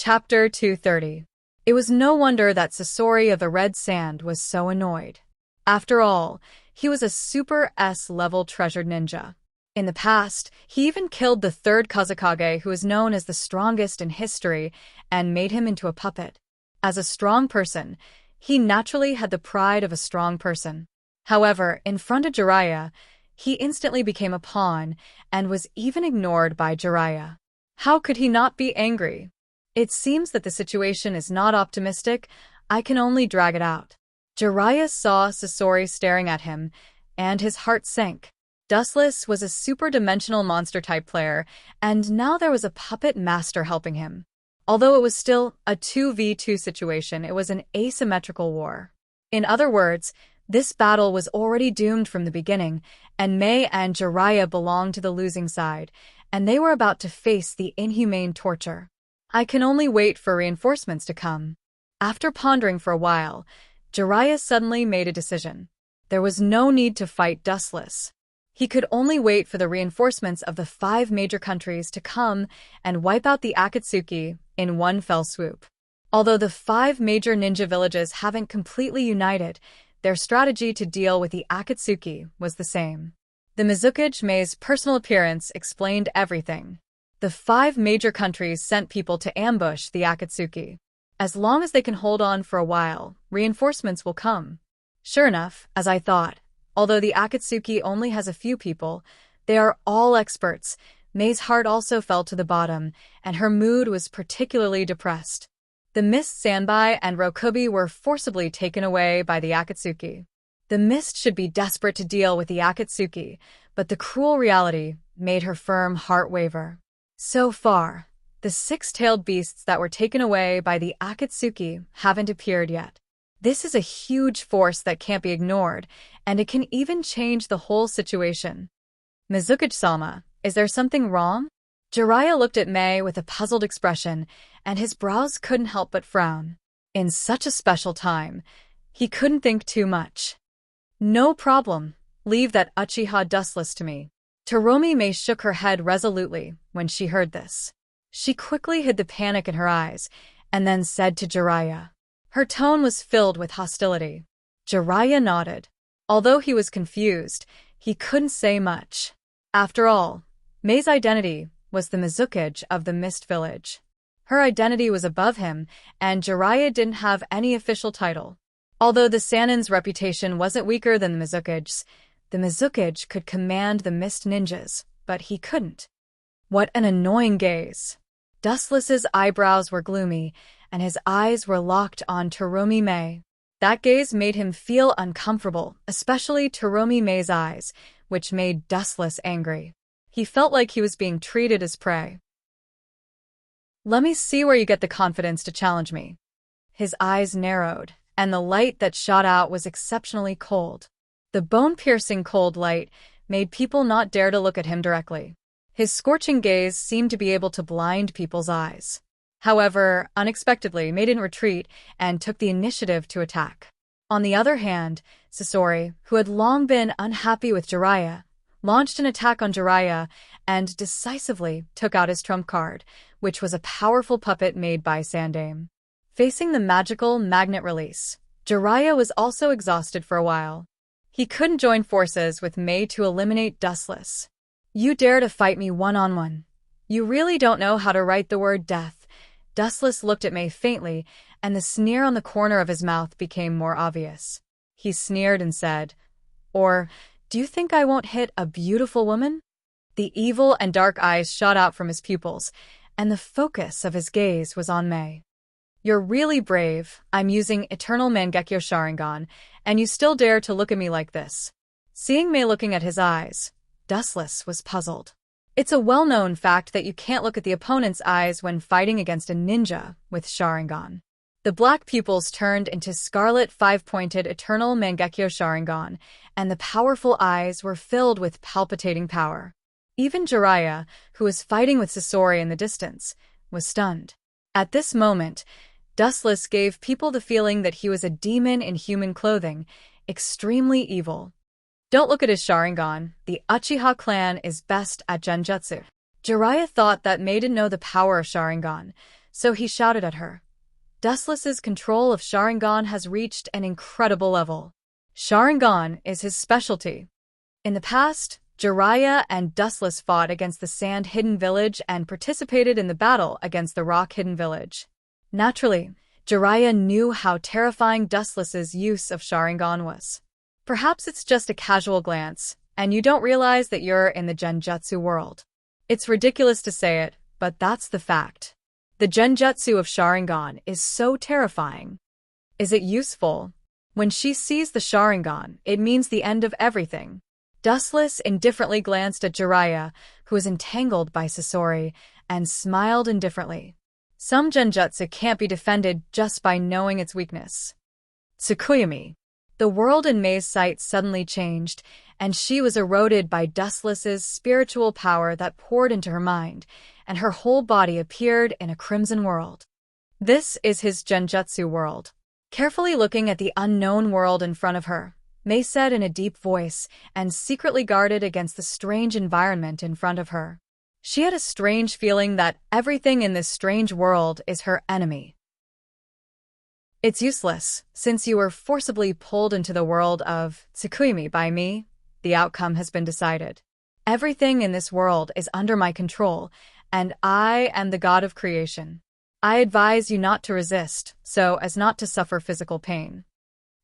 Chapter 230. It was no wonder that Sasori of the Red Sand was so annoyed. After all, he was a Super S-level treasured ninja. In the past, he even killed the third Kazekage, who is known as the strongest in history, and made him into a puppet. As a strong person, he naturally had the pride of a strong person. However, in front of Jiraiya, he instantly became a pawn and was even ignored by Jiraiya. How could he not be angry? It seems that the situation is not optimistic. I can only drag it out. Jiraiya saw Sasori staring at him, and his heart sank. Dustless was a super-dimensional monster-type player, and now there was a puppet master helping him. Although it was still a 2v2 situation, it was an asymmetrical war. In other words, this battle was already doomed from the beginning, and Mei and Jiraiya belonged to the losing side, and they were about to face the inhumane torture. I can only wait for reinforcements to come. After pondering for a while, Jiraiya suddenly made a decision. There was no need to fight Dustless. He could only wait for the reinforcements of the 5 major countries to come and wipe out the Akatsuki in one fell swoop. Although the 5 major ninja villages haven't completely united, their strategy to deal with the Akatsuki was the same. The Mizukage Mei's personal appearance explained everything. The 5 major countries sent people to ambush the Akatsuki. As long as they can hold on for a while, reinforcements will come. Sure enough, as I thought, although the Akatsuki only has a few people, they are all experts. Mei's heart also fell to the bottom, and her mood was particularly depressed. The Mist Sanbai and Rokubi were forcibly taken away by the Akatsuki. The Mist should be desperate to deal with the Akatsuki, but the cruel reality made her firm heart waver. So far, the 6-tailed beasts that were taken away by the Akatsuki haven't appeared yet. This is a huge force that can't be ignored, and it can even change the whole situation. Mizukage-sama, is there something wrong? Jiraiya looked at Mei with a puzzled expression, and his brows couldn't help but frown. In such a special time, he couldn't think too much. No problem. Leave that Uchiha Dustless to me. Toromi Mei shook her head resolutely when she heard this. She quickly hid the panic in her eyes, and then said to Jiraiya. Her tone was filled with hostility. Jiraiya nodded. Although he was confused, he couldn't say much. After all, Mei's identity was the Mizukage of the Mist Village. Her identity was above him, and Jiraiya didn't have any official title. Although the Sanin's reputation wasn't weaker than the Mizukage could command the Mist Ninjas, but he couldn't. What an annoying gaze. Dustless's eyebrows were gloomy, and his eyes were locked on Toromi Mei. That gaze made him feel uncomfortable, especially Toromi Mei's eyes, which made Dustless angry. He felt like he was being treated as prey. Let me see where you get the confidence to challenge me. His eyes narrowed, and the light that shot out was exceptionally cold. The bone-piercing cold light made people not dare to look at him directly. His scorching gaze seemed to be able to blind people's eyes. However, unexpectedly, Mei didn't retreat and took the initiative to attack. On the other hand, Sasori, who had long been unhappy with Jiraiya, launched an attack on Jiraiya and decisively took out his trump card, which was a powerful puppet made by Sandame. Facing the magical magnet release, Jiraiya was also exhausted for a while. He couldn't join forces with Mei to eliminate Dustless. You dare to fight me one-on-one. You really don't know how to write the word death. Dustless looked at Mei faintly, and the sneer on the corner of his mouth became more obvious. He sneered and said, Or, do you think I won't hit a beautiful woman? The evil and dark eyes shot out from his pupils, and the focus of his gaze was on Mei. You're really brave. I'm using Eternal Mangekyo Sharingan, and you still dare to look at me like this. Seeing Mei looking at his eyes, Dustless was puzzled. It's a well-known fact that you can't look at the opponent's eyes when fighting against a ninja with Sharingan. The black pupils turned into scarlet 5-pointed Eternal Mangekyo Sharingan, and the powerful eyes were filled with palpitating power. Even Jiraiya, who was fighting with Sasori in the distance, was stunned. At this moment, Dustless gave people the feeling that he was a demon in human clothing, extremely evil. Don't look at his Sharingan. The Uchiha clan is best at Genjutsu. Jiraiya thought that Mei didn't know the power of Sharingan, so he shouted at her. Dustless's control of Sharingan has reached an incredible level. Sharingan is his specialty. In the past, Jiraiya and Dustless fought against the Sand Hidden Village and participated in the battle against the Rock Hidden Village. Naturally, Jiraiya knew how terrifying Dustless's use of Sharingan was. Perhaps it's just a casual glance, and you don't realize that you're in the Genjutsu world. It's ridiculous to say it, but that's the fact. The Genjutsu of Sharingan is so terrifying. Is it useful? When she sees the Sharingan, it means the end of everything. Dustless indifferently glanced at Jiraiya, who was entangled by Sasori, and smiled indifferently. Some Genjutsu can't be defended just by knowing its weakness. Tsukuyomi. The world in Mei's sight suddenly changed, and she was eroded by Dustless's spiritual power that poured into her mind, and her whole body appeared in a crimson world. This is his Genjutsu world. Carefully looking at the unknown world in front of her, Mei said in a deep voice, and secretly guarded against the strange environment in front of her. She had a strange feeling that everything in this strange world is her enemy. It's useless, since you were forcibly pulled into the world of Tsukuyomi by me. The outcome has been decided. Everything in this world is under my control, and I am the god of creation. I advise you not to resist, so as not to suffer physical pain.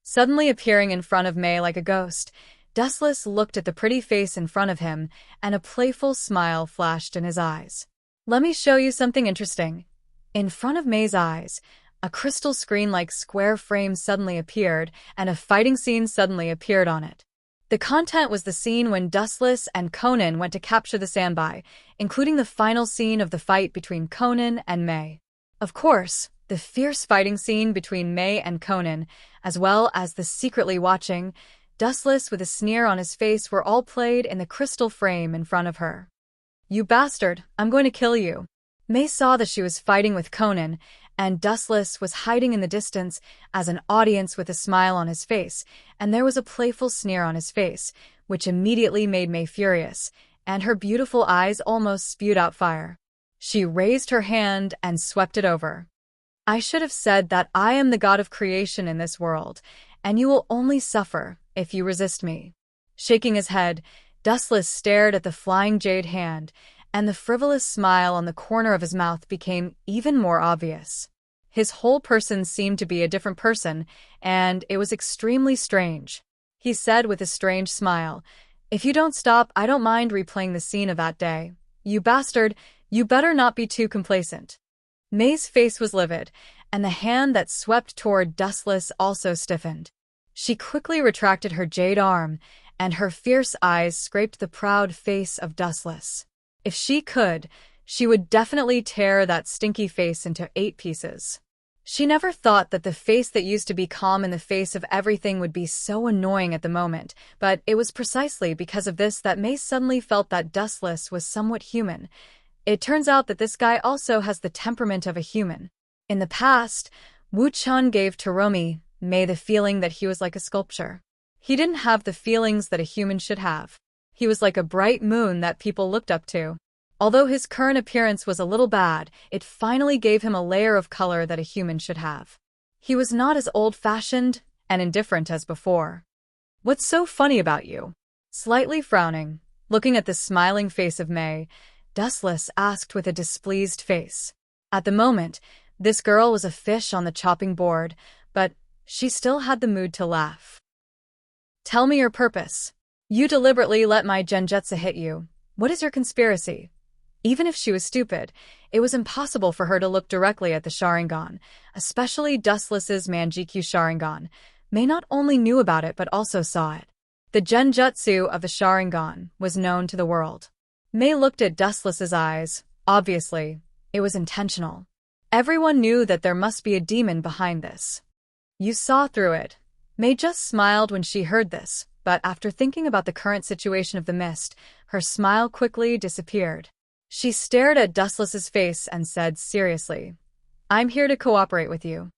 Suddenly appearing in front of Mei like a ghost, Dustless looked at the pretty face in front of him, and a playful smile flashed in his eyes. Let me show you something interesting. In front of Mei's eyes, a crystal screen-like square frame suddenly appeared, and a fighting scene suddenly appeared on it. The content was the scene when Dustless and Conan went to capture the Sanbai, including the final scene of the fight between Conan and Mei. Of course, the fierce fighting scene between Mei and Conan, as well as the secretly watching, Dustless with a sneer on his face were all played in the crystal frame in front of her. You bastard, I'm going to kill you. Mei saw that she was fighting with Conan, and Dustless was hiding in the distance as an audience with a smile on his face, and there was a playful sneer on his face, which immediately made Mei furious, and her beautiful eyes almost spewed out fire. She raised her hand and swept it over. I should have said that I am the god of creation in this world, and you will only suffer if you resist me. Shaking his head, Dustless stared at the flying jade hand, and the frivolous smile on the corner of his mouth became even more obvious. His whole person seemed to be a different person, and it was extremely strange. He said with a strange smile, If you don't stop, I don't mind replaying the scene of that day. You bastard, you better not be too complacent. Mei's face was livid, and the hand that swept toward Dustless also stiffened. She quickly retracted her jade arm, and her fierce eyes scraped the proud face of Dustless. If she could, she would definitely tear that stinky face into 8 pieces. She never thought that the face that used to be calm in the face of everything would be so annoying at the moment, but it was precisely because of this that Mei suddenly felt that Dustless was somewhat human. It turns out that this guy also has the temperament of a human. In the past, Wu Chun gave Taromi Mei the feeling that he was like a sculpture. He didn't have the feelings that a human should have. He was like a bright moon that people looked up to. Although his current appearance was a little bad, it finally gave him a layer of color that a human should have. He was not as old-fashioned and indifferent as before. What's so funny about you? Slightly frowning, looking at the smiling face of Mei, Dustless asked with a displeased face. At the moment, this girl was a fish on the chopping board, but she still had the mood to laugh. Tell me your purpose. You deliberately let my Genjutsu hit you. What is your conspiracy? Even if she was stupid, it was impossible for her to look directly at the Sharingan, especially Dustless's Manjikyu Sharingan. Mei not only knew about it but also saw it. The Genjutsu of the Sharingan was known to the world. Mei looked at Dustless's eyes. Obviously, it was intentional. Everyone knew that there must be a demon behind this. You saw through it. Mei just smiled when she heard this, but after thinking about the current situation of the mist, her smile quickly disappeared. She stared at Dustless's face and said seriously, I'm here to cooperate with you.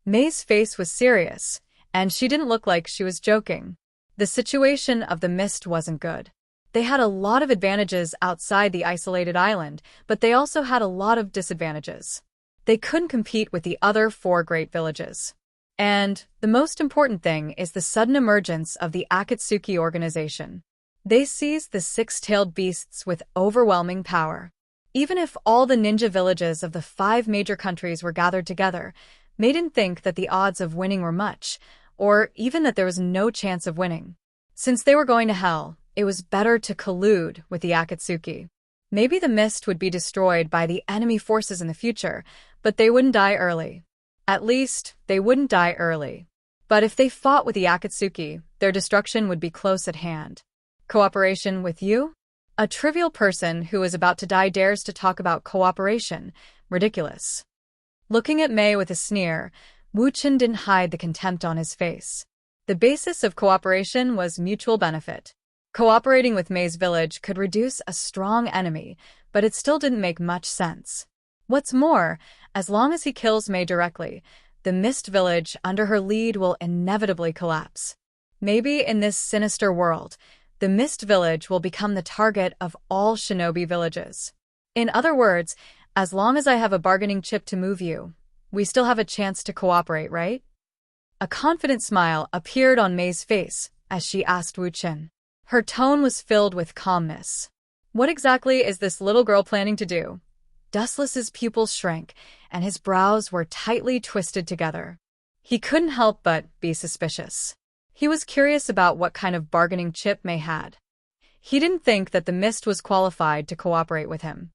Mei's face was serious, and she didn't look like she was joking. The situation of the mist wasn't good. They had a lot of advantages outside the isolated island, but they also had a lot of disadvantages. They couldn't compete with the other 4 great villages. And the most important thing is the sudden emergence of the Akatsuki organization. They seized the 6-tailed beasts with overwhelming power. Even if all the ninja villages of the 5 major countries were gathered together, they didn't think that the odds of winning were much, or even that there was no chance of winning. Since they were going to hell, it was better to collude with the Akatsuki. Maybe the mist would be destroyed by the enemy forces in the future, but they wouldn't die early. At least, they wouldn't die early. But if they fought with the Akatsuki, their destruction would be close at hand. Cooperation with you? A trivial person who is about to die dares to talk about cooperation. Ridiculous. Looking at Mei with a sneer, Wu Chen didn't hide the contempt on his face. The basis of cooperation was mutual benefit. Cooperating with Mei's village could reduce a strong enemy, but it still didn't make much sense. What's more, as long as he kills Mei directly, the Mist Village under her lead will inevitably collapse. Maybe in this sinister world, the Mist Village will become the target of all shinobi villages. In other words, as long as I have a bargaining chip to move you, we still have a chance to cooperate, right? A confident smile appeared on Mei's face as she asked Wu Chen. Her tone was filled with calmness. What exactly is this little girl planning to do? Dustless's pupils shrank, and his brows were tightly twisted together. He couldn't help but be suspicious. He was curious about what kind of bargaining chip Mei had. He didn't think that the Mist was qualified to cooperate with him.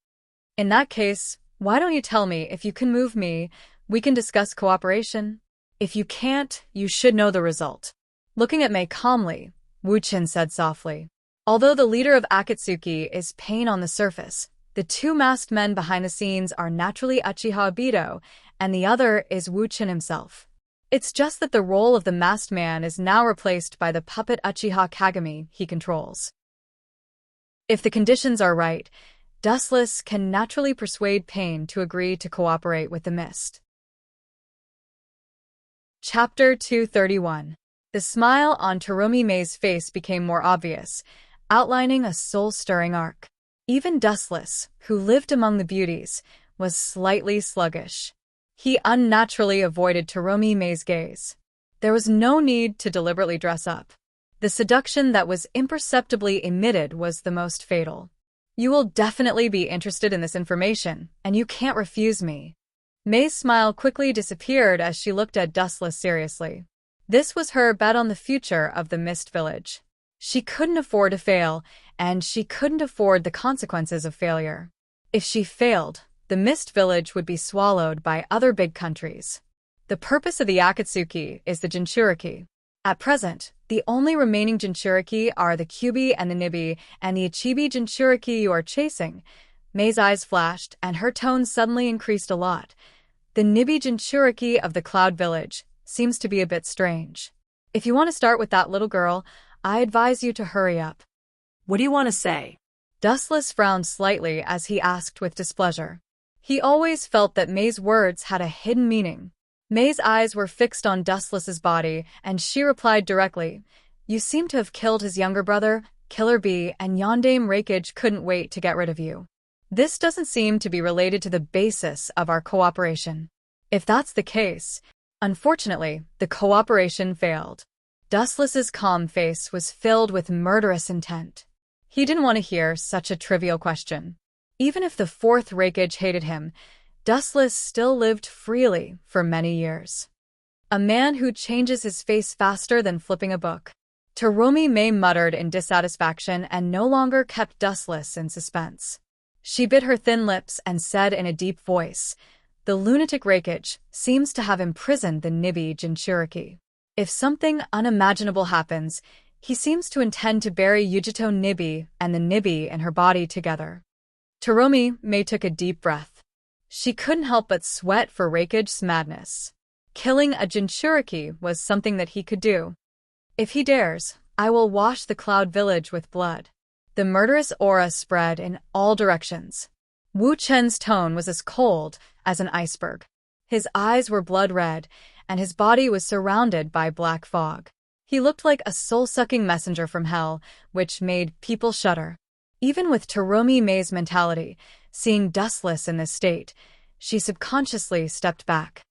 In that case, why don't you tell me if you can move me? We can discuss cooperation. If you can't, you should know the result. Looking at Mei calmly, Wu Chen said softly. Although the leader of Akatsuki is Pain on the surface, the 2 masked men behind the scenes are naturally Uchiha Obito, and the other is Wu Chen himself. It's just that the role of the masked man is now replaced by the puppet Uchiha Kagami he controls. If the conditions are right, Dustless can naturally persuade Pain to agree to cooperate with the Mist. Chapter 231. The smile on Terumi Mei's face became more obvious, outlining a soul-stirring arc. Even Dustless, who lived among the beauties, was slightly sluggish. He unnaturally avoided Terumi Mei's gaze. There was no need to deliberately dress up. The seduction that was imperceptibly emitted was the most fatal. You will definitely be interested in this information, and you can't refuse me. Mei's smile quickly disappeared as she looked at Dustless seriously. This was her bet on the future of the Mist Village. She couldn't afford to fail, and she couldn't afford the consequences of failure. If she failed, the Mist Village would be swallowed by other big countries. The purpose of the Akatsuki is the Jinchuriki. At present, the only remaining Jinchuriki are the Kyubi and the Nibi, and the Ichibi Jinchuriki you are chasing. Mei's eyes flashed, and her tone suddenly increased a lot. The Nibi Jinchuriki of the Cloud Village seems to be a bit strange. If you want to start with that little girl, I advise you to hurry up. What do you want to say? Dustless frowned slightly as he asked with displeasure. He always felt that Mei's words had a hidden meaning. Mei's eyes were fixed on Dustless's body, and she replied directly, "You seem to have killed his younger brother, Killer Bee, and Yondaime Raikage couldn't wait to get rid of you. This doesn't seem to be related to the basis of our cooperation. If that's the case, unfortunately, the cooperation failed." Dustless's calm face was filled with murderous intent. He didn't want to hear such a trivial question. Even if the 4th Raikage hated him, Dustless still lived freely for many years. A man who changes his face faster than flipping a book. Terumi Mei muttered in dissatisfaction and no longer kept Dustless in suspense. She bit her thin lips and said in a deep voice, "The lunatic Raikage seems to have imprisoned the Nibi Jinchuriki. If something unimaginable happens, he seems to intend to bury Yujito Nibi and the Nibi in her body together." Terumi Mei took a deep breath. She couldn't help but sweat for Raikage's madness. Killing a Jinchuriki was something that he could do. "If he dares, I will wash the Cloud Village with blood." The murderous aura spread in all directions. Wu Chen's tone was as cold as an iceberg. His eyes were blood red, and his body was surrounded by black fog. He looked like a soul-sucking messenger from hell, which made people shudder. Even with Terumi Mei's mentality, seeing Dustless in this state, She subconsciously stepped back.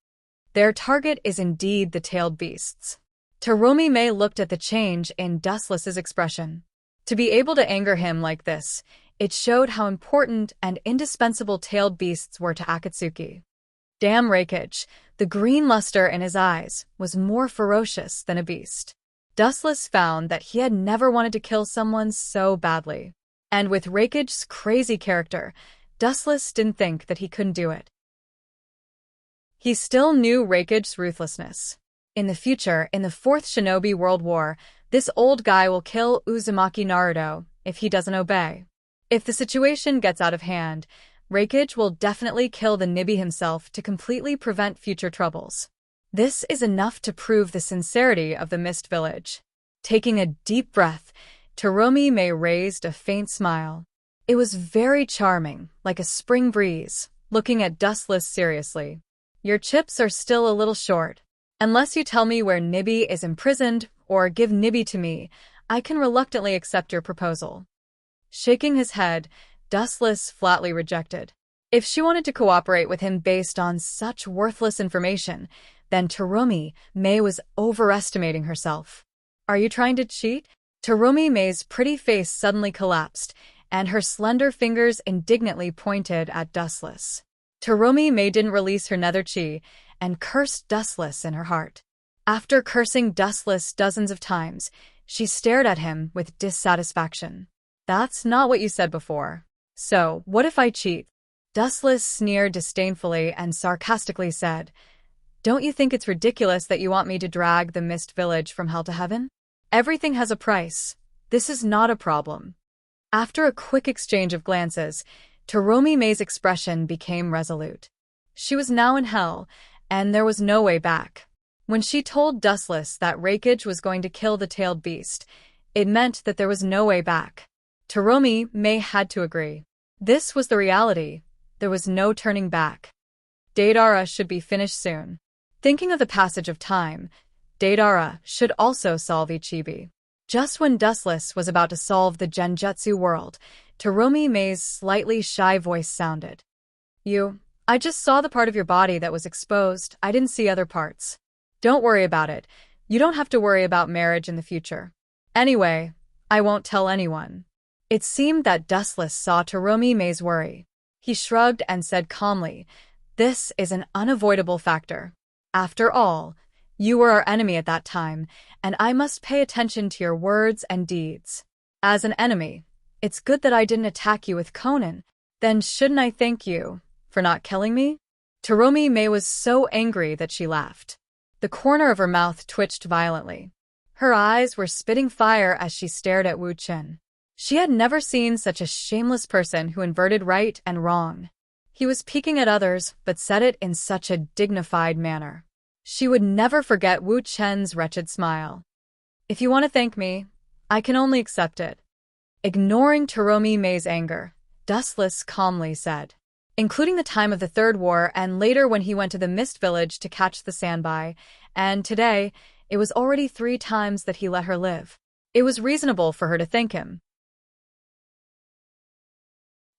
Their target is indeed the tailed beasts. Taromi May looked at the change in Dustless's expression. To be able to anger him like this, it showed how important and indispensable tailed beasts were to Akatsuki. Damn Reikage, the green luster in his eyes, was more ferocious than a beast. Dustless found that he had never wanted to kill someone so badly. And with Reikage's crazy character, Dustless didn't think that he couldn't do it. He still knew Reikage's ruthlessness. In the future, in the Fourth Shinobi World War, this old guy will kill Uzumaki Naruto if he doesn't obey. If the situation gets out of hand, Reikage will definitely kill the Nibi himself to completely prevent future troubles. This is enough to prove the sincerity of the Mist Village. Taking a deep breath, Taromi May raised a faint smile. It was very charming, like a spring breeze, looking at Dustless seriously. Your chips are still a little short. Unless you tell me where Nibi is imprisoned or give Nibi to me, I can reluctantly accept your proposal. Shaking his head, Dustless flatly rejected. If she wanted to cooperate with him based on such worthless information, then Taromi May was overestimating herself. Are you trying to cheat? Taromi May's pretty face suddenly collapsed, and her slender fingers indignantly pointed at Dustless. Taromi May didn't release her nether chi and cursed Dustless in her heart. After cursing Dustless dozens of times, she stared at him with dissatisfaction. That's not what you said before. So, what if I cheat? Dustless sneered disdainfully and sarcastically said, Don't you think it's ridiculous that you want me to drag the Mist Village from hell to heaven? Everything has a price. This is not a problem. After a quick exchange of glances, Taromi May's expression became resolute. She was now in hell, and there was no way back. When she told Dustless that Reikage was going to kill the tailed beast, it meant that there was no way back. Taromi May had to agree. This was the reality. There was no turning back. Deidara should be finished soon. Thinking of the passage of time, Deidara should also solve Ichibi. Just when Dustless was about to solve the Genjutsu world, Taromi May's slightly shy voice sounded. I just saw the part of your body that was exposed. I didn't see other parts. Don't worry about it. You don't have to worry about marriage in the future. Anyway, I won't tell anyone. It seemed that Dustless saw Taromi May's worry. He shrugged and said calmly, This is an unavoidable factor. After all, you were our enemy at that time, and I must pay attention to your words and deeds. As an enemy, it's good that I didn't attack you with Conan. Then shouldn't I thank you for not killing me? Taromi May was so angry that she laughed. The corner of her mouth twitched violently. Her eyes were spitting fire as she stared at Wu Chen. She had never seen such a shameless person who inverted right and wrong. He was peeking at others, but said it in such a dignified manner. She would never forget Wu Chen's wretched smile. If you want to thank me, I can only accept it. Ignoring Taromi May's anger, Dustless calmly said. Including the time of the Third War and later when he went to the Mist Village to catch the Sanbai, and today, it was already 3 times that he let her live. It was reasonable for her to thank him.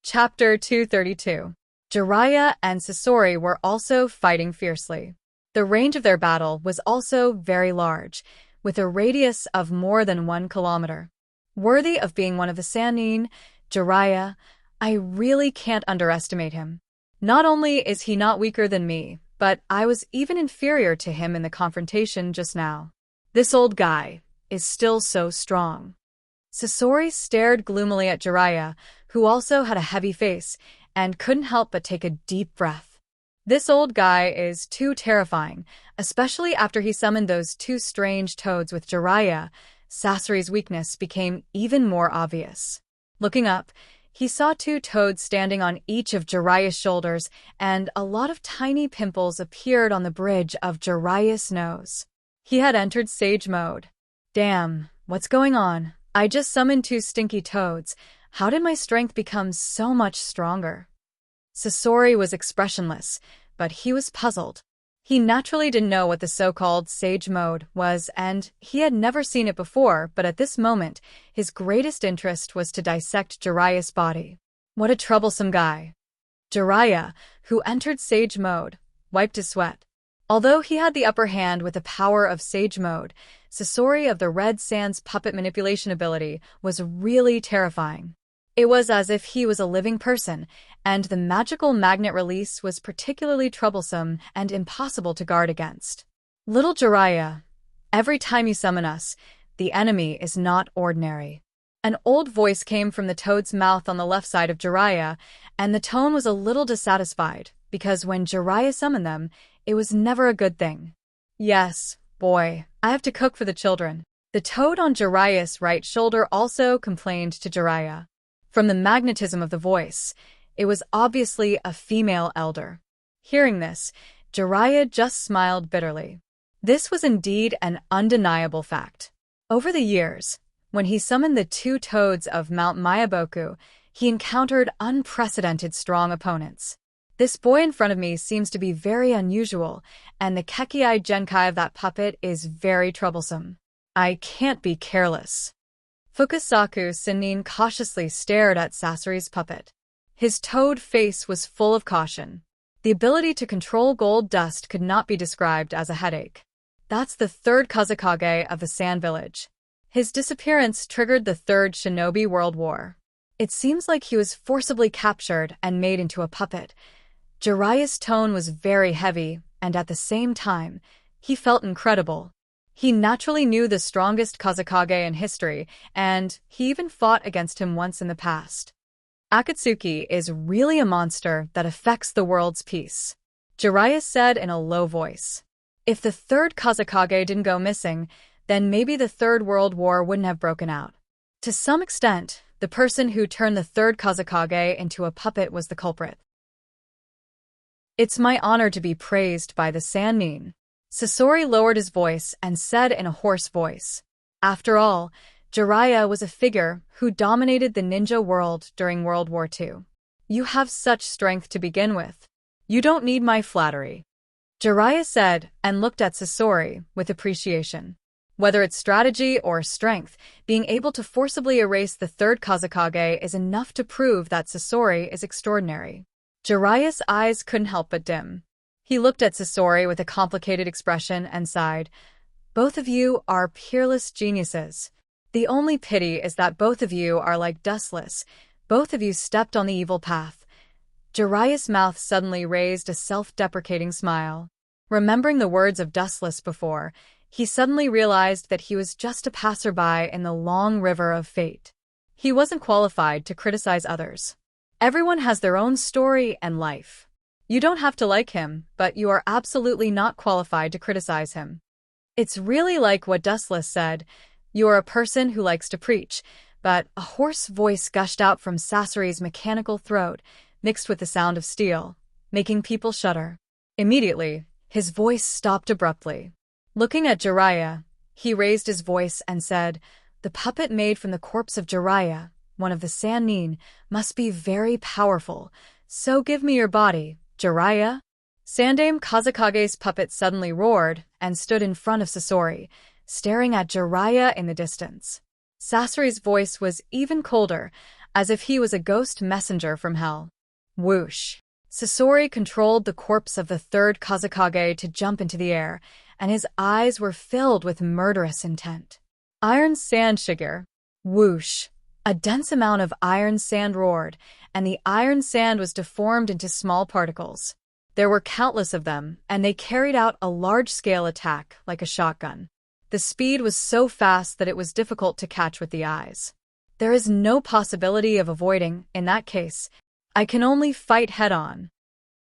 Chapter 232. Jiraiya and Sasori were also fighting fiercely. The range of their battle was also very large, with a radius of more than 1 kilometer. Worthy of being one of the Sannin, Jiraiya, I really can't underestimate him. Not only is he not weaker than me, but I was even inferior to him in the confrontation just now. This old guy is still so strong. Sasori stared gloomily at Jiraiya, who also had a heavy face, and couldn't help but take a deep breath. This old guy is too terrifying, especially after he summoned those 2 strange toads with Jiraiya. Sasori's weakness became even more obvious. Looking up, he saw 2 toads standing on each of Jiraiya's shoulders, and a lot of tiny pimples appeared on the bridge of Jiraiya's nose. He had entered Sage mode. Damn, what's going on? I just summoned 2 stinky toads. How did my strength become so much stronger? Sasori was expressionless, but he was puzzled. He naturally didn't know what the so-called Sage mode was, and he had never seen it before, but at this moment, his greatest interest was to dissect Jiraiya's body. What a troublesome guy. Jiraiya, who entered Sage Mode, wiped his sweat. Although he had the upper hand with the power of Sage Mode, Sasori of the Red Sand's puppet manipulation ability was really terrifying. It was as if he was a living person, and the magical magnet release was particularly troublesome and impossible to guard against. Little Jiraiya, every time you summon us, the enemy is not ordinary. An old voice came from the toad's mouth on the left side of Jiraiya, and the tone was a little dissatisfied, because when Jiraiya summoned them, it was never a good thing. Yes, boy, I have to cook for the children. The toad on Jiraiya's right shoulder also complained to Jiraiya. From the magnetism of the voice, it was obviously a female elder. Hearing this, Jiraiya just smiled bitterly. This was indeed an undeniable fact. Over the years, when he summoned the two toads of Mount Mayaboku, he encountered unprecedented strong opponents. This boy in front of me seems to be very unusual, and the Kekiai Genkai of that puppet is very troublesome. I can't be careless. Fukasaku Sennin cautiously stared at Sasori's puppet. His toad face was full of caution. The ability to control gold dust could not be described as a headache. That's the third Kazekage of the Sand Village. His disappearance triggered the Third Shinobi World War. It seems like he was forcibly captured and made into a puppet. Jiraiya's tone was very heavy, and at the same time, he felt incredible. He naturally knew the strongest Kazekage in history, and he even fought against him once in the past. Akatsuki is really a monster that affects the world's peace, Jiraiya said in a low voice. If the third Kazekage didn't go missing, then maybe the Third World War wouldn't have broken out. To some extent, the person who turned the third Kazekage into a puppet was the culprit. It's my honor to be praised by the Sannin. Sasori lowered his voice and said in a hoarse voice. After all, Jiraiya was a figure who dominated the ninja world during World War II. You have such strength to begin with. You don't need my flattery. Jiraiya said and looked at Sasori with appreciation. Whether it's strategy or strength, being able to forcibly erase the third Kazekage is enough to prove that Sasori is extraordinary. Jiraiya's eyes couldn't help but dim. He looked at Sasori with a complicated expression and sighed. Both of you are peerless geniuses. The only pity is that both of you are like Dustless. Both of you stepped on the evil path. Jiraiya's mouth suddenly raised a self-deprecating smile. Remembering the words of Dustless before, he suddenly realized that he was just a passerby in the long river of fate. He wasn't qualified to criticize others. Everyone has their own story and life. You don't have to like him, but you are absolutely not qualified to criticize him. It's really like what Dustless said. You are a person who likes to preach, but a hoarse voice gushed out from Sasori's mechanical throat, mixed with the sound of steel, making people shudder. Immediately, his voice stopped abruptly. Looking at Jiraiya, he raised his voice and said, "The puppet made from the corpse of Jiraiya, one of the Sannin, must be very powerful, so give me your body, Jiraiya." Sandaime Kazekage's puppet suddenly roared and stood in front of Sasori, staring at Jiraiya in the distance. Sasori's voice was even colder, as if he was a ghost messenger from hell. Whoosh! Sasori controlled the corpse of the third Kazekage to jump into the air, and his eyes were filled with murderous intent. Iron sand sugar. Whoosh! A dense amount of iron sand roared, and the iron sand was deformed into small particles. There were countless of them, and they carried out a large-scale attack like a shotgun. The speed was so fast that it was difficult to catch with the eyes. There is no possibility of avoiding, in that case. I can only fight head-on.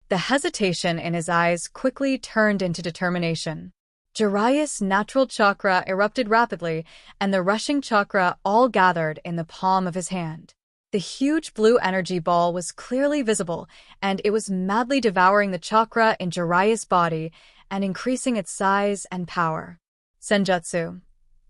The hesitation in his eyes quickly turned into determination. Jiraiya's natural chakra erupted rapidly, and the rushing chakra all gathered in the palm of his hand. The huge blue energy ball was clearly visible, and it was madly devouring the chakra in Jiraiya's body and increasing its size and power. Senjutsu.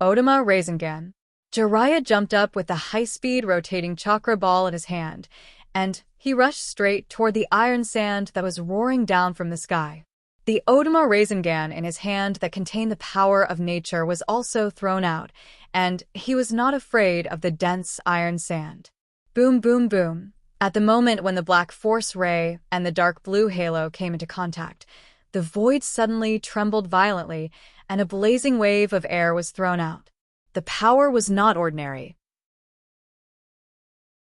Odama Rasengan. Jiraiya jumped up with the high-speed rotating chakra ball in his hand, and he rushed straight toward the iron sand that was roaring down from the sky. The Odama Rasengan in his hand that contained the power of nature was also thrown out, and he was not afraid of the dense iron sand. Boom, boom, boom. At the moment when the black force ray and the dark blue halo came into contact, the void suddenly trembled violently, and a blazing wave of air was thrown out. The power was not ordinary.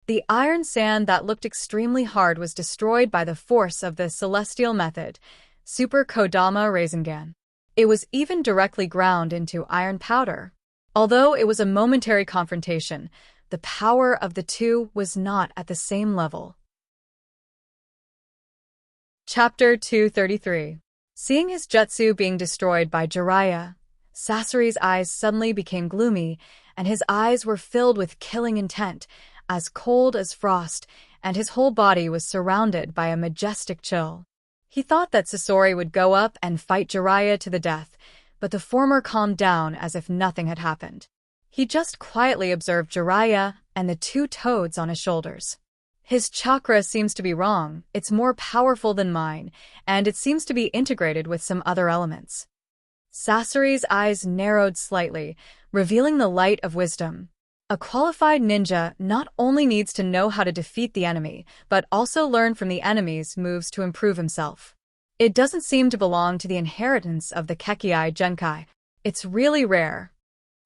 The iron sand that looked extremely hard was destroyed by the force of the celestial method, Super Kodama Rasengan. It was even directly ground into iron powder. Although it was a momentary confrontation, the power of the two was not at the same level. Chapter 233. Seeing his jutsu being destroyed by Jiraiya, Sasori's eyes suddenly became gloomy, and his eyes were filled with killing intent, as cold as frost, and his whole body was surrounded by a majestic chill. He thought that Sasori would go up and fight Jiraiya to the death, but the former calmed down as if nothing had happened. He just quietly observed Jiraiya and the two toads on his shoulders. His chakra seems to be wrong, it's more powerful than mine, and it seems to be integrated with some other elements. Sasori's eyes narrowed slightly, revealing the light of wisdom. A qualified ninja not only needs to know how to defeat the enemy, but also learn from the enemy's moves to improve himself. It doesn't seem to belong to the inheritance of the Kekkei Genkai. It's really rare,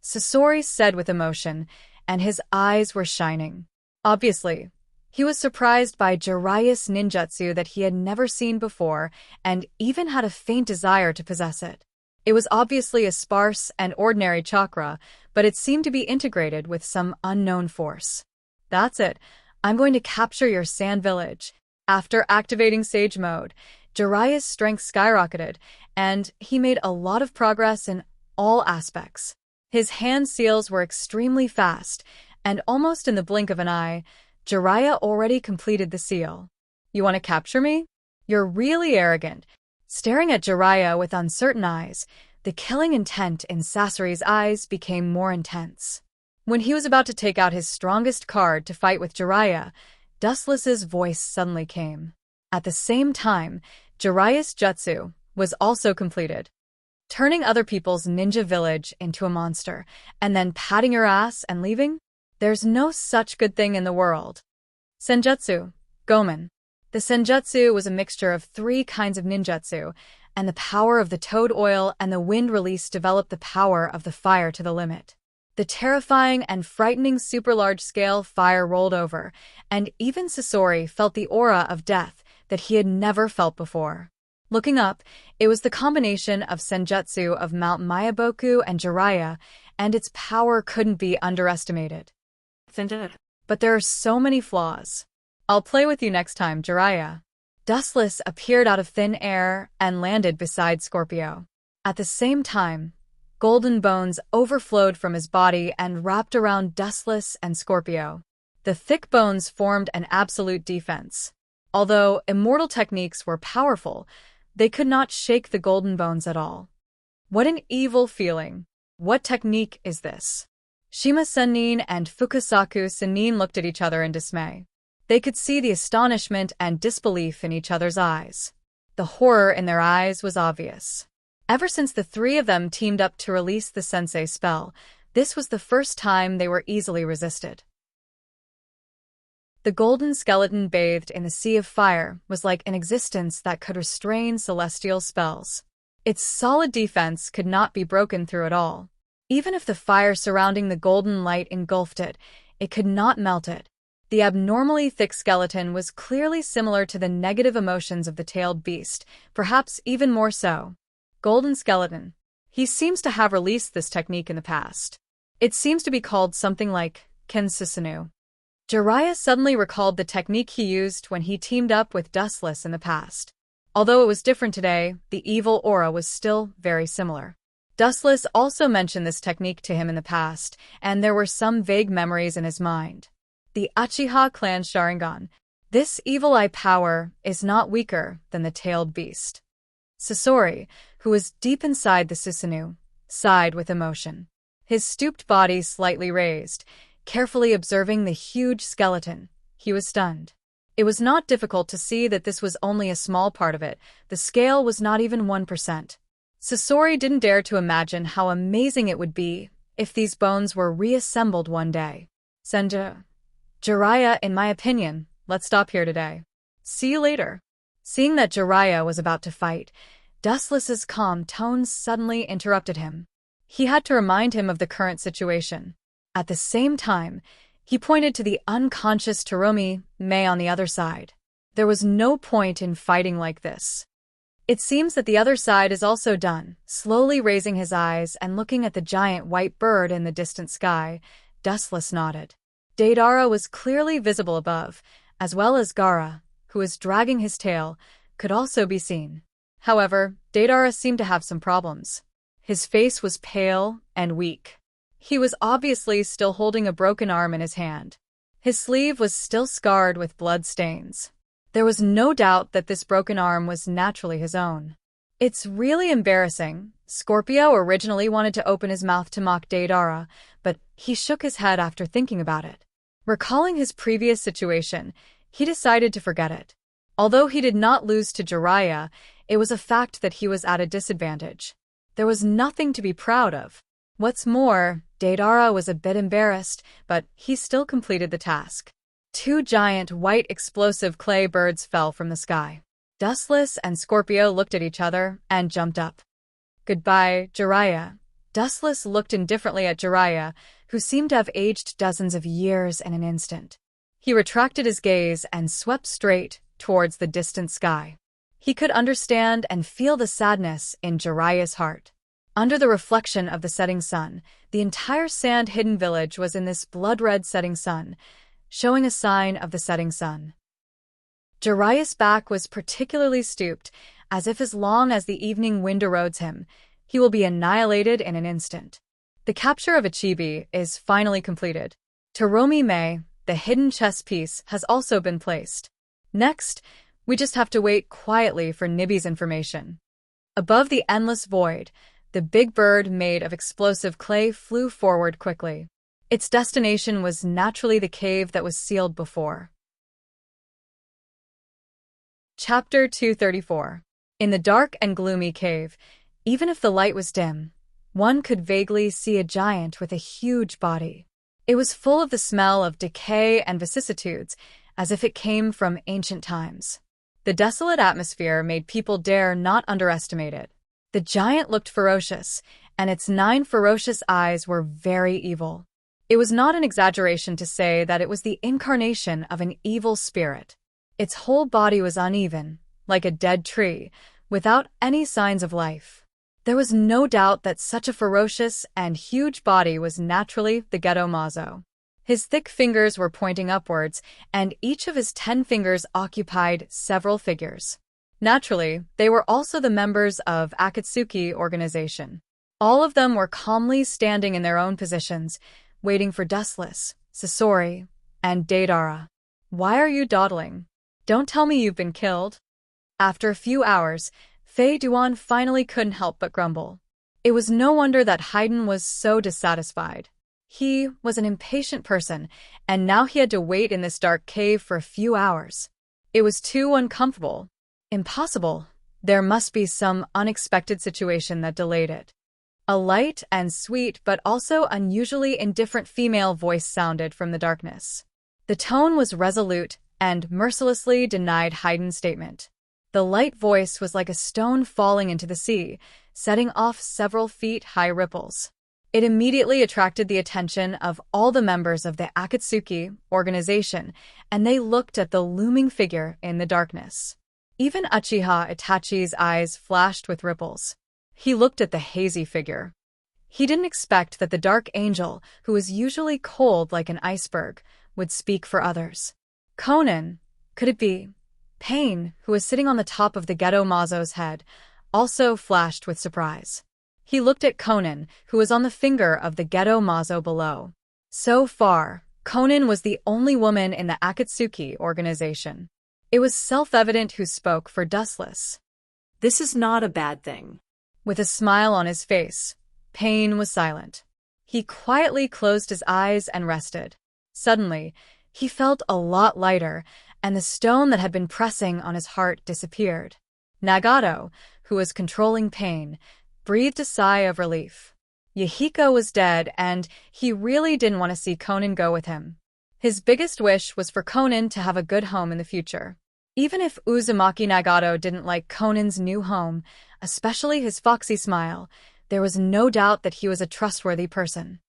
Sasori said with emotion, and his eyes were shining. Obviously, he was surprised by Jiraiya's ninjutsu that he had never seen before and even had a faint desire to possess it. It was obviously a sparse and ordinary chakra, but it seemed to be integrated with some unknown force. That's it. I'm going to capture your sand village. After activating Sage Mode, Jiraiya's strength skyrocketed, and he made a lot of progress in all aspects. His hand seals were extremely fast, and almost in the blink of an eye, Jiraiya already completed the seal. You want to capture me? You're really arrogant. Staring at Jiraiya with uncertain eyes, the killing intent in Sasori's eyes became more intense. When he was about to take out his strongest card to fight with Jiraiya, Dustless's voice suddenly came. At the same time, Jiraiya's jutsu was also completed. Turning other people's ninja village into a monster, and then patting your ass and leaving? There's no such good thing in the world. Senjutsu, Gomen. The senjutsu was a mixture of 3 kinds of ninjutsu, and the power of the toad oil and the wind release developed the power of the fire to the limit. The terrifying and frightening super large-scale fire rolled over, and even Sasori felt the aura of death that he had never felt before. Looking up, it was the combination of senjutsu of Mount Myaboku and Jiraiya, and its power couldn't be underestimated. But there are so many flaws. I'll play with you next time, Jiraiya. Dustless appeared out of thin air and landed beside Scorpio. At the same time, golden bones overflowed from his body and wrapped around Dustless and Scorpio. The thick bones formed an absolute defense. Although immortal techniques were powerful, they could not shake the golden bones at all. What an evil feeling. What technique is this? Shima Sennin and Fukasaku Sennin looked at each other in dismay. They could see the astonishment and disbelief in each other's eyes. The horror in their eyes was obvious. Ever since the 3 of them teamed up to release the sensei spell, this was the first time they were easily resisted. The golden skeleton bathed in the sea of fire was like an existence that could restrain celestial spells. Its solid defense could not be broken through at all. Even if the fire surrounding the golden light engulfed it, it could not melt it. The abnormally thick skeleton was clearly similar to the negative emotions of the tailed beast, perhaps even more so. Golden skeleton. He seems to have released this technique in the past. It seems to be called something like Kensusunu. Jiraiya suddenly recalled the technique he used when he teamed up with Dustless in the past. Although it was different today, the evil aura was still very similar. Dustless also mentioned this technique to him in the past, and there were some vague memories in his mind. The Uchiha clan Sharingan. This evil eye power is not weaker than the tailed beast. Sasori, who was deep inside the Susanoo, sighed with emotion. His stooped body slightly raised, carefully observing the huge skeleton. He was stunned. It was not difficult to see that this was only a small part of it. The scale was not even 1%. Sasori didn't dare to imagine how amazing it would be if these bones were reassembled one day. Jiraiya, in my opinion, let's stop here today. See you later. Seeing that Jiraiya was about to fight, Dustless's calm tones suddenly interrupted him. He had to remind him of the current situation. At the same time, he pointed to the unconscious Teromi Mei on the other side. There was no point in fighting like this. It seems that the other side is also done. Slowly raising his eyes and looking at the giant white bird in the distant sky, Dustless nodded. Deidara was clearly visible above, as well as Gaara, who was dragging his tail, could also be seen. However, Deidara seemed to have some problems. His face was pale and weak. He was obviously still holding a broken arm in his hand. His sleeve was still scarred with blood stains. There was no doubt that this broken arm was naturally his own. It's really embarrassing. Scorpio originally wanted to open his mouth to mock Deidara, but he shook his head after thinking about it. Recalling his previous situation, he decided to forget it. Although he did not lose to Jiraiya, it was a fact that he was at a disadvantage. There was nothing to be proud of. What's more, Deidara was a bit embarrassed, but he still completed the task. 2 giant white explosive clay birds fell from the sky. Dustless and Scorpio looked at each other and jumped up. Goodbye, Jiraiya. Dustless looked indifferently at Jiraiya, who seemed to have aged dozens of years in an instant. He retracted his gaze and swept straight towards the distant sky. He could understand and feel the sadness in Jiraiya's heart. Under the reflection of the setting sun, the entire sand-hidden village was in this blood-red setting sun, showing a sign of the setting sun. Jiraiya's back was particularly stooped, as if as long as the evening wind erodes him, he will be annihilated in an instant. The capture of a chibi is finally completed. Teromi Mei, the hidden chess piece, has also been placed. Next, we just have to wait quietly for Nibby's information. Above the endless void, the big bird made of explosive clay flew forward quickly. Its destination was naturally the cave that was sealed before. Chapter 234. In the dark and gloomy cave, even if the light was dim, one could vaguely see a giant with a huge body. It was full of the smell of decay and vicissitudes, as if it came from ancient times. The desolate atmosphere made people dare not underestimate it. The giant looked ferocious, and its 9 ferocious eyes were very evil. It was not an exaggeration to say that it was the incarnation of an evil spirit. Its whole body was uneven, like a dead tree, without any signs of life. There was no doubt that such a ferocious and huge body was naturally the Ghetto Mazo. His thick fingers were pointing upwards, and each of his 10 fingers occupied several figures. Naturally, they were also the members of Akatsuki organization. All of them were calmly standing in their own positions, waiting for Dustless, Sasori, and Deidara. Why are you dawdling? Don't tell me you've been killed. After a few hours, Fei Duan finally couldn't help but grumble. It was no wonder that Haydn was so dissatisfied. He was an impatient person, and now he had to wait in this dark cave for a few hours. It was too uncomfortable. Impossible. There must be some unexpected situation that delayed it. A light and sweet but also unusually indifferent female voice sounded from the darkness. The tone was resolute and mercilessly denied Haydn's statement. The light voice was like a stone falling into the sea, setting off several feet-high ripples. It immediately attracted the attention of all the members of the Akatsuki organization, and they looked at the looming figure in the darkness. Even Uchiha Itachi's eyes flashed with ripples. He looked at the hazy figure. He didn't expect that the dark angel, who was usually cold like an iceberg, would speak for others. Conan, could it be? Pain, who was sitting on the top of the Ghetto Mazo's head, also flashed with surprise. He looked at Conan, who was on the finger of the Ghetto Mazo below. So far, Conan was the only woman in the Akatsuki organization. It was self-evident who spoke for Dustless. This is not a bad thing. With a smile on his face, Pain was silent. He quietly closed his eyes and rested. Suddenly, he felt a lot lighter, and the stone that had been pressing on his heart disappeared. Nagato, who was controlling Pain, breathed a sigh of relief. Yahiko was dead, and he really didn't want to see Conan go with him. His biggest wish was for Conan to have a good home in the future. Even if Uzumaki Nagato didn't like Conan's new home, especially his foxy smile, there was no doubt that he was a trustworthy person.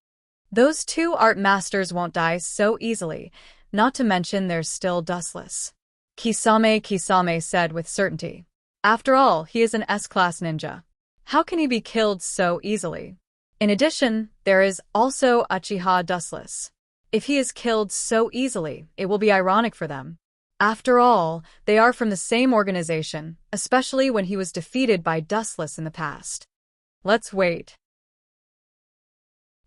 Those two art masters won't die so easily, not to mention there's still Dustless. Kisame said with certainty. After all, he is an S-class ninja. How can he be killed so easily? In addition, there is also Uchiha Dustless. If he is killed so easily, it will be ironic for them. After all, they are from the same organization, especially when he was defeated by Dustless in the past. Let's wait.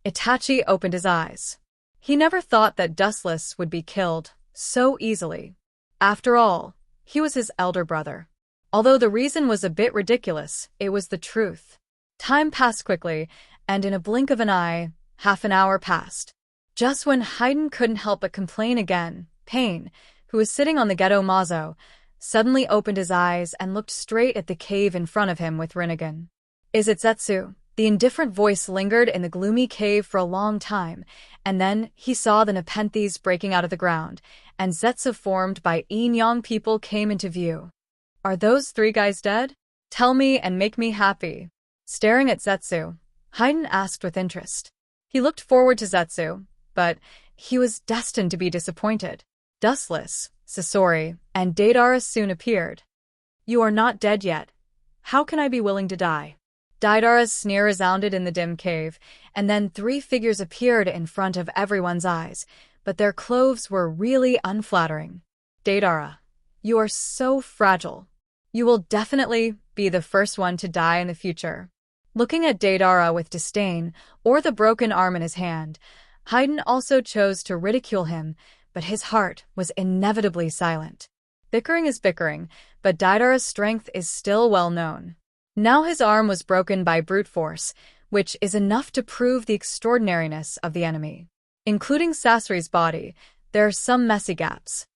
Itachi opened his eyes. He never thought that Dustless would be killed so easily. After all, he was his elder brother. Although the reason was a bit ridiculous, it was the truth. Time passed quickly, and in a blink of an eye, half an hour passed. Just when Haydn couldn't help but complain again, Pain, who was sitting on the ghetto mazo, suddenly opened his eyes and looked straight at the cave in front of him with Rinnegan. Is it Zetsu? The indifferent voice lingered in the gloomy cave for a long time, and then he saw the Nepenthes breaking out of the ground, and Zetsu formed by Yin-Yang people came into view. Are those three guys dead? Tell me and make me happy. Staring at Zetsu, Haydn asked with interest. He looked forward to Zetsu, but he was destined to be disappointed. Dustless, Sasori, and Deidara soon appeared. You are not dead yet. How can I be willing to die? Deidara's sneer resounded in the dim cave, and then three figures appeared in front of everyone's eyes, but their clothes were really unflattering. Deidara, you are so fragile. You will definitely be the first one to die in the future. Looking at Deidara with disdain, or the broken arm in his hand, Haydn also chose to ridicule him, but his heart was inevitably silent. Bickering is bickering, but Deidara's strength is still well known. Now his arm was broken by brute force, which is enough to prove the extraordinariness of the enemy. Including Sasori's body, there are some messy gaps.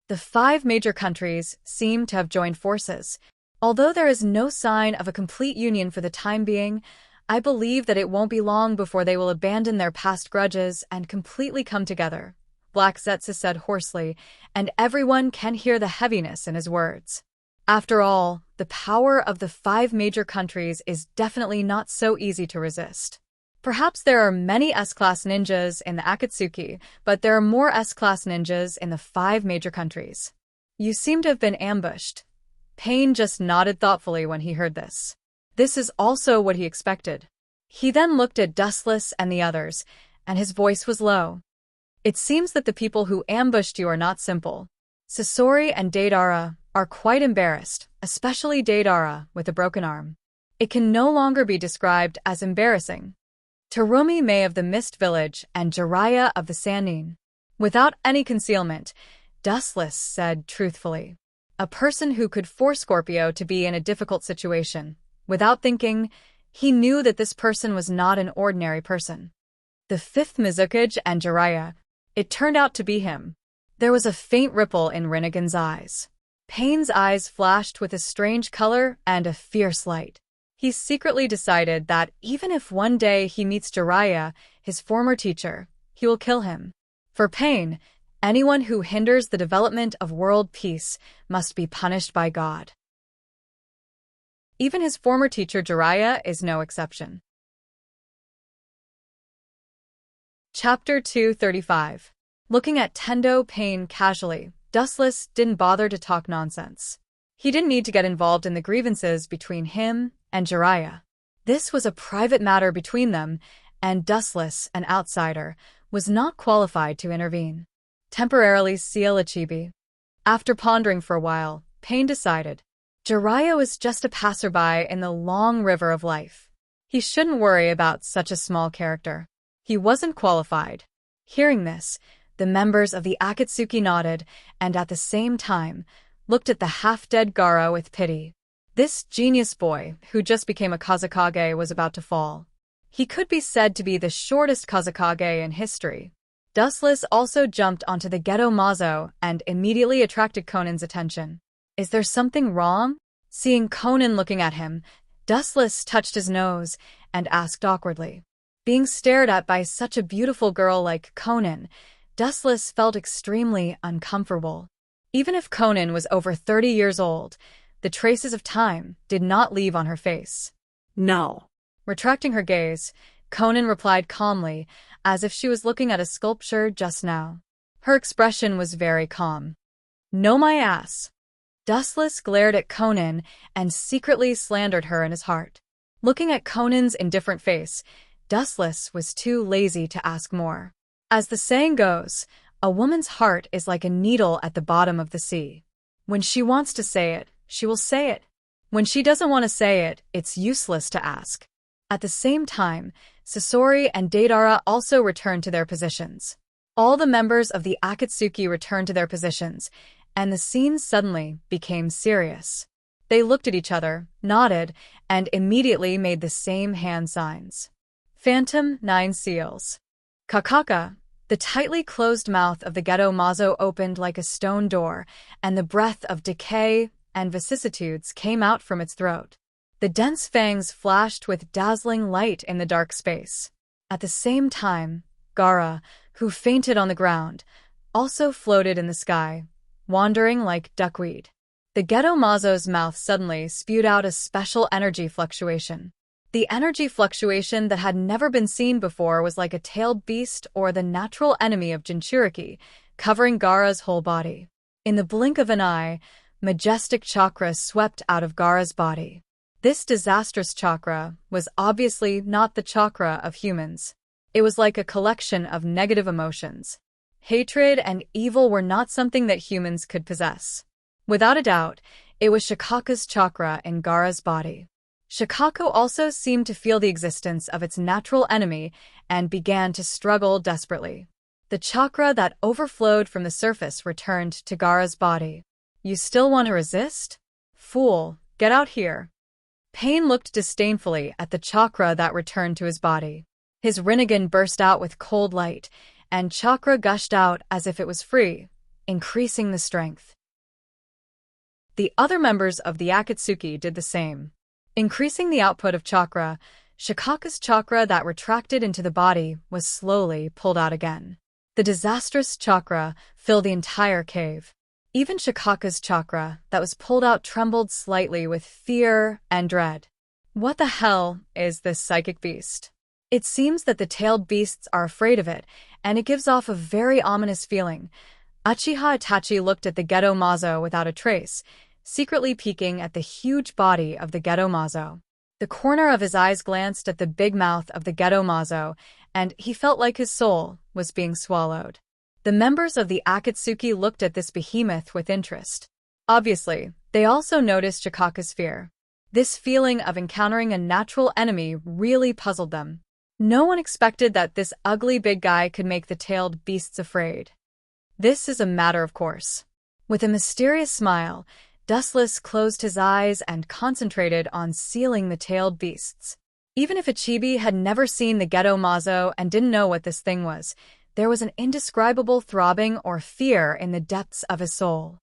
The 5 major countries seem to have joined forces. Although there is no sign of a complete union for the time being, I believe that it won't be long before they will abandon their past grudges and completely come together, Black Zetsu said hoarsely, and everyone can hear the heaviness in his words. After all, the power of the 5 major countries is definitely not so easy to resist. Perhaps there are many S-class ninjas in the Akatsuki, but there are more S-class ninjas in the 5 major countries. You seem to have been ambushed. Pain just nodded thoughtfully when he heard this. This is also what he expected. He then looked at Dustless and the others, and his voice was low. It seems that the people who ambushed you are not simple. Sasori and Deidara are quite embarrassed, especially Deidara with a broken arm. It can no longer be described as embarrassing. Terumi May of the Mist Village and Jiraiya of the Sannin. Without any concealment, Dustless said truthfully. A person who could force Scorpio to be in a difficult situation. Without thinking, he knew that this person was not an ordinary person. The 5th Mizukage and Jiraiya. It turned out to be him. There was a faint ripple in Rinnegan's eyes. Pain's eyes flashed with a strange color and a fierce light. He secretly decided that even if one day he meets Jiraiya, his former teacher, he will kill him. For Pain, anyone who hinders the development of world peace must be punished by God. Even his former teacher Jiraiya is no exception. Chapter 235. Looking at Tendo Pain casually, Dustless didn't bother to talk nonsense. He didn't need to get involved in the grievances between him and Jiraiya. This was a private matter between them, and Dustless, an outsider, was not qualified to intervene. Temporarily seal a chibi. After pondering for a while, Pain decided. Jiraiya was just a passerby in the long river of life. He shouldn't worry about such a small character. He wasn't qualified. Hearing this, the members of the Akatsuki nodded and at the same time looked at the half-dead Gaara with pity. This genius boy, who just became a Kazekage, was about to fall. He could be said to be the shortest Kazekage in history. Dustless also jumped onto the Ghetto Mazo and immediately attracted Conan's attention. Is there something wrong? Seeing Conan looking at him, Dustless touched his nose and asked awkwardly. Being stared at by such a beautiful girl like Conan, Dustless felt extremely uncomfortable. Even if Conan was over 30 years old, the traces of time did not leave on her face. No. Retracting her gaze, Conan replied calmly, as if she was looking at a sculpture just now. Her expression was very calm. No, my ass. Dustless glared at Conan and secretly slandered her in his heart. Looking at Conan's indifferent face, Dustless was too lazy to ask more. As the saying goes, a woman's heart is like a needle at the bottom of the sea. When she wants to say it, she will say it. When she doesn't want to say it, it's useless to ask. At the same time, Sasori and Deidara also returned to their positions. All the members of the Akatsuki returned to their positions, and the scene suddenly became serious. They looked at each other, nodded, and immediately made the same hand signs. Phantom 9 Seals. Kakaka. The tightly closed mouth of the Gedo Mazo opened like a stone door, and the breath of decay and vicissitudes came out from its throat. The dense fangs flashed with dazzling light in the dark space. At the same time, Gaara, who fainted on the ground, also floated in the sky, wandering like duckweed. The Gedo Mazo's mouth suddenly spewed out a special energy fluctuation. The energy fluctuation that had never been seen before was like a tailed beast or the natural enemy of Jinchuriki, covering Gaara's whole body. In the blink of an eye, majestic chakra swept out of Gaara's body. This disastrous chakra was obviously not the chakra of humans. It was like a collection of negative emotions. Hatred and evil were not something that humans could possess. Without a doubt, it was Shikaka's chakra in Gaara's body. Shikako also seemed to feel the existence of its natural enemy and began to struggle desperately. The chakra that overflowed from the surface returned to Gaara's body. You still want to resist? Fool, get out here. Pain looked disdainfully at the chakra that returned to his body. His Rinnegan burst out with cold light, and chakra gushed out as if it was free, increasing the strength. The other members of the Akatsuki did the same. Increasing the output of chakra, Shikaka's chakra that retracted into the body was slowly pulled out again. The disastrous chakra filled the entire cave. Even Shikaka's chakra that was pulled out trembled slightly with fear and dread. What the hell is this psychic beast? It seems that the tailed beasts are afraid of it, and it gives off a very ominous feeling. Uchiha Itachi looked at the Gedo Mazo without a trace, secretly peeking at the huge body of the Gedo Mazo. The corner of his eyes glanced at the big mouth of the Gedo Mazo, and he felt like his soul was being swallowed. The members of the Akatsuki looked at this behemoth with interest. Obviously, they also noticed Shikaka's fear. This feeling of encountering a natural enemy really puzzled them. No one expected that this ugly big guy could make the tailed beasts afraid. This is a matter of course. With a mysterious smile, Dustless closed his eyes and concentrated on sealing the tailed beasts. Even if Ichibi had never seen the Gedo Mazo and didn't know what this thing was, there was an indescribable throbbing or fear in the depths of his soul.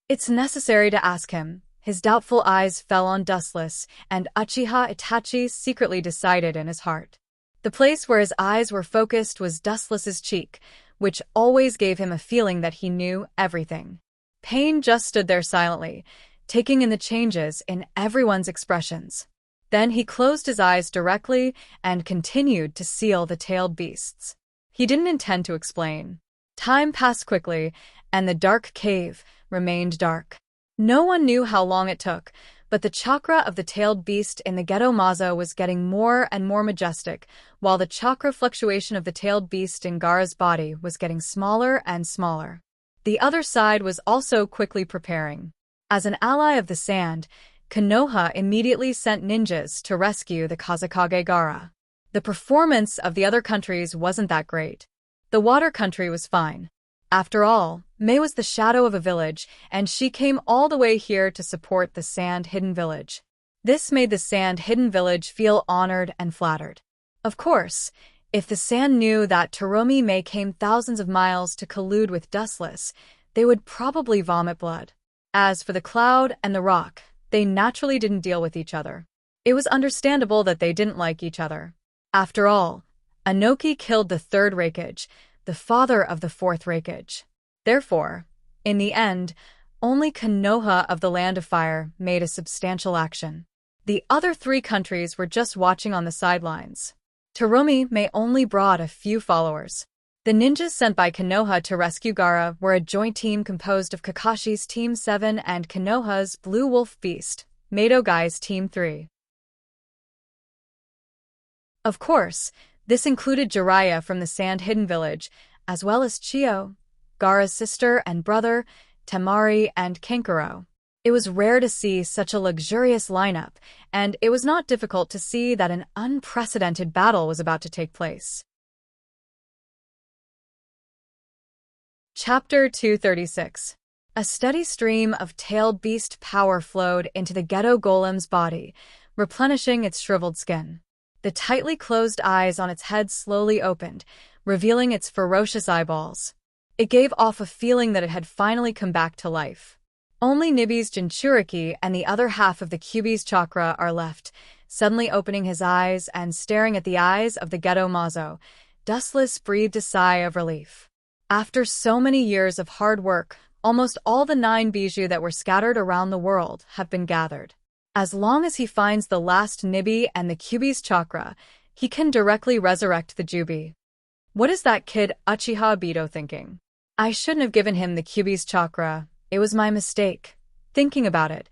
It's necessary to ask him. His doubtful eyes fell on Dustless, and Uchiha Itachi secretly decided in his heart. The place where his eyes were focused was Dustless's cheek, which always gave him a feeling that he knew everything. Pain just stood there silently, taking in the changes in everyone's expressions. Then he closed his eyes directly and continued to seal the tailed beasts. He didn't intend to explain. Time passed quickly, and the dark cave remained dark. No one knew how long it took, but the chakra of the tailed beast in the Gedo Mazo was getting more and more majestic, while the chakra fluctuation of the tailed beast in Gaara's body was getting smaller and smaller. The other side was also quickly preparing. As an ally of the sand, Konoha immediately sent ninjas to rescue the Kazekage Gaara. The performance of the other countries wasn't that great. The water country was fine. After all, Mei was the shadow of a village, and she came all the way here to support the Sand Hidden Village. This made the Sand Hidden Village feel honored and flattered. Of course, if the Sand knew that Toromi Mei came thousands of miles to collude with Dustless, they would probably vomit blood. As for the Cloud and the Rock, they naturally didn't deal with each other. It was understandable that they didn't like each other. After all, Anoki killed the third Raikage, the the father of the fourth Reikage. Therefore, in the end, only Konoha of the Land of Fire made a substantial action. The other three countries were just watching on the sidelines. Taromi may only brought a few followers. The ninjas sent by Konoha to rescue Gaara were a joint team composed of Kakashi's Team 7 and Konoha's Blue Wolf Beast, Maidogai's Team 3. Of course, this included Jiraiya from the Sand Hidden Village, as well as Chiyo, Gaara's sister and brother, Temari and Kankuro. It was rare to see such a luxurious lineup, and it was not difficult to see that an unprecedented battle was about to take place. Chapter 236. A steady stream of tailed beast power flowed into the ghetto golem's body, replenishing its shriveled skin. The tightly closed eyes on its head slowly opened, revealing its ferocious eyeballs. It gave off a feeling that it had finally come back to life. Only Nibi's Jinchuriki and the other half of the Kyuubi's chakra are left, suddenly opening his eyes and staring at the eyes of the ghetto Mazo. Dustless breathed a sigh of relief. After so many years of hard work, almost all the 9 bijou that were scattered around the world have been gathered. As long as he finds the last Nibi and the Kyuubi's chakra, he can directly resurrect the Jubi. What is that kid Uchiha Obito thinking? I shouldn't have given him the Kyuubi's chakra. It was my mistake. Thinking about it,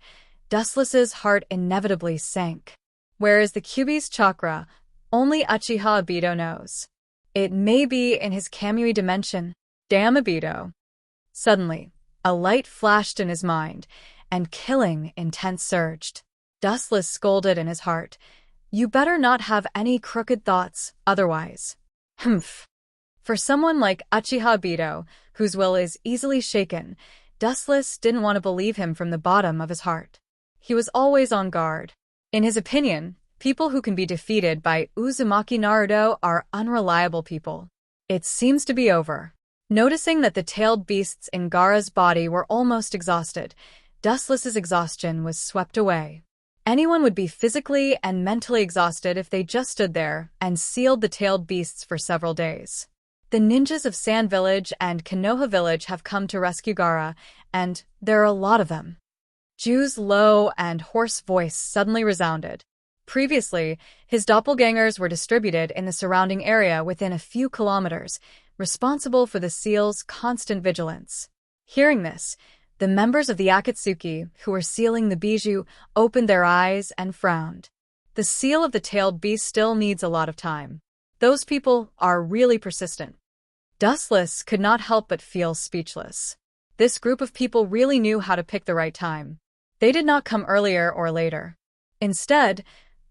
Dustless's heart inevitably sank. Where is the Kyuubi's chakra? Only Uchiha Obito knows. It may be in his Kamui dimension. Damn Obito. Suddenly, a light flashed in his mind, and killing intent surged. Dustless scolded in his heart. You better not have any crooked thoughts, otherwise. Humph. For someone like Uchiha Obito, whose will is easily shaken, Dustless didn't want to believe him from the bottom of his heart. He was always on guard. In his opinion, people who can be defeated by Uzumaki Naruto are unreliable people. It seems to be over. Noticing that the tailed beasts in Gaara's body were almost exhausted, Dustless's exhaustion was swept away. Anyone would be physically and mentally exhausted if they just stood there and sealed the tailed beasts for several days. The ninjas of Sand Village and Konoha Village have come to rescue Gaara, and there are a lot of them. Ju's low and hoarse voice suddenly resounded. Previously, his doppelgangers were distributed in the surrounding area within a few kilometers, responsible for the seal's constant vigilance. Hearing this, the members of the Akatsuki, who were sealing the bijou, opened their eyes and frowned. The seal of the tailed beast still needs a lot of time. Those people are really persistent. Dustless could not help but feel speechless. This group of people really knew how to pick the right time. They did not come earlier or later. Instead,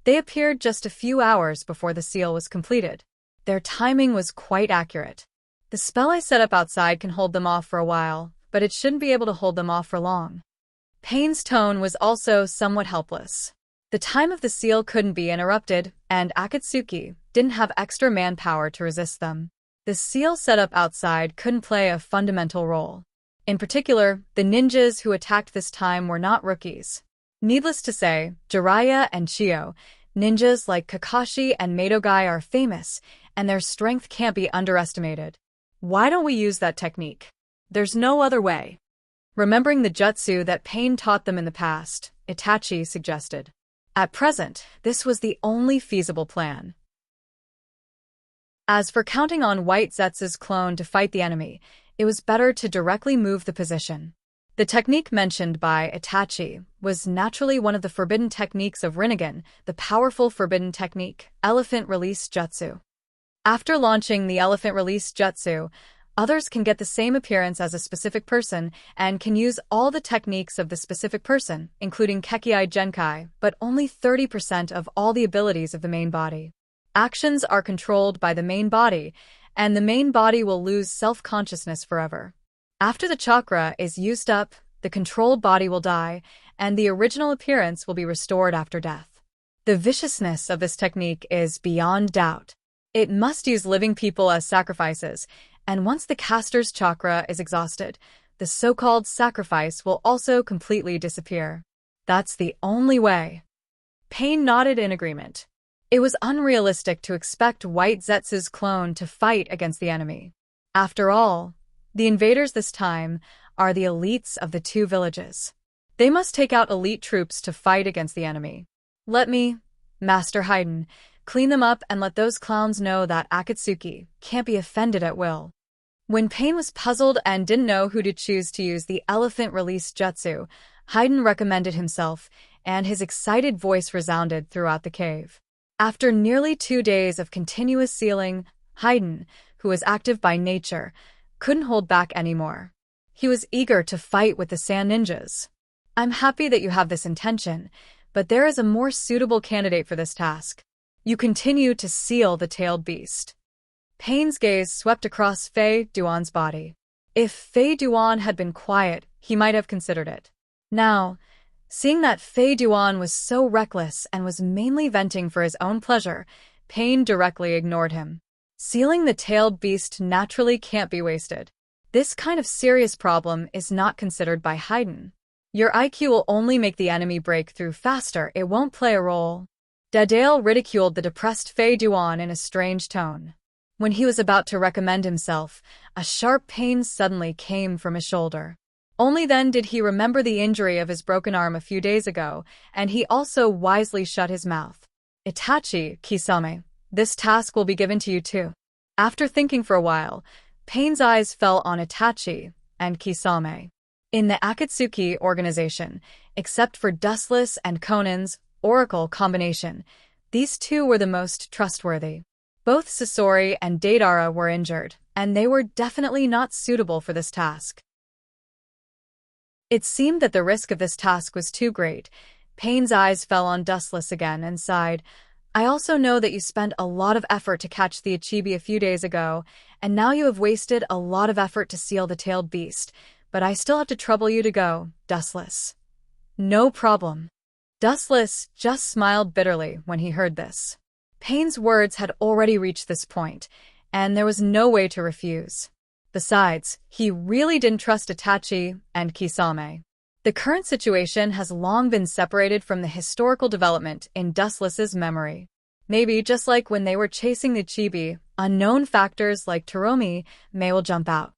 they appeared just a few hours before the seal was completed. Their timing was quite accurate. The spell I set up outside can hold them off for a while, but it shouldn't be able to hold them off for long. Pain's tone was also somewhat helpless. The time of the seal couldn't be interrupted, and Akatsuki didn't have extra manpower to resist them. The seal set up outside couldn't play a fundamental role. In particular, the ninjas who attacked this time were not rookies. Needless to say, Jiraiya and Chiyo, ninjas like Kakashi and Madogai, are famous, and their strength can't be underestimated. Why don't we use that technique? There's no other way. Remembering the jutsu that Pain taught them in the past, Itachi suggested. At present, this was the only feasible plan. As for counting on White Zetsu's clone to fight the enemy, it was better to directly move the position. The technique mentioned by Itachi was naturally one of the forbidden techniques of Rinnegan, the powerful forbidden technique, Elephant Release Jutsu. After launching the Elephant Release Jutsu, others can get the same appearance as a specific person and can use all the techniques of the specific person, including Kekkei Genkai, but only 30% of all the abilities of the main body. Actions are controlled by the main body, and the main body will lose self-consciousness forever. After the chakra is used up, the controlled body will die, and the original appearance will be restored after death. The viciousness of this technique is beyond doubt. It must use living people as sacrifices, and once the caster's chakra is exhausted, the so-called sacrifice will also completely disappear. That's the only way. Pain nodded in agreement. It was unrealistic to expect White Zetsu's clone to fight against the enemy. After all, the invaders this time are the elites of the two villages. They must take out elite troops to fight against the enemy. Let me, Master Haydn, clean them up and let those clowns know that Akatsuki can't be offended at will. When Pain was puzzled and didn't know who to choose to use the elephant release jutsu, Haydn recommended himself, and his excited voice resounded throughout the cave. After nearly 2 days of continuous sealing, Haydn, who was active by nature, couldn't hold back anymore. He was eager to fight with the sand ninjas. I'm happy that you have this intention, but there is a more suitable candidate for this task. You continue to seal the tailed beast. Pain's gaze swept across Fei Duan's body. If Fei Duan had been quiet, he might have considered it. Now, seeing that Fei Duan was so reckless and was mainly venting for his own pleasure, Pain directly ignored him. Sealing the tailed beast naturally can't be wasted. This kind of serious problem is not considered by Haydn. Your IQ will only make the enemy break through faster, it won't play a role. Dadail ridiculed the depressed Fei Duan in a strange tone. When he was about to recommend himself, a sharp pain suddenly came from his shoulder. Only then did he remember the injury of his broken arm a few days ago, and he also wisely shut his mouth. Itachi, Kisame, this task will be given to you too. After thinking for a while, Pain's eyes fell on Itachi and Kisame. In the Akatsuki organization, except for Dustless and Conan's Oracle combination, these two were the most trustworthy. Both Sasori and Deidara were injured, and they were definitely not suitable for this task. It seemed that the risk of this task was too great. Pain's eyes fell on Dustless again and sighed. I also know that you spent a lot of effort to catch the Ichibi a few days ago, and now you have wasted a lot of effort to seal the tailed beast, but I still have to trouble you to go, Dustless. No problem. Dustless just smiled bitterly when he heard this. Pain's words had already reached this point, and there was no way to refuse. Besides, he really didn't trust Itachi and Kisame. The current situation has long been separated from the historical development in Dustless's memory. Maybe just like when they were chasing the Chibi, unknown factors like Taromi will jump out.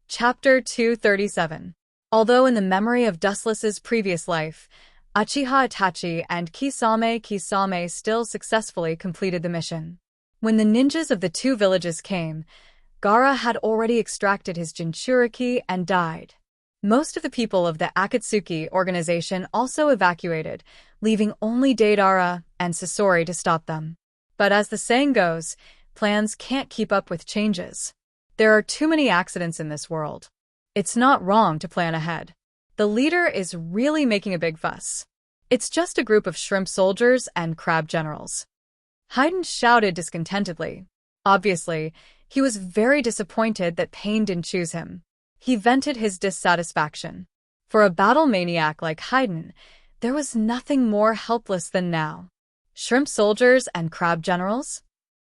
Chapter 237. Although in the memory of Dustless's previous life, Uchiha Itachi and Kisame still successfully completed the mission. When the ninjas of the two villages came, Gaara had already extracted his Jinchuriki and died. Most of the people of the Akatsuki organization also evacuated, leaving only Deidara and Sasori to stop them. But as the saying goes, plans can't keep up with changes. There are too many accidents in this world. It's not wrong to plan ahead. The leader is really making a big fuss. It's just a group of shrimp soldiers and crab generals. Haydn shouted discontentedly. Obviously, he was very disappointed that Pain didn't choose him. He vented his dissatisfaction. For a battle maniac like Haydn, there was nothing more helpless than now. Shrimp soldiers and crab generals?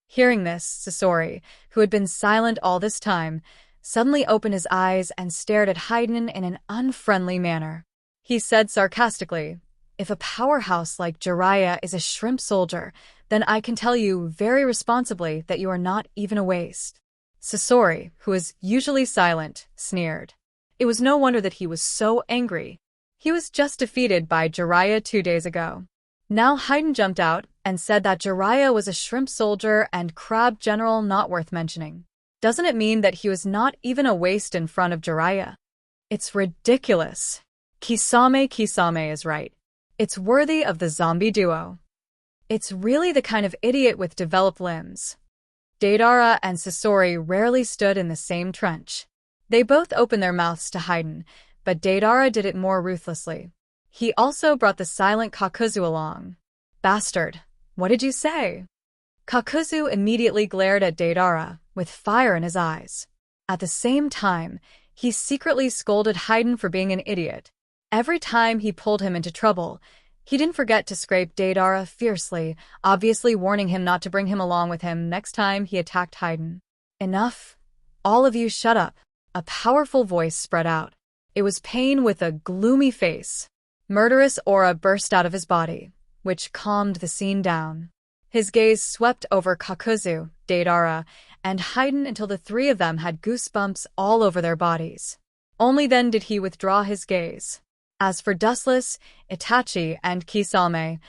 Hearing this, Sasori, who had been silent all this time, suddenly opened his eyes and stared at Haydn in an unfriendly manner. He said sarcastically, "If a powerhouse like Jiraiya is a shrimp soldier, then I can tell you very responsibly that you are not even a waste." Sasori, who is usually silent, sneered. It was no wonder that he was so angry. He was just defeated by Jiraiya 2 days ago. Now Haydn jumped out and said that Jiraiya was a shrimp soldier and crab general not worth mentioning. Doesn't it mean that he was not even a waste in front of Jiraiya? It's ridiculous. Kisame is right. It's worthy of the zombie duo. It's really the kind of idiot with developed limbs. Deidara and Sasori rarely stood in the same trench. They both opened their mouths to Haydn, but Deidara did it more ruthlessly. He also brought the silent Kakuzu along. "Bastard, what did you say?" Kakuzu immediately glared at Deidara, with fire in his eyes. At the same time, he secretly scolded Haydn for being an idiot. Every time he pulled him into trouble, he didn't forget to scrape Deidara fiercely, obviously warning him not to bring him along with him next time he attacked Haydn. "Enough. All of you shut up." A powerful voice spread out. It was Pain with a gloomy face. Murderous aura burst out of his body, which calmed the scene down. His gaze swept over Kakuzu, Deidara, and Haydn until the three of them had goosebumps all over their bodies. Only then did he withdraw his gaze. As for Dustless, Itachi, and Kisame,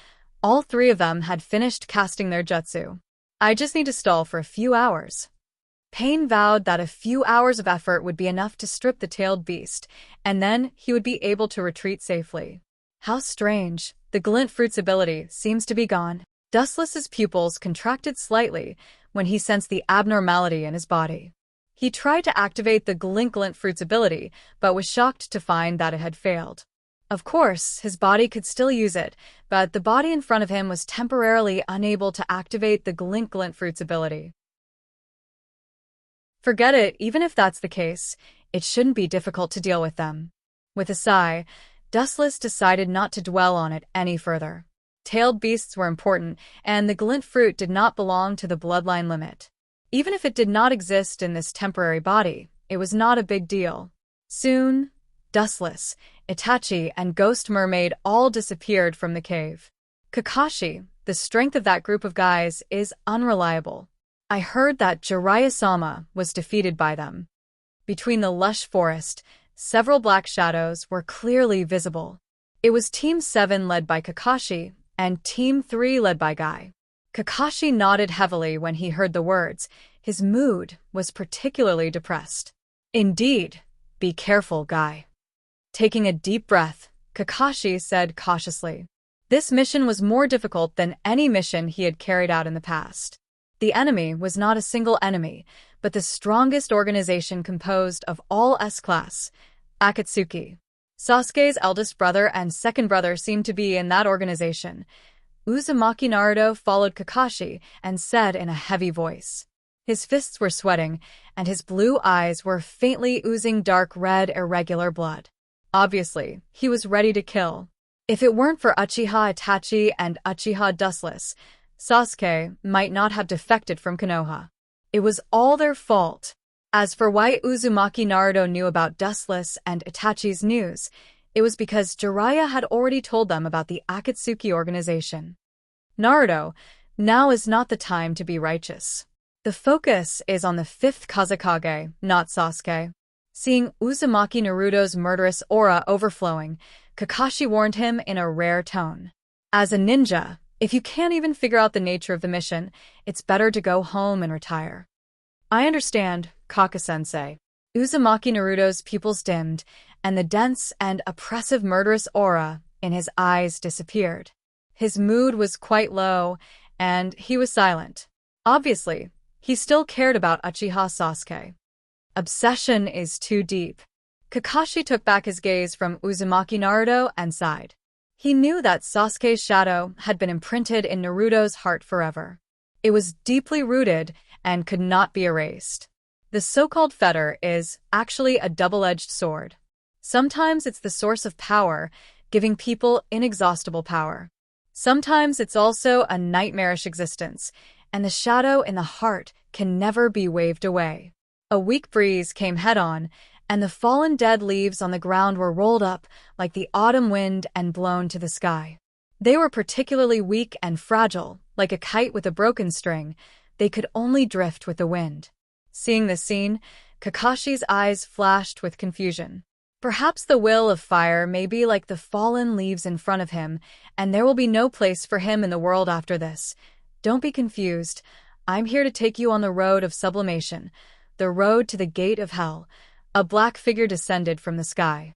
all three of them had finished casting their jutsu. I just need to stall for a few hours. Pain vowed that a few hours of effort would be enough to strip the tailed beast, and then he would be able to retreat safely. How strange, the glint fruit's ability seems to be gone. Dustless's pupils contracted slightly when he sensed the abnormality in his body. He tried to activate the glint fruit's ability, but was shocked to find that it had failed. Of course, his body could still use it, but the body in front of him was temporarily unable to activate the glint fruit's ability. Forget it, even if that's the case, it shouldn't be difficult to deal with them. With a sigh, Dustless decided not to dwell on it any further. Tailed beasts were important, and the glint fruit did not belong to the bloodline limit. Even if it did not exist in this temporary body, it was not a big deal. Soon, Dustless, Itachi, and Ghost Mermaid all disappeared from the cave. Kakashi, the strength of that group of guys is unreliable. I heard that Jiraiya-sama was defeated by them. Between the lush forest, several black shadows were clearly visible. It was Team 7 led by Kakashi, and Team 3 led by Guy. Kakashi nodded heavily when he heard the words. His mood was particularly depressed. Indeed, be careful, Guy. Taking a deep breath, Kakashi said cautiously. This mission was more difficult than any mission he had carried out in the past. The enemy was not a single enemy, but the strongest organization composed of all S-class, Akatsuki. Sasuke's eldest brother and second brother seemed to be in that organization. Uzumaki Naruto followed Kakashi and said in a heavy voice. His fists were sweating, and his blue eyes were faintly oozing dark red irregular blood. Obviously, he was ready to kill. If it weren't for Uchiha Itachi and Uchiha Dustless, Sasuke might not have defected from Konoha. It was all their fault. As for why Uzumaki Naruto knew about Dustless and Itachi's news, it was because Jiraiya had already told them about the Akatsuki organization. Naruto, now is not the time to be righteous. The focus is on the fifth Kazekage, not Sasuke. Seeing Uzumaki Naruto's murderous aura overflowing, Kakashi warned him in a rare tone. As a ninja, if you can't even figure out the nature of the mission, it's better to go home and retire. I understand, Kaka-sensei. Uzumaki Naruto's pupils dimmed, and the dense and oppressive murderous aura in his eyes disappeared. His mood was quite low, and he was silent. Obviously, he still cared about Uchiha Sasuke. Obsession is too deep. Kakashi took back his gaze from Uzumaki Naruto and sighed. He knew that Sasuke's shadow had been imprinted in Naruto's heart forever. It was deeply rooted and could not be erased. The so-called fetter is actually a double-edged sword. Sometimes it's the source of power, giving people inexhaustible power. Sometimes it's also a nightmarish existence, and the shadow in the heart can never be waved away. A weak breeze came head-on, and the fallen dead leaves on the ground were rolled up like the autumn wind and blown to the sky. They were particularly weak and fragile, like a kite with a broken string. They could only drift with the wind. Seeing this scene, Kakashi's eyes flashed with confusion. Perhaps the will of fire may be like the fallen leaves in front of him, and there will be no place for him in the world after this. Don't be confused. I'm here to take you on the road of sublimation, the road to the gate of hell. A black figure descended from the sky.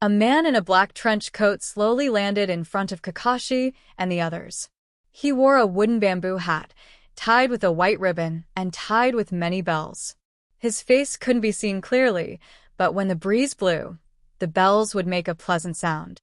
A man in a black trench coat slowly landed in front of Kakashi and the others. He wore a wooden bamboo hat, tied with a white ribbon and tied with many bells. His face couldn't be seen clearly, but when the breeze blew, the bells would make a pleasant sound.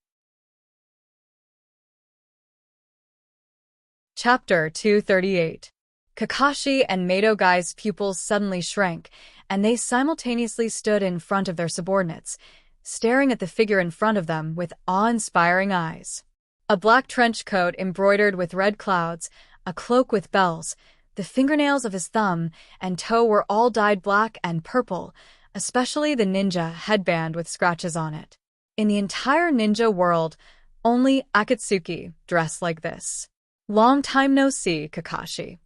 Chapter 238. Kakashi and Mato Guy's pupils suddenly shrank, and they simultaneously stood in front of their subordinates, staring at the figure in front of them with awe-inspiring eyes. A black trench coat embroidered with red clouds, a cloak with bells, the fingernails of his thumb and toe were all dyed black and purple, especially the ninja headband with scratches on it. In the entire ninja world, only Akatsuki dressed like this. Long time no see, Kakashi.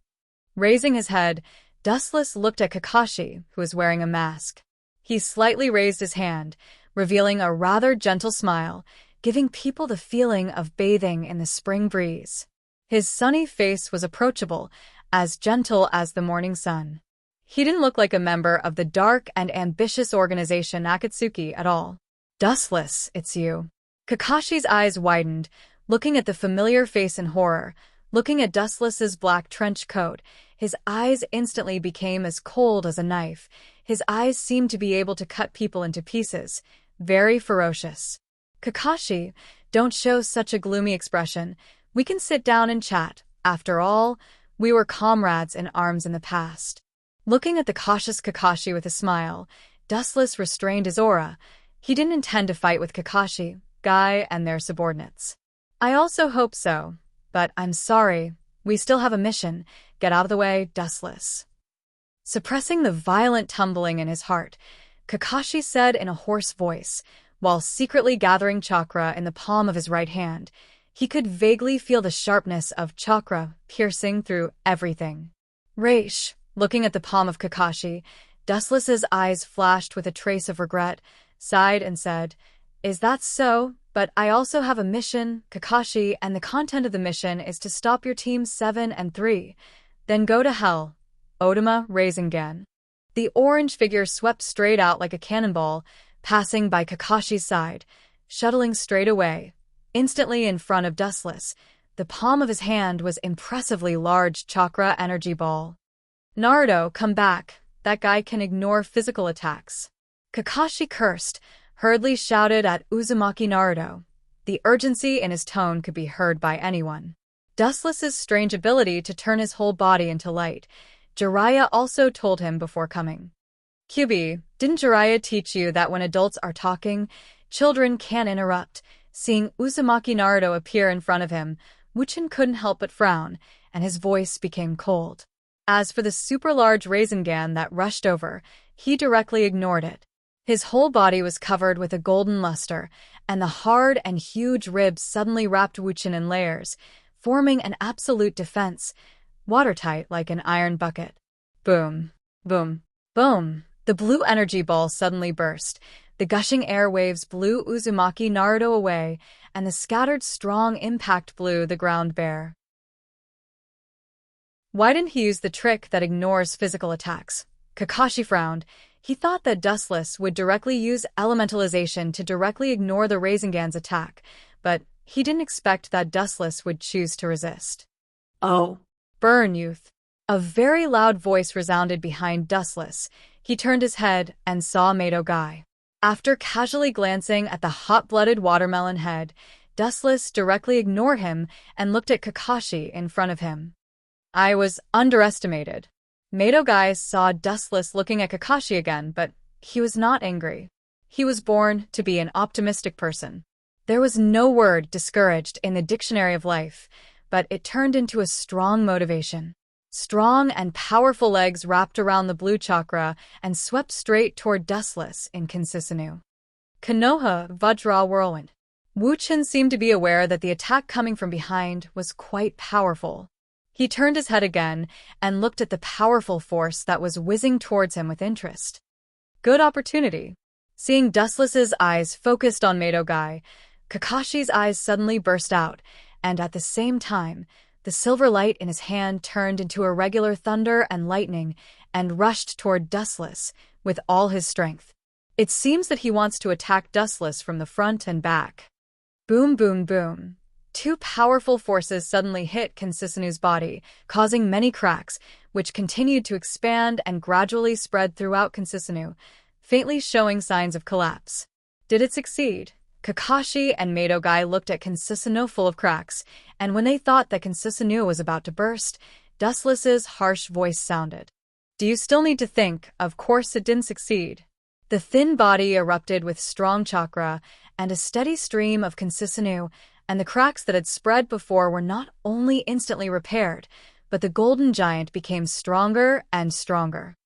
Raising his head, Dustless looked at Kakashi, who was wearing a mask. He slightly raised his hand, revealing a rather gentle smile, giving people the feeling of bathing in the spring breeze. His sunny face was approachable, as gentle as the morning sun. He didn't look like a member of the dark and ambitious organization Akatsuki at all. Dustless, it's you. Kakashi's eyes widened, looking at the familiar face in horror. Looking at Dustless's black trench coat, his eyes instantly became as cold as a knife. His eyes seemed to be able to cut people into pieces. Very ferocious. Kakashi, don't show such a gloomy expression. We can sit down and chat. After all, we were comrades in arms in the past. Looking at the cautious Kakashi with a smile, Dustless restrained his aura. He didn't intend to fight with Kakashi, Guy, and their subordinates. I also hope so. But I'm sorry, we still have a mission. Get out of the way, Dustless. Suppressing the violent tumbling in his heart, Kakashi said in a hoarse voice, while secretly gathering chakra in the palm of his right hand. He could vaguely feel the sharpness of chakra piercing through everything. Raish, looking at the palm of Kakashi, Dustless's eyes flashed with a trace of regret, sighed and said, "Is that so? But I also have a mission, Kakashi, and the content of the mission is to stop your teams 7 and 3. Then go to hell. Odama Rasengan." The orange figure swept straight out like a cannonball, passing by Kakashi's side, shuttling straight away. Instantly in front of Dustless, the palm of his hand was impressively large chakra energy ball. "Naruto, come back. That guy can ignore physical attacks." Kakashi cursed, hurriedly shouted at Uzumaki Naruto. The urgency in his tone could be heard by anyone. Dustless's strange ability to turn his whole body into light, Jiraiya also told him before coming. "QB, didn't Jiraiya teach you that when adults are talking, children can't interrupt?" Seeing Uzumaki Naruto appear in front of him, Wuchen couldn't help but frown, and his voice became cold. As for the super-large Rasengan that rushed over, he directly ignored it. His whole body was covered with a golden luster, and the hard and huge ribs suddenly wrapped Wuchen in layers, forming an absolute defense, watertight like an iron bucket. Boom, boom, boom. The blue energy ball suddenly burst. The gushing air waves blew Uzumaki Naruto away, and the scattered strong impact blew the ground bare. Why didn't he use the trick that ignores physical attacks? Kakashi frowned. He thought that Dustless would directly use elementalization to directly ignore the Rasengan's attack, but he didn't expect that Dustless would choose to resist. "Oh." "Burn, youth." A very loud voice resounded behind Dustless. He turned his head and saw Mato Guy. After casually glancing at the hot-blooded watermelon head, Dustless directly ignored him and looked at Kakashi in front of him. "I was underestimated." Mato Guy saw Dustless looking at Kakashi again, but he was not angry. He was born to be an optimistic person. There was no word discouraged in the dictionary of life, but it turned into a strong motivation. Strong and powerful legs wrapped around the blue chakra and swept straight toward Dustless in Kinsisanu. Konoha Vajra Whirlwind. Wuchen seemed to be aware that the attack coming from behind was quite powerful. He turned his head again and looked at the powerful force that was whizzing towards him with interest. Good opportunity. Seeing Dustless's eyes focused on Mato Guy, Kakashi's eyes suddenly burst out, and at the same time, the silver light in his hand turned into irregular thunder and lightning and rushed toward Dustless with all his strength. It seems that he wants to attack Dustless from the front and back. Boom, boom, boom. Two powerful forces suddenly hit Kinsisanu's body, causing many cracks, which continued to expand and gradually spread throughout Kinsisanu, faintly showing signs of collapse. Did it succeed? Kakashi and Mato Guy looked at Kinsisanu full of cracks, and when they thought that Kinsisanu was about to burst, Dustless's harsh voice sounded. "Do you still need to think? Of course it didn't succeed." The thin body erupted with strong chakra and a steady stream of Kinsisanu, and the cracks that had spread before were not only instantly repaired, but the golden giant became stronger and stronger.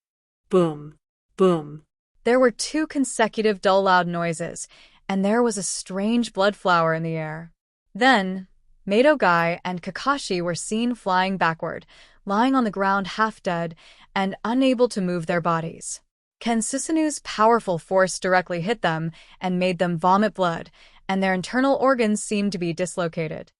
Boom, boom. There were 2 consecutive dull loud noises, and there was a strange blood flower in the air. Then, Mato Guy and Kakashi were seen flying backward, lying on the ground half dead and unable to move their bodies. Ken Susanu's powerful force directly hit them and made them vomit blood, and their internal organs seemed to be dislocated.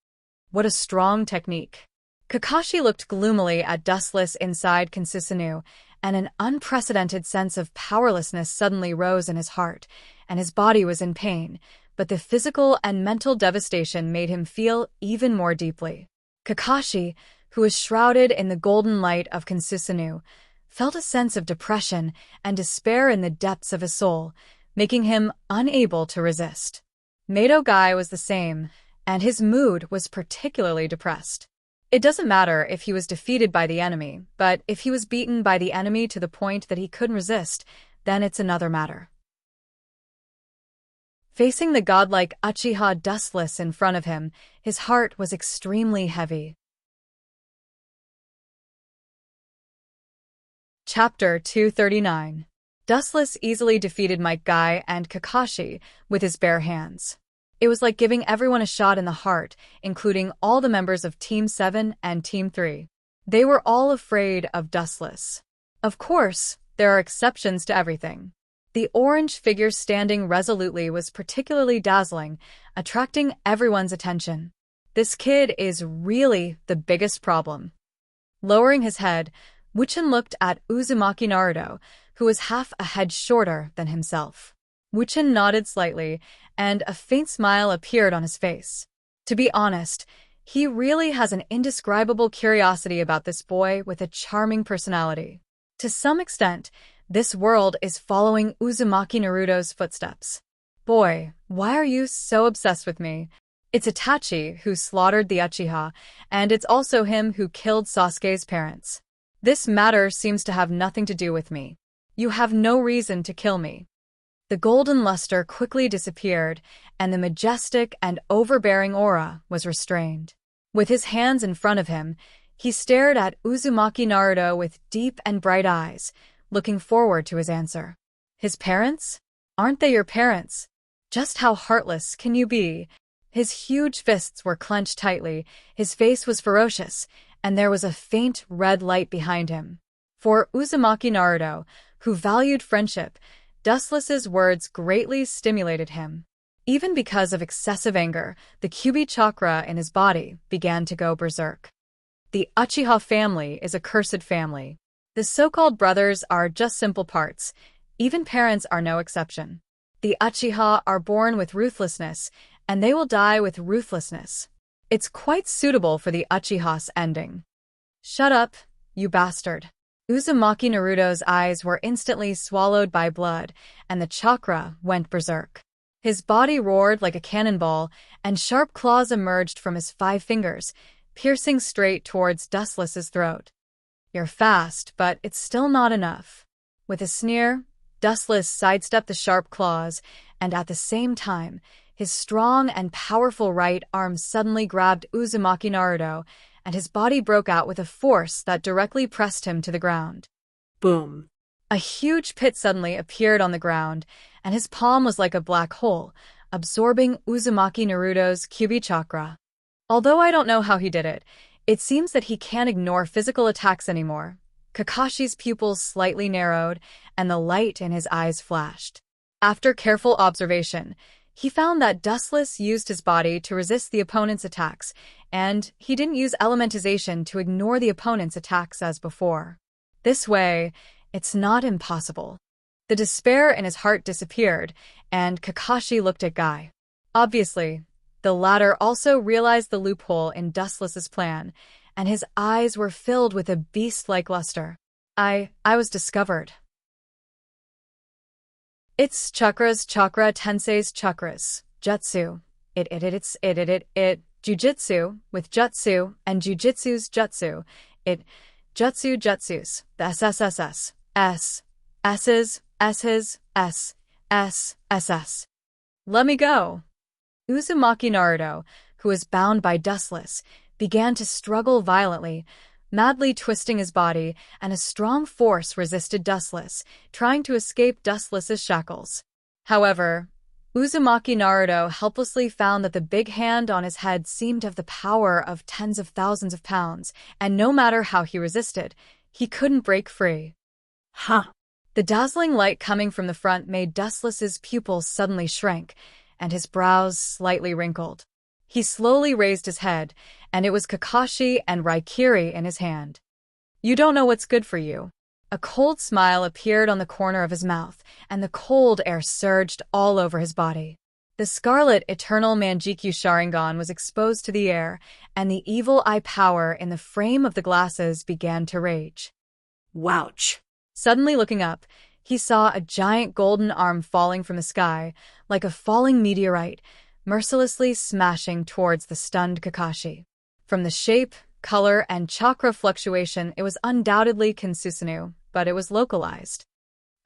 What a strong technique. Kakashi looked gloomily at Dustless inside Ken Susanu, and an unprecedented sense of powerlessness suddenly rose in his heart, and his body was in pain, but the physical and mental devastation made him feel even more deeply. Kakashi, who was shrouded in the golden light of Ken Susanu, felt a sense of depression and despair in the depths of his soul, making him unable to resist. Mato Guy was the same, and his mood was particularly depressed. It doesn't matter if he was defeated by the enemy, but if he was beaten by the enemy to the point that he couldn't resist, then it's another matter. Facing the godlike Uchiha Dustless in front of him, his heart was extremely heavy. Chapter 239. Dustless easily defeated Might Guy and Kakashi with his bare hands. It was like giving everyone a shot in the heart, including all the members of Team 7 and Team 3. They were all afraid of Dustless. Of course, there are exceptions to everything. The orange figure standing resolutely was particularly dazzling, attracting everyone's attention. This kid is really the biggest problem. Lowering his head, Wuchen looked at Uzumaki Naruto, who was half a head shorter than himself. Wuchen nodded slightly, and a faint smile appeared on his face. To be honest, he really has an indescribable curiosity about this boy with a charming personality. To some extent, this world is following Uzumaki Naruto's footsteps. Boy, why are you so obsessed with me? It's Itachi who slaughtered the Uchiha, and it's also him who killed Sasuke's parents. This matter seems to have nothing to do with me. You have no reason to kill me. The golden luster quickly disappeared, and the majestic and overbearing aura was restrained. With his hands in front of him, he stared at Uzumaki Naruto with deep and bright eyes, looking forward to his answer. His parents? Aren't they your parents? Just how heartless can you be? His huge fists were clenched tightly, his face was ferocious, and there was a faint red light behind him. For Uzumaki Naruto, who valued friendship, Dustless's words greatly stimulated him. Even because of excessive anger, the Kyuubi chakra in his body began to go berserk. The Uchiha family is a cursed family. The so-called brothers are just simple parts. Even parents are no exception. The Uchiha are born with ruthlessness, and they will die with ruthlessness. It's quite suitable for the Uchiha's ending. Shut up, you bastard. Uzumaki Naruto's eyes were instantly swallowed by blood, and the chakra went berserk. His body roared like a cannonball, and sharp claws emerged from his 5 fingers, piercing straight towards Dustless's throat. You're fast, but it's still not enough. With a sneer, Dustless sidestepped the sharp claws, and at the same time, his strong and powerful right arm suddenly grabbed Uzumaki Naruto, and his body broke out with a force that directly pressed him to the ground. Boom. A huge pit suddenly appeared on the ground, and his palm was like a black hole, absorbing Uzumaki Naruto's Kyuubi chakra. Although I don't know how he did it, it seems that he can't ignore physical attacks anymore. Kakashi's pupils slightly narrowed, and the light in his eyes flashed. After careful observation, he found that Dustless used his body to resist the opponent's attacks, and he didn't use elementization to ignore the opponent's attacks as before. This way, it's not impossible. The despair in his heart disappeared, and Kakashi looked at Guy. Obviously, the latter also realized the loophole in Dustless's plan, and his eyes were filled with a beast-like luster. I was discovered. It's chakra tensei's chakras, jutsu, jujitsu, with jutsu, and jujitsu's jutsu, jutsus, the SSSS, SS. Let me go. Uzumaki Naruto, who was bound by Dustless, began to struggle violently, madly twisting his body, and a strong force resisted Dustless, trying to escape Dustless's shackles. However, Uzumaki Naruto helplessly found that the big hand on his head seemed to have the power of tens of thousands of pounds, and no matter how he resisted, he couldn't break free. Huh. The dazzling light coming from the front made Dustless's pupils suddenly shrink, and his brows slightly wrinkled. He slowly raised his head, and it was Kakashi and Raikiri in his hand. "You don't know what's good for you." A cold smile appeared on the corner of his mouth, and the cold air surged all over his body. The scarlet Eternal Manjikyu Sharingan was exposed to the air, and the evil eye power in the frame of the glasses began to rage. Wouch. Suddenly looking up, he saw a giant golden arm falling from the sky, like a falling meteorite, mercilessly smashing towards the stunned Kakashi. From the shape, color, and chakra fluctuation, it was undoubtedly Kinsusanoo, but it was localized.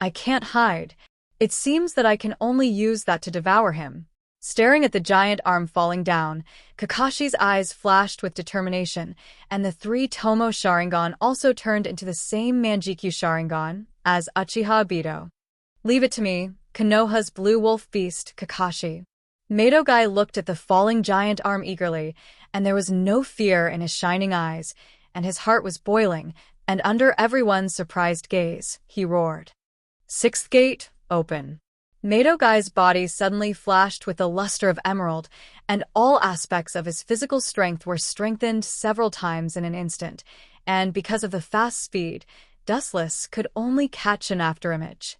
"I can't hide. It seems that I can only use that to devour him." Staring at the giant arm falling down, Kakashi's eyes flashed with determination, and the 3 Tomo Sharingan also turned into the same Manjikyu Sharingan as Uchiha Obito. "Leave it to me, Konoha's blue wolf beast, Kakashi." Madogai looked at the falling giant arm eagerly, and there was no fear in his shining eyes, and his heart was boiling, and under everyone's surprised gaze, he roared. "Sixth gate, open." Madogai's body suddenly flashed with the luster of emerald, and all aspects of his physical strength were strengthened several times in an instant, and because of the fast speed, Dustless could only catch an afterimage.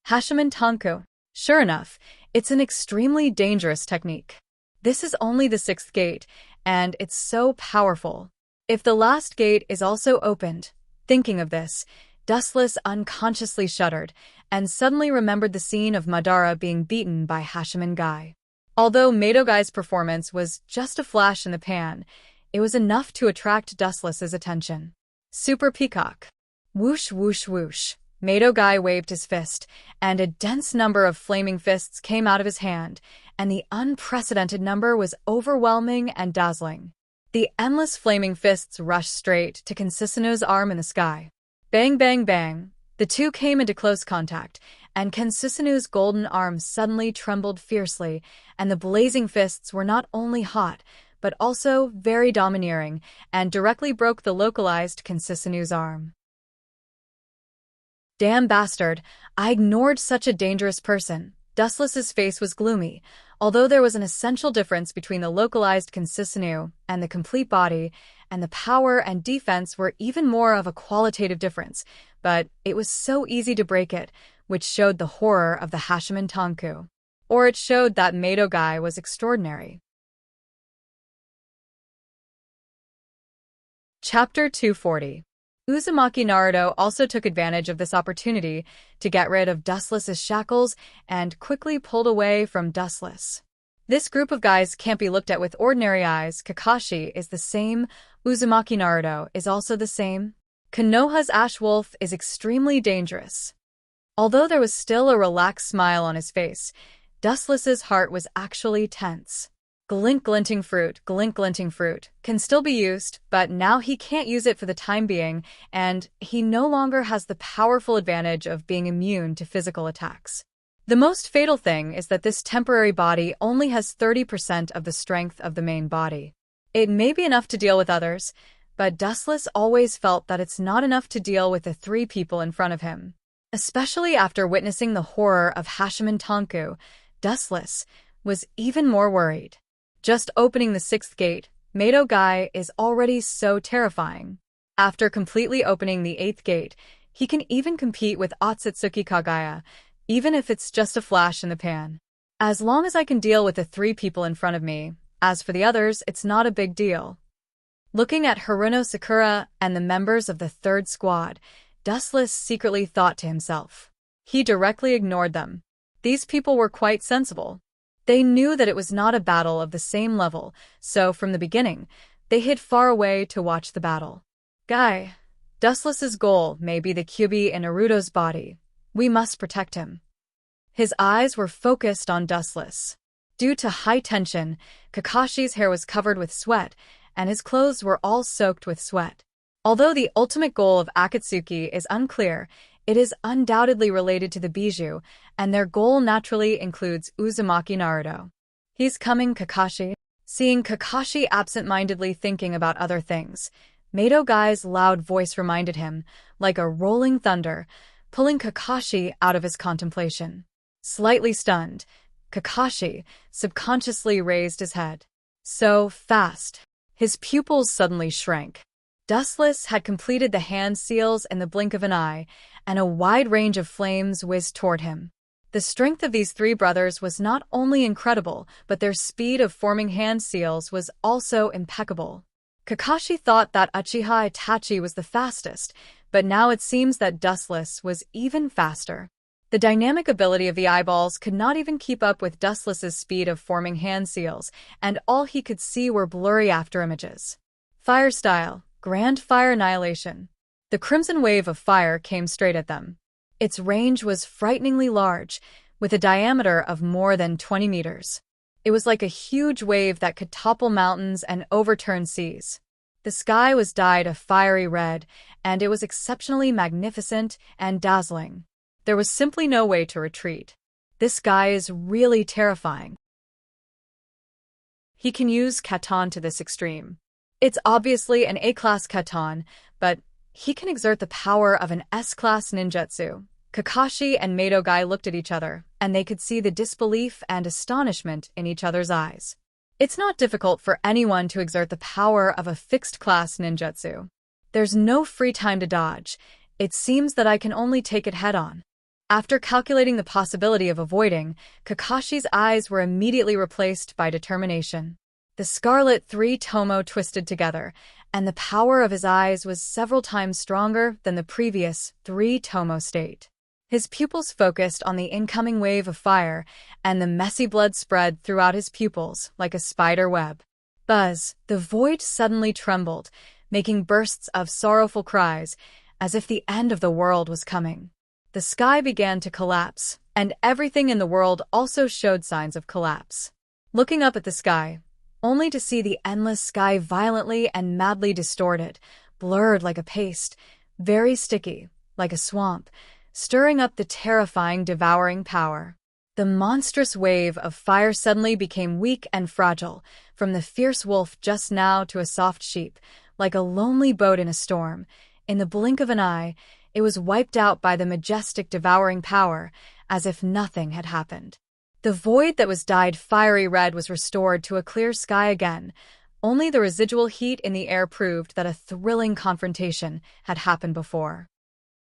Hashimen Tanku. Sure enough, it's an extremely dangerous technique. This is only the 6th gate, and it's so powerful. If the last gate is also opened, thinking of this, Dustless unconsciously shuddered, and suddenly remembered the scene of Madara being beaten by Hashimen Guy. Although Madogai's performance was just a flash in the pan, it was enough to attract Dustless's attention. Super Peacock. Whoosh whoosh whoosh. Madogai waved his fist, and a dense number of flaming fists came out of his hand, and the unprecedented number was overwhelming and dazzling. The endless flaming fists rushed straight to Kinsusanoo's arm in the sky. Bang bang bang. The two came into close contact, and Kinsusanoo's golden arm suddenly trembled fiercely, and the blazing fists were not only hot, but also very domineering, and directly broke the localized Kinsusanoo's arm. "Damn bastard, I ignored such a dangerous person." Dustless's face was gloomy, although there was an essential difference between the localized Kinsusanoo and the complete body, and the power and defense were even more of a qualitative difference, but it was so easy to break it, which showed the horror of the Hashimen Tanku. Or it showed that Madogai was extraordinary. Chapter 240. Uzumaki Naruto also took advantage of this opportunity to get rid of Dustless's shackles and quickly pulled away from Dustless. This group of guys can't be looked at with ordinary eyes. Kakashi is the same. Uzumaki Naruto is also the same. Konoha's Ash Wolf is extremely dangerous. Although there was still a relaxed smile on his face, Dustless's heart was actually tense. Glint glinting fruit can still be used, but now he can't use it for the time being, and he no longer has the powerful advantage of being immune to physical attacks. The most fatal thing is that this temporary body only has 30% of the strength of the main body. It may be enough to deal with others, but Dustless always felt that it's not enough to deal with the 3 people in front of him. Especially after witnessing the horror of Hashimen Tanku, Dustless was even more worried. Just opening the 6th gate, Madogai is already so terrifying. After completely opening the 8th gate, he can even compete with Otsutsuki Kagaya, even if it's just a flash in the pan. As long as I can deal with the 3 people in front of me, as for the others, it's not a big deal. Looking at Haruno Sakura and the members of the 3rd squad, Dustless secretly thought to himself. He directly ignored them. These people were quite sensible. They knew that it was not a battle of the same level, so from the beginning, they hid far away to watch the battle. Guy. Dustless's goal may be the Kyuubi in Naruto's body. We must protect him. His eyes were focused on Dustless. Due to high tension, Kakashi's hair was covered with sweat, and his clothes were all soaked with sweat. Although the ultimate goal of Akatsuki is unclear, It is undoubtedly related to the bijou, and their goal naturally includes Uzumaki Naruto. He's coming, Kakashi. Seeing Kakashi absent-mindedly thinking about other things, Mato Gai's loud voice reminded him, like a rolling thunder, pulling Kakashi out of his contemplation. Slightly stunned, Kakashi subconsciously raised his head. So fast. His pupils suddenly shrank. Dustless had completed the hand seals in the blink of an eye, and a wide range of flames whizzed toward him. The strength of these three brothers was not only incredible, but their speed of forming hand seals was also impeccable. Kakashi thought that Uchiha Itachi was the fastest, but now it seems that Dustless was even faster. The dynamic ability of the eyeballs could not even keep up with Dustless's speed of forming hand seals, and all he could see were blurry afterimages. Fire style, grand fire annihilation. The crimson wave of fire came straight at them. Its range was frighteningly large, with a diameter of more than 20 meters. It was like a huge wave that could topple mountains and overturn seas. The sky was dyed a fiery red, and it was exceptionally magnificent and dazzling. There was simply no way to retreat. This guy is really terrifying. He can use Katon to this extreme. It's obviously an A-class Katon, but he can exert the power of an S-class ninjutsu. Kakashi and Mato Gai looked at each other, and they could see the disbelief and astonishment in each other's eyes. It's not difficult for anyone to exert the power of a fixed-class ninjutsu. There's no free time to dodge. It seems that I can only take it head-on. After calculating the possibility of avoiding, Kakashi's eyes were immediately replaced by determination. The scarlet three tomo twisted together, and the power of his eyes was several times stronger than the previous three tomo state. His pupils focused on the incoming wave of fire, and the messy blood spread throughout his pupils like a spider web. Buzz, the void suddenly trembled, making bursts of sorrowful cries, as if the end of the world was coming. The sky began to collapse, and everything in the world also showed signs of collapse. Looking up at the sky, only to see the endless sky violently and madly distorted, blurred like a paste, very sticky, like a swamp, stirring up the terrifying, devouring power. The monstrous wave of fire suddenly became weak and fragile, from the fierce wolf just now to a soft sheep, like a lonely boat in a storm. In the blink of an eye, it was wiped out by the majestic, devouring power, as if nothing had happened. The void that was dyed fiery red was restored to a clear sky again. Only the residual heat in the air proved that a thrilling confrontation had happened before.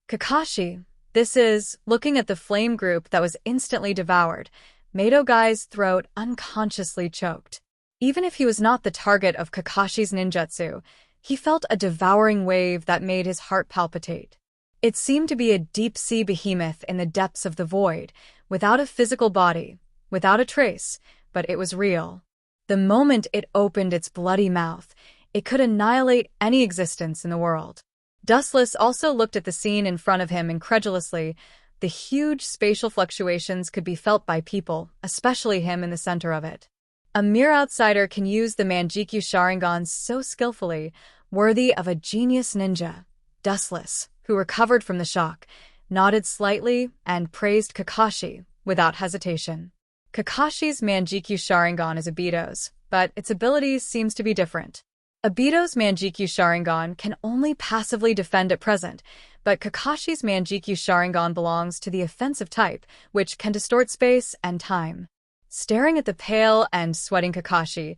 Kakashi, this is, looking at the flame group that was instantly devoured, Mato Gai's throat unconsciously choked. Even if he was not the target of Kakashi's ninjutsu, he felt a devouring wave that made his heart palpitate. It seemed to be a deep-sea behemoth in the depths of the void, without a physical body, without a trace, but it was real. The moment it opened its bloody mouth, it could annihilate any existence in the world. Dustless also looked at the scene in front of him incredulously. The huge spatial fluctuations could be felt by people, especially him in the center of it. A mere outsider can use the Manjikyu Sharingan so skillfully, worthy of a genius ninja. Dustless, who recovered from the shock, nodded slightly and praised Kakashi without hesitation. Kakashi's Manjikyu Sharingan is Obito's, but its abilities seems to be different. Obito's Manjikyu Sharingan can only passively defend at present, but Kakashi's Manjikyu Sharingan belongs to the offensive type, which can distort space and time. Staring at the pale and sweating Kakashi,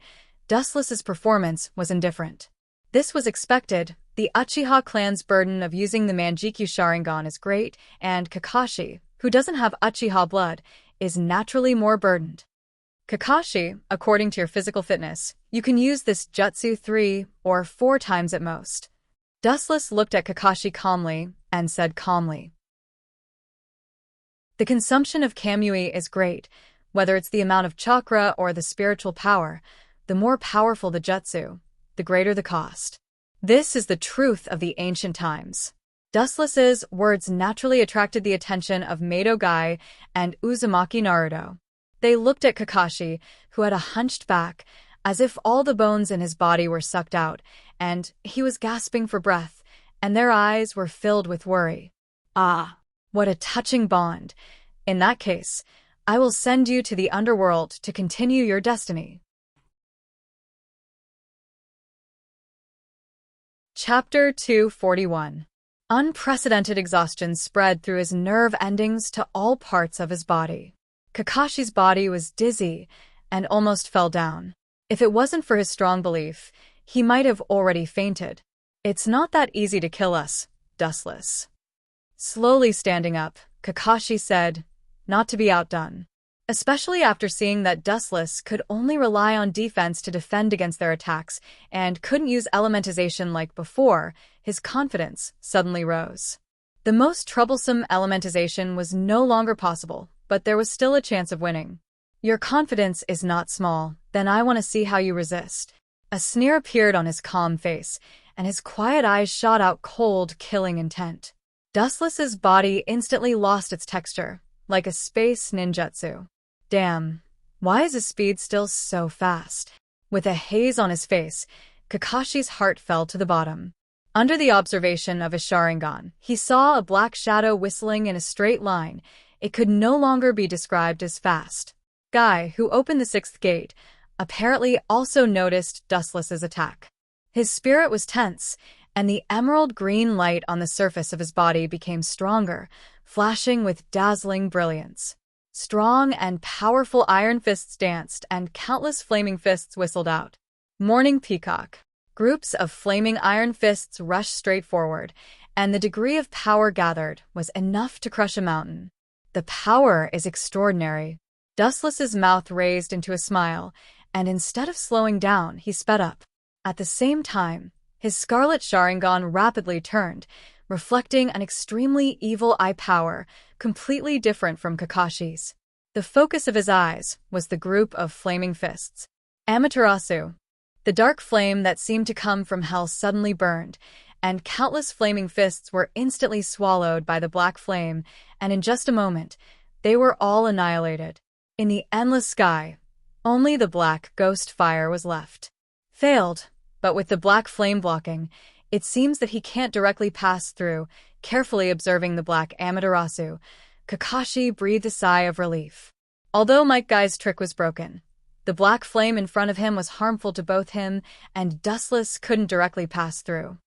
Dustless's performance was indifferent. This was expected. The Uchiha clan's burden of using the Manjikyu Sharingan is great, and Kakashi, who doesn't have Uchiha blood, is naturally more burdened. Kakashi, according to your physical fitness, you can use this jutsu 3 or 4 times at most. Dustless looked at Kakashi calmly and said calmly, "The consumption of Kamui is great, whether it's the amount of chakra or the spiritual power. The more powerful the jutsu, the greater the cost. This is the truth of the ancient times." Dustless's words naturally attracted the attention of Mato Gai and Uzumaki Naruto. They looked at Kakashi, who had a hunched back, as if all the bones in his body were sucked out, and he was gasping for breath, and their eyes were filled with worry. Ah, What a touching bond. In that case, I will send you to the underworld to continue your destiny. Chapter 241. Unprecedented exhaustion spread through his nerve endings to all parts of his body. Kakashi's body was dizzy and almost fell down. If it wasn't for his strong belief, he might have already fainted. It's not that easy to kill us, Dustless. Slowly standing up, Kakashi said, not to be outdone. Especially after seeing that Dustless could only rely on defense to defend against their attacks and couldn't use elementization like before, his confidence suddenly rose. The most troublesome elementization was no longer possible, but there was still a chance of winning. Your confidence is not small, then I want to see how you resist. A sneer appeared on his calm face, and his quiet eyes shot out cold, killing intent. Dustless's body instantly lost its texture, like a space ninjutsu. Damn, why is his speed still so fast? With a haze on his face, Kakashi's heart fell to the bottom. Under the observation of his Sharingan, he saw a black shadow whistling in a straight line. It could no longer be described as fast. Guy, who opened the sixth gate, apparently also noticed Dustless's attack. His spirit was tense, and the emerald green light on the surface of his body became stronger, flashing with dazzling brilliance. Strong and powerful iron fists danced, and countless flaming fists whistled out. Morning Peacock. Groups of flaming iron fists rushed straight forward, and the degree of power gathered was enough to crush a mountain. The power is extraordinary. Dustless's mouth raised into a smile, and instead of slowing down, he sped up. At the same time, his scarlet Sharingan rapidly turned, reflecting an extremely evil eye power, completely different from Kakashi's. The focus of his eyes was the group of flaming fists. Amaterasu. The dark flame that seemed to come from hell suddenly burned, and countless flaming fists were instantly swallowed by the black flame, and in just a moment, they were all annihilated. In the endless sky, only the black ghost fire was left. Failed, but with the black flame blocking, it seems that he can't directly pass through. Carefully observing the black Amaterasu, Kakashi breathed a sigh of relief. Although Mike Guy's trick was broken, the black flame in front of him was harmful to both him, and Dustless couldn't directly pass through.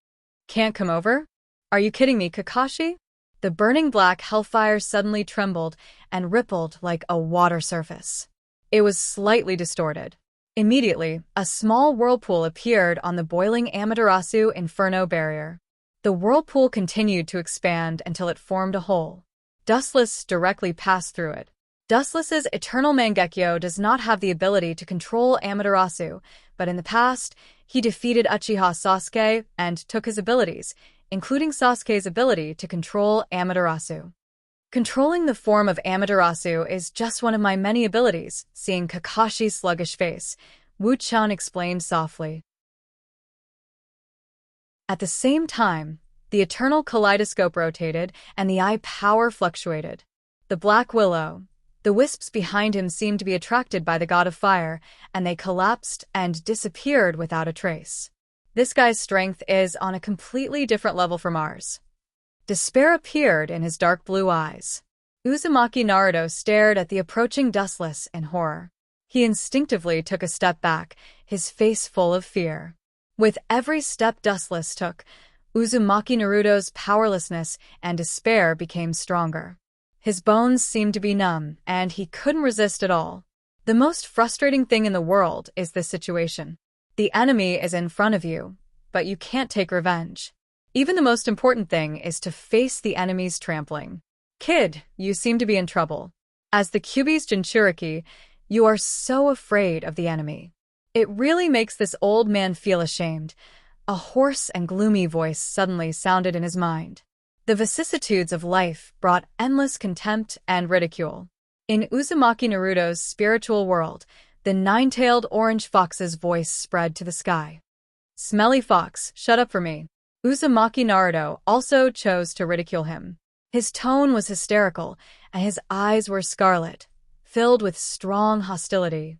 Can't come over? Are you kidding me, Kakashi? The burning black hellfire suddenly trembled and rippled like a water surface. It was slightly distorted. Immediately, a small whirlpool appeared on the boiling Amaterasu Inferno barrier. The whirlpool continued to expand until it formed a hole. Dustless directly passed through it. Dustless's Eternal Mangekyo does not have the ability to control Amaterasu, but in the past, he defeated Uchiha Sasuke and took his abilities, including Sasuke's ability to control Amaterasu. Controlling the form of Amaterasu is just one of my many abilities. Seeing Kakashi's sluggish face, Wu-chan explained softly. At the same time, the eternal kaleidoscope rotated and the eye power fluctuated. The Black Willow, the wisps behind him seemed to be attracted by the god of fire, and they collapsed and disappeared without a trace. This guy's strength is on a completely different level from ours. Despair appeared in his dark blue eyes. Uzumaki Naruto stared at the approaching Dustless in horror. He instinctively took a step back, his face full of fear. With every step Dustless took, Uzumaki Naruto's powerlessness and despair became stronger. His bones seemed to be numb, and he couldn't resist at all. The most frustrating thing in the world is this situation. The enemy is in front of you, but you can't take revenge. Even the most important thing is to face the enemy's trampling. Kid, you seem to be in trouble. As the Kyuubi's Jinchuriki, you are so afraid of the enemy. It really makes this old man feel ashamed. A hoarse and gloomy voice suddenly sounded in his mind. The vicissitudes of life brought endless contempt and ridicule. In Uzumaki Naruto's spiritual world, the nine-tailed orange fox's voice spread to the sky. Smelly fox, shut up for me. Uzumaki Naruto also chose to ridicule him. His tone was hysterical, and his eyes were scarlet, filled with strong hostility.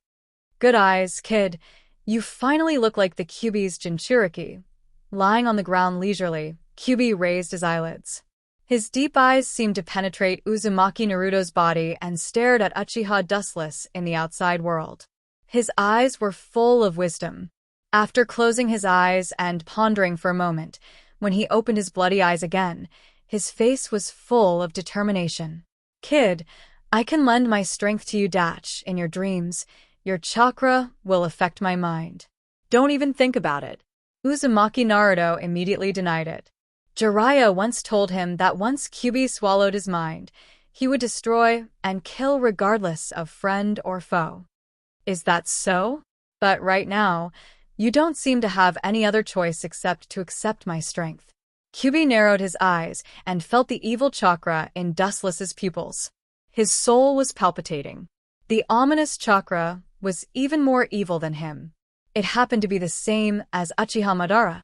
Good eyes, kid. You finally look like the Kyuubi's Jinchuriki. Lying on the ground leisurely, Kyuubi raised his eyelids. His deep eyes seemed to penetrate Uzumaki Naruto's body and stared at Uchiha dustless in the outside world. His eyes were full of wisdom. After closing his eyes and pondering for a moment, when he opened his bloody eyes again, his face was full of determination. Kid, I can lend my strength to you in your dreams. Your chakra will affect my mind. Don't even think about it. Uzumaki Naruto immediately denied it. Jiraiya once told him that once Kyuubi swallowed his mind, he would destroy and kill regardless of friend or foe. Is that so? But right now, you don't seem to have any other choice except to accept my strength. Kyuubi narrowed his eyes and felt the evil chakra in Dustless's pupils. His soul was palpitating. The ominous chakra was even more evil than him. It happened to be the same as Uchiha Madara.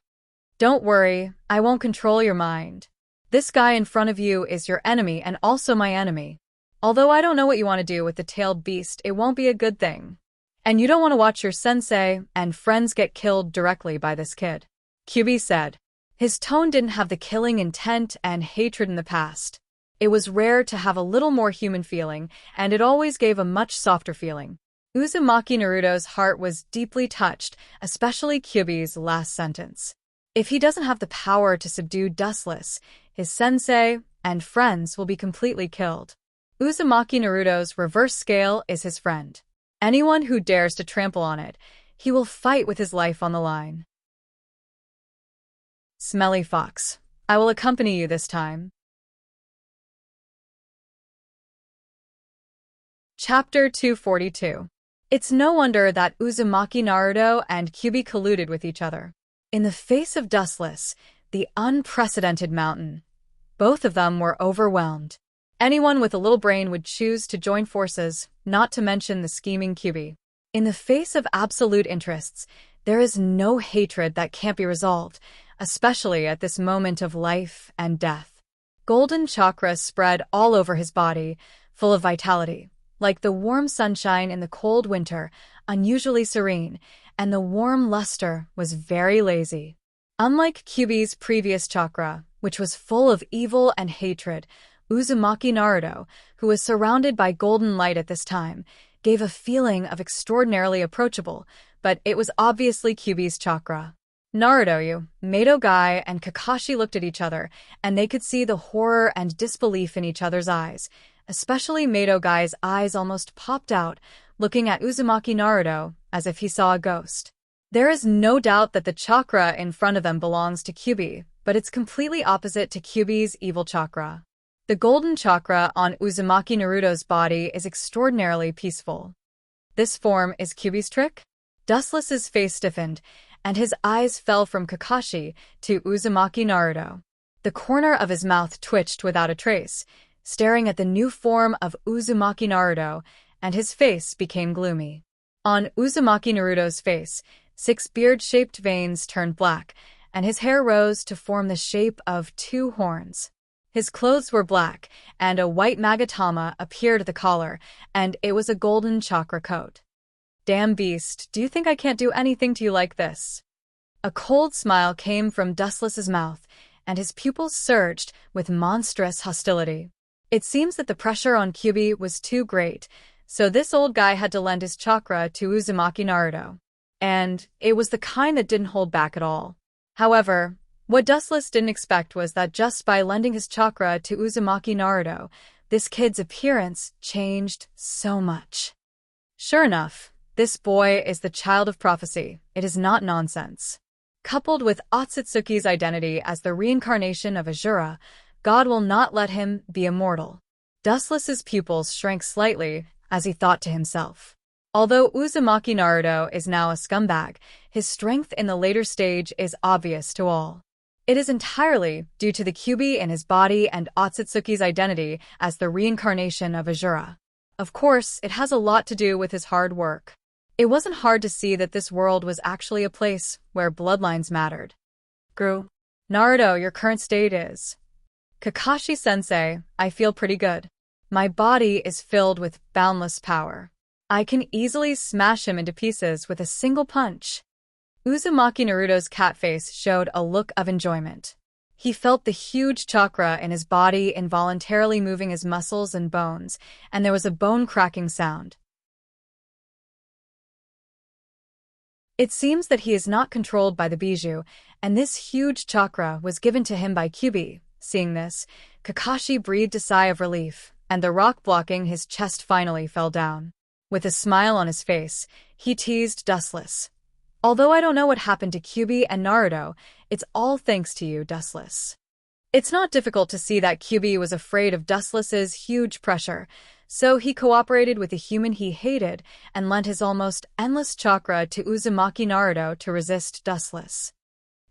Don't worry, I won't control your mind. This guy in front of you is your enemy and also my enemy. Although I don't know what you want to do with the tailed beast, it won't be a good thing. And you don't want to watch your sensei and friends get killed directly by this kid. Kyuubi said. His tone didn't have the killing intent and hatred in the past. It was rare to have a little more human feeling, and it always gave a much softer feeling. Uzumaki Naruto's heart was deeply touched, especially Kyuubi's last sentence. If he doesn't have the power to subdue Dustless, his sensei and friends will be completely killed. Uzumaki Naruto's reverse scale is his friend. Anyone who dares to trample on it, he will fight with his life on the line. Smelly Fox, I will accompany you this time. Chapter 242. It's no wonder that Uzumaki Naruto and Kyuubi colluded with each other. In the face of Dustless, the unprecedented mountain, both of them were overwhelmed. Anyone with a little brain would choose to join forces, not to mention the scheming Kyuubi. In the face of absolute interests, there is no hatred that can't be resolved, especially at this moment of life and death. Golden chakra spread all over his body, full of vitality, like the warm sunshine in the cold winter, unusually serene, and the warm luster was very lazy. Unlike Kyuubi's previous chakra, which was full of evil and hatred, Uzumaki Naruto, who was surrounded by golden light at this time, gave a feeling of extraordinarily approachable, but it was obviously Kyuubi's chakra. Naruto, Madogai, and Kakashi looked at each other, and they could see the horror and disbelief in each other's eyes. Especially Madogai's eyes almost popped out, looking at Uzumaki Naruto as if he saw a ghost. There is no doubt that the chakra in front of them belongs to Kyuubi, but it's completely opposite to Kyuubi's evil chakra. The golden chakra on Uzumaki Naruto's body is extraordinarily peaceful. This form is Kyuubi's trick? Dustless's face stiffened, and his eyes fell from Kakashi to Uzumaki Naruto. The corner of his mouth twitched without a trace, staring at the new form of Uzumaki Naruto, and his face became gloomy. On Uzumaki Naruto's face, 6 beard-shaped veins turned black, and his hair rose to form the shape of 2 horns. His clothes were black, and a white magatama appeared at the collar, and it was a golden chakra coat. Damn beast, do you think I can't do anything to you like this? A cold smile came from Dustless's mouth, and his pupils surged with monstrous hostility. It seems that the pressure on Kyuubi was too great, so this old guy had to lend his chakra to Uzumaki Naruto. And it was the kind that didn't hold back at all. However, what Dustless didn't expect was that just by lending his chakra to Uzumaki Naruto, this kid's appearance changed so much. Sure enough, this boy is the child of prophecy. It is not nonsense. Coupled with Otsutsuki's identity as the reincarnation of Azura, God will not let him be immortal. Dustless's pupils shrank slightly as he thought to himself. Although Uzumaki Naruto is now a scumbag, his strength in the later stage is obvious to all. It is entirely due to the Kyuubi in his body and Otsutsuki's identity as the reincarnation of Azura. Of course, it has a lot to do with his hard work. It wasn't hard to see that this world was actually a place where bloodlines mattered. Gru. Naruto, your current state is... Kakashi-sensei, I feel pretty good. My body is filled with boundless power. I can easily smash him into pieces with a single punch. Uzumaki Naruto's cat face showed a look of enjoyment. He felt the huge chakra in his body involuntarily moving his muscles and bones, and there was a bone-cracking sound. It seems that he is not controlled by the bijou, and this huge chakra was given to him by Kyubi. Seeing this, Kakashi breathed a sigh of relief, and the rock blocking his chest finally fell down. With a smile on his face, he teased Dustless. Although I don't know what happened to Kyubi and Naruto, it's all thanks to you, Dustless. It's not difficult to see that Kyubi was afraid of Dustless's huge pressure, so he cooperated with the human he hated and lent his almost endless chakra to Uzumaki Naruto to resist Dustless.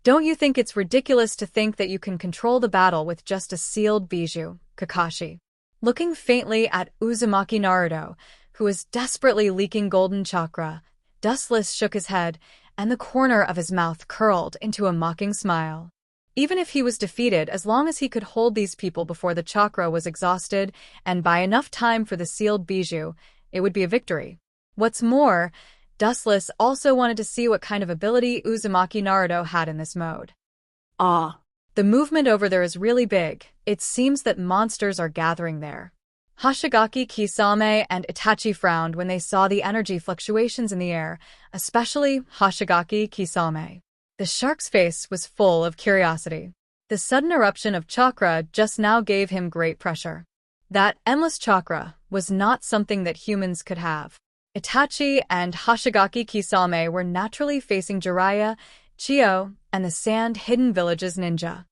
Don't you think it's ridiculous to think that you can control the battle with just a sealed bijou, Kakashi? Looking faintly at Uzumaki Naruto, who was desperately leaking golden chakra, Dustless shook his head, and the corner of his mouth curled into a mocking smile. Even if he was defeated, as long as he could hold these people before the chakra was exhausted and buy enough time for the sealed bijou, it would be a victory. What's more, Dustless also wanted to see what kind of ability Uzumaki Naruto had in this mode. Ah. The movement over there is really big. It seems that monsters are gathering there. Hoshigaki Kisame and Itachi frowned when they saw the energy fluctuations in the air, especially Hoshigaki Kisame. The shark's face was full of curiosity. The sudden eruption of chakra just now gave him great pressure. That endless chakra was not something that humans could have. Itachi and Hoshigaki Kisame were naturally facing Jiraiya, Chio, and the sand-hidden village's ninja.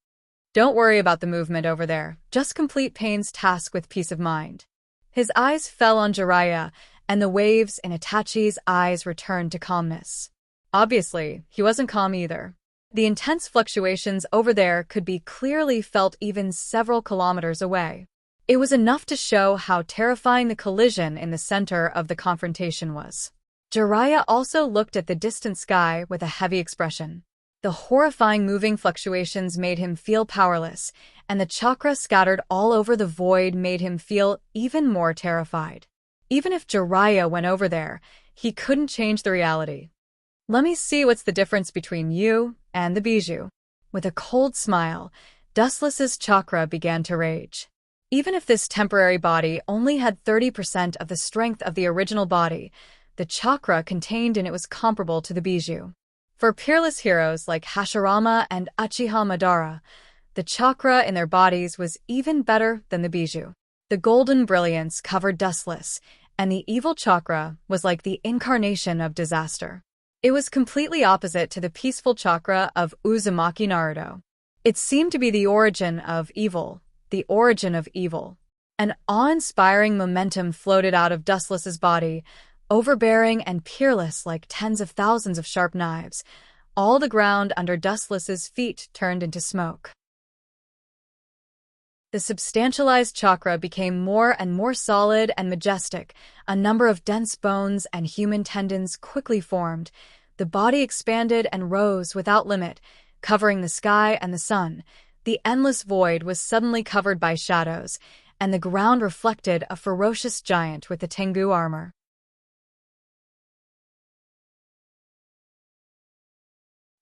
Don't worry about the movement over there. Just complete Pain's task with peace of mind. His eyes fell on Jiraiya, and the waves in Itachi's eyes returned to calmness. Obviously, he wasn't calm either. The intense fluctuations over there could be clearly felt even several kilometers away. It was enough to show how terrifying the collision in the center of the confrontation was. Jiraiya also looked at the distant sky with a heavy expression. The horrifying moving fluctuations made him feel powerless, and the chakra scattered all over the void made him feel even more terrified. Even if Jiraiya went over there, he couldn't change the reality. Let me see what's the difference between you and the bijou. With a cold smile, Dustless's chakra began to rage. Even if this temporary body only had 30% of the strength of the original body, the chakra contained in it was comparable to the bijou. For peerless heroes like Hashirama and Uchiha Madara, the chakra in their bodies was even better than the bijou. The golden brilliance covered Dustless, and the evil chakra was like the incarnation of disaster. It was completely opposite to the peaceful chakra of Uzumaki Naruto. It seemed to be the origin of evil, the origin of evil. An awe-inspiring momentum floated out of Dustless's body, overbearing and peerless like tens of thousands of sharp knives. All the ground under Dustless's feet turned into smoke. The substantialized chakra became more and more solid and majestic. A number of dense bones and human tendons quickly formed. The body expanded and rose without limit, covering the sky and the sun. The endless void was suddenly covered by shadows, and the ground reflected a ferocious giant with the Tengu armor.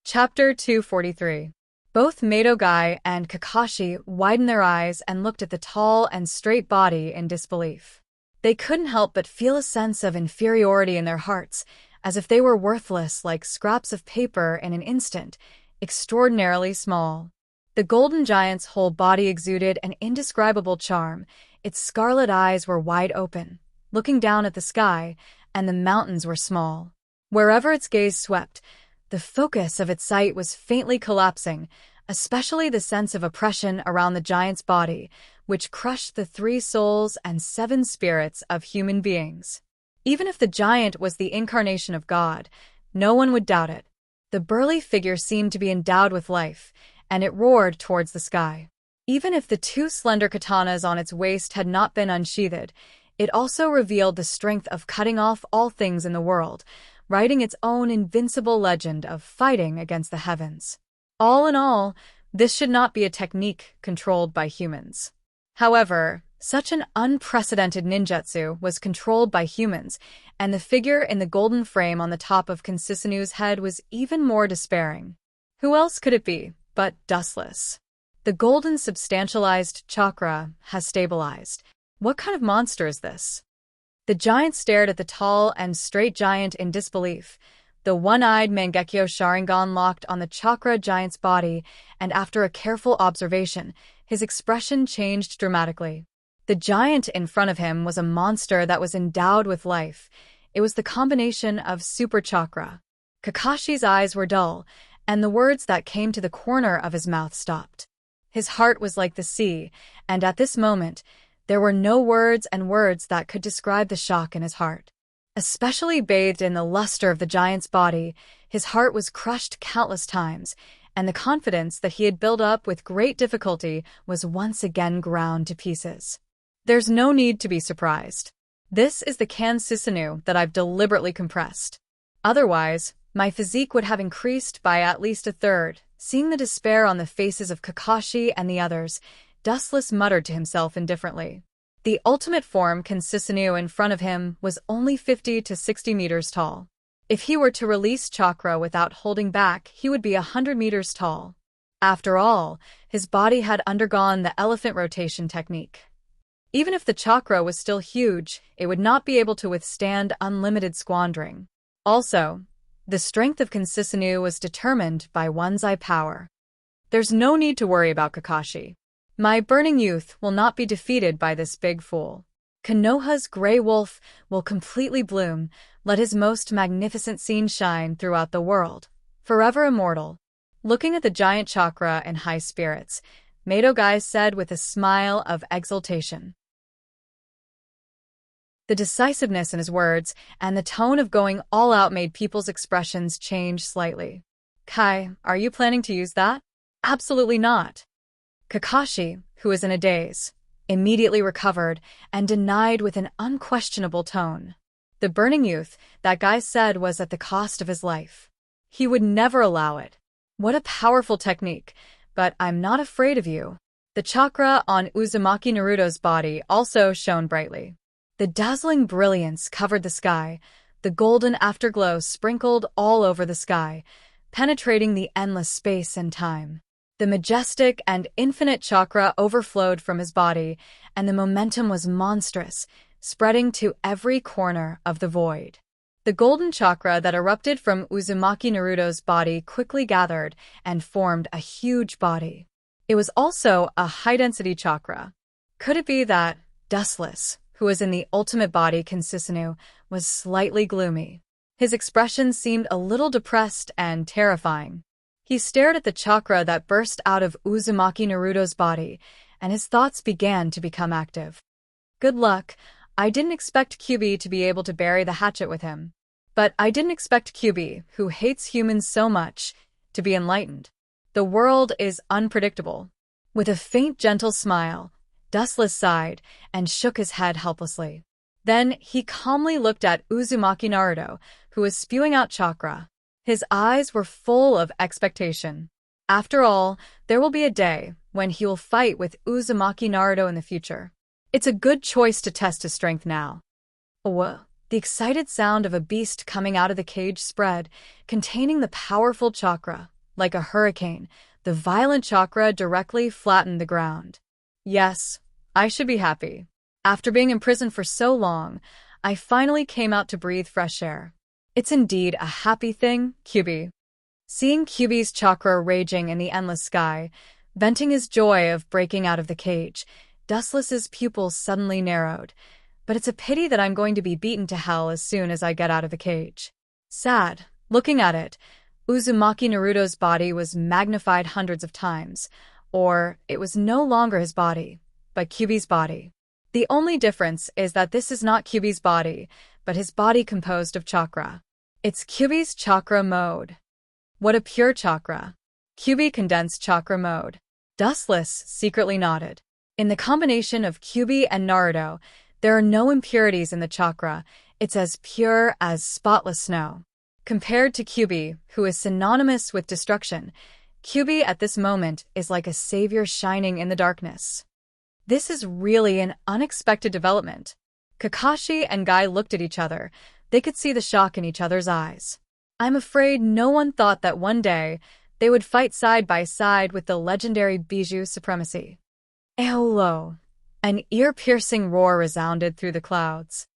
Chapter 243. Both Madogai and Kakashi widened their eyes and looked at the tall and straight body in disbelief. They couldn't help but feel a sense of inferiority in their hearts, as if they were worthless like scraps of paper in an instant, extraordinarily small. The golden giant's whole body exuded an indescribable charm. Its scarlet eyes were wide open, looking down at the sky, and the mountains were small. Wherever its gaze swept, the focus of its sight was faintly collapsing, especially the sense of oppression around the giant's body, which crushed the 3 souls and 7 spirits of human beings. Even if the giant was the incarnation of God, no one would doubt it. The burly figure seemed to be endowed with life, and it roared towards the sky. Even if the 2 slender katanas on its waist had not been unsheathed, it also revealed the strength of cutting off all things in the world, writing its own invincible legend of fighting against the heavens. All in all, this should not be a technique controlled by humans. However, such an unprecedented ninjutsu was controlled by humans, and the figure in the golden frame on the top of Consisanu's head was even more despairing. Who else could it be but Dustless? The golden substantialized chakra has stabilized. What kind of monster is this? The giant stared at the tall and straight giant in disbelief. The one-eyed Mangekyo Sharingan locked on the chakra giant's body, and after a careful observation, his expression changed dramatically. The giant in front of him was a monster that was endowed with life. It was the combination of super chakra. Kakashi's eyes were dull, and the words that came to the corner of his mouth stopped. His heart was like the sea, and at this moment, there were no words that could describe the shock in his heart. Especially bathed in the luster of the giant's body, his heart was crushed countless times, and the confidence that he had built up with great difficulty was once again ground to pieces. There's no need to be surprised. This is the Kan Susanoo that I've deliberately compressed. Otherwise, my physique would have increased by at least a third. Seeing the despair on the faces of Kakashi and the others, Dustless muttered to himself indifferently. The ultimate form Kan Susanoo in front of him was only 50 to 60 meters tall. If he were to release chakra without holding back, he would be 100 meters tall. After all, his body had undergone the elephant rotation technique. Even if the chakra was still huge, it would not be able to withstand unlimited squandering. Also, the strength of Kan Susanoo was determined by one's eye power. There's no need to worry about Kakashi. My burning youth will not be defeated by this big fool. Konoha's gray wolf will completely bloom, let his most magnificent scene shine throughout the world, forever immortal. Looking at the giant chakra in high spirits, Madogai said with a smile of exultation. The decisiveness in his words and the tone of going all out made people's expressions change slightly. Kai, are you planning to use that? Absolutely not. Kakashi, who was in a daze, immediately recovered and denied with an unquestionable tone. The burning youth, that guy said, was at the cost of his life. He would never allow it. What a powerful technique, but I'm not afraid of you. The chakra on Uzumaki Naruto's body also shone brightly. The dazzling brilliance covered the sky, the golden afterglow sprinkled all over the sky, penetrating the endless space and time. The majestic and infinite chakra overflowed from his body, and the momentum was monstrous, spreading to every corner of the void. The golden chakra that erupted from Uzumaki Naruto's body quickly gathered and formed a huge body. It was also a high-density chakra. Could it be that Dustless, who was in the ultimate body Kan Susanoo, was slightly gloomy? His expression seemed a little depressed and terrifying. He stared at the chakra that burst out of Uzumaki Naruto's body, and his thoughts began to become active. Good luck. I didn't expect Kyuubi to be able to bury the hatchet with him. But I didn't expect Kyuubi, who hates humans so much, to be enlightened. The world is unpredictable. With a faint, gentle smile, Dustless sighed and shook his head helplessly. Then he calmly looked at Uzumaki Naruto, who was spewing out chakra. His eyes were full of expectation. After all, there will be a day when he will fight with Uzumaki Naruto in the future. It's a good choice to test his strength now. Whoa. The excited sound of a beast coming out of the cage spread, containing the powerful chakra. Like a hurricane, the violent chakra directly flattened the ground. Yes, I should be happy. After being imprisoned for so long, I finally came out to breathe fresh air. It's indeed a happy thing, Kyuubi. Seeing Kyuubi's chakra raging in the endless sky, venting his joy of breaking out of the cage, Dustless's pupils suddenly narrowed. But it's a pity that I'm going to be beaten to hell as soon as I get out of the cage. Sad. Looking at it, Uzumaki Naruto's body was magnified hundreds of times, or it was no longer his body, but Kyuubi's body. The only difference is that this is not Kyuubi's body, but his body composed of chakra. It's Kyuubi's chakra mode. What a pure chakra. Kyuubi condensed chakra mode. Dustless secretly nodded. In the combination of Kyuubi and Naruto, there are no impurities in the chakra. It's as pure as spotless snow. Compared to Kyuubi, who is synonymous with destruction, Kyuubi at this moment is like a savior shining in the darkness. This is really an unexpected development. Kakashi and Guy looked at each other. They could see the shock in each other's eyes. I'm afraid no one thought that one day They would fight side by side with the legendary Bijou supremacy. Eolo! An ear-piercing roar resounded through the clouds.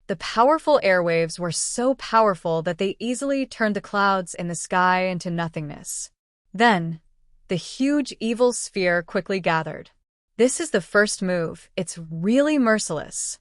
The powerful airwaves were so powerful that they easily turned the clouds in the sky into nothingness. Then, the huge evil sphere quickly gathered. This is the first move. It's really merciless.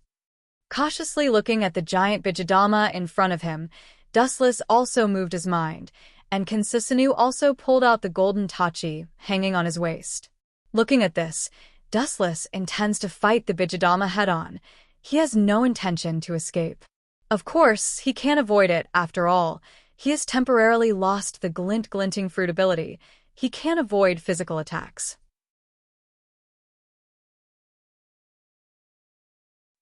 Cautiously looking at the giant Bijadama in front of him, Dustless also moved his mind, and Kinsisanu also pulled out the golden tachi hanging on his waist. Looking at this, Dustless intends to fight the Bijadama head-on. He has no intention to escape. Of course, he can't avoid it after all. He has temporarily lost the glinting fruit ability. He can't avoid physical attacks.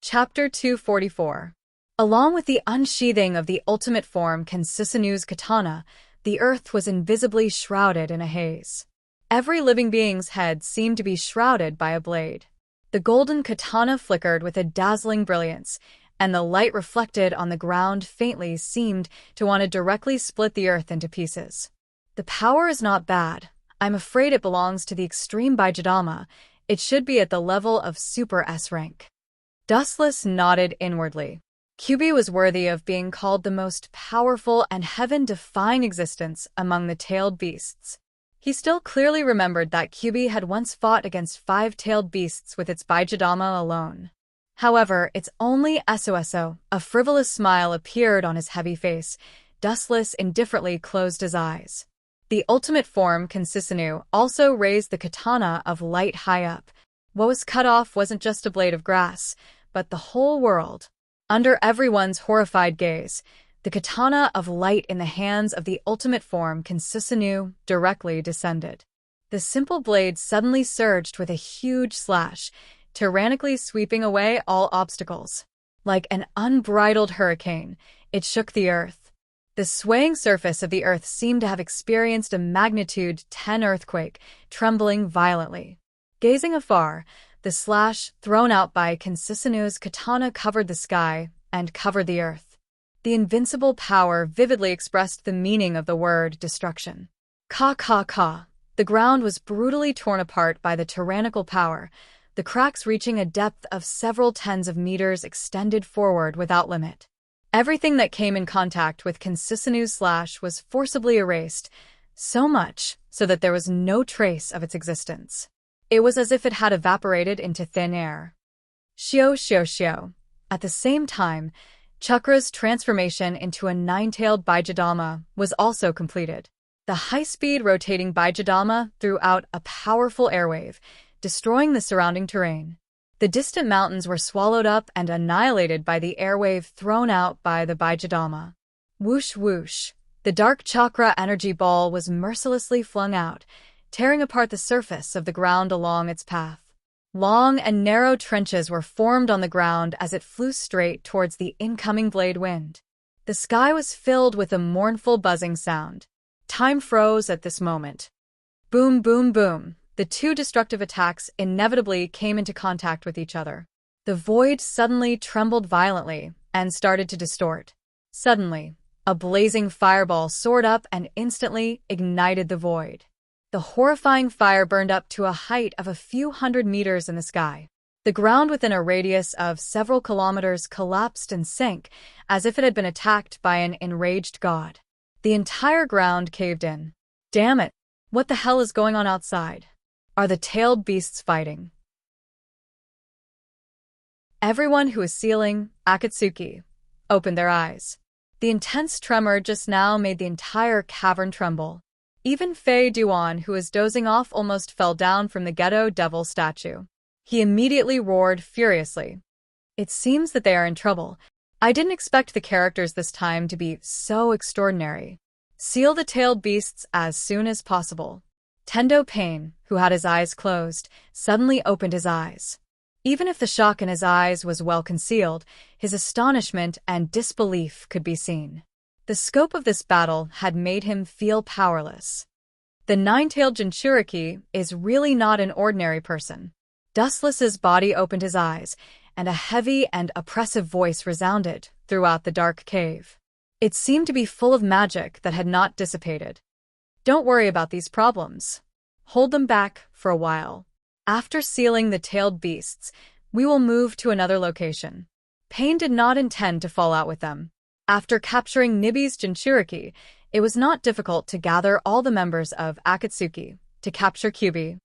Chapter 244. Along with the unsheathing of the ultimate form Kinsisanu's katana, the earth was invisibly shrouded in a haze. Every living being's head seemed to be shrouded by a blade. The golden katana flickered with a dazzling brilliance, and the light reflected on the ground faintly seemed to want to directly split the earth into pieces. The power is not bad. I'm afraid it belongs to the extreme Bijadama. It should be at the level of Super S rank. Dustless nodded inwardly. Kyuubi was worthy of being called the most powerful and heaven-defying existence among the tailed beasts. He still clearly remembered that Kyuubi had once fought against 5-tailed beasts with its Bijadama alone. However, it's only SOSO. A frivolous smile appeared on his heavy face. Dustless indifferently closed his eyes. The ultimate form, Kinsisanu, also raised the katana of light high up. What was cut off wasn't just a blade of grass, but the whole world. Under everyone's horrified gaze, the katana of light in the hands of the ultimate form, Kinsisanu, directly descended. The simple blade suddenly surged with a huge slash, tyrannically sweeping away all obstacles. Like an unbridled hurricane, it shook the earth. The swaying surface of the earth seemed to have experienced a magnitude 10 earthquake, trembling violently. Gazing afar, the slash thrown out by Kinsisanu's katana covered the sky and covered the earth. The invincible power vividly expressed the meaning of the word destruction. Ka. The ground was brutally torn apart by the tyrannical power, the cracks reaching a depth of several tens of meters extended forward without limit. Everything that came in contact with Kinsisanu's slash was forcibly erased, so much so that there was no trace of its existence. It was as if it had evaporated into thin air. Shio. At the same time, Chakra's transformation into a 9-tailed Bijadama was also completed. The high-speed rotating Bijadama threw out a powerful airwave, destroying the surrounding terrain. The distant mountains were swallowed up and annihilated by the airwave thrown out by the Bijadama. Whoosh. The dark chakra energy ball was mercilessly flung out, tearing apart the surface of the ground along its path. Long and narrow trenches were formed on the ground as it flew straight towards the incoming blade wind. The sky was filled with a mournful buzzing sound. Time froze at this moment. Boom. The two destructive attacks inevitably came into contact with each other. The void suddenly trembled violently and started to distort. Suddenly, a blazing fireball soared up and instantly ignited the void. The horrifying fire burned up to a height of a few hundred meters in the sky. The ground within a radius of several kilometers collapsed and sank, as if it had been attacked by an enraged god. The entire ground caved in. Damn it! What the hell is going on outside? Are the tailed beasts fighting? Everyone who was sealing Akatsuki opened their eyes. The intense tremor just now made the entire cavern tremble. Even Fei Duan, who was dozing off, almost fell down from the ghetto devil statue. He immediately roared furiously. It seems that they are in trouble. I didn't expect the characters this time to be so extraordinary. Seal the tailed beasts as soon as possible. Tendo Pain, who had his eyes closed, suddenly opened his eyes. Even if the shock in his eyes was well concealed, his astonishment and disbelief could be seen. The scope of this battle had made him feel powerless. The 9-tailed Jinchuriki is really not an ordinary person. Dustless's body opened his eyes, and a heavy and oppressive voice resounded throughout the dark cave. It seemed to be full of magic that had not dissipated. Don't worry about these problems. Hold them back for a while. After sealing the tailed beasts, we will move to another location. Pain did not intend to fall out with them. After capturing Nibi's Jinchuriki, it was not difficult to gather all the members of Akatsuki to capture Kyubi.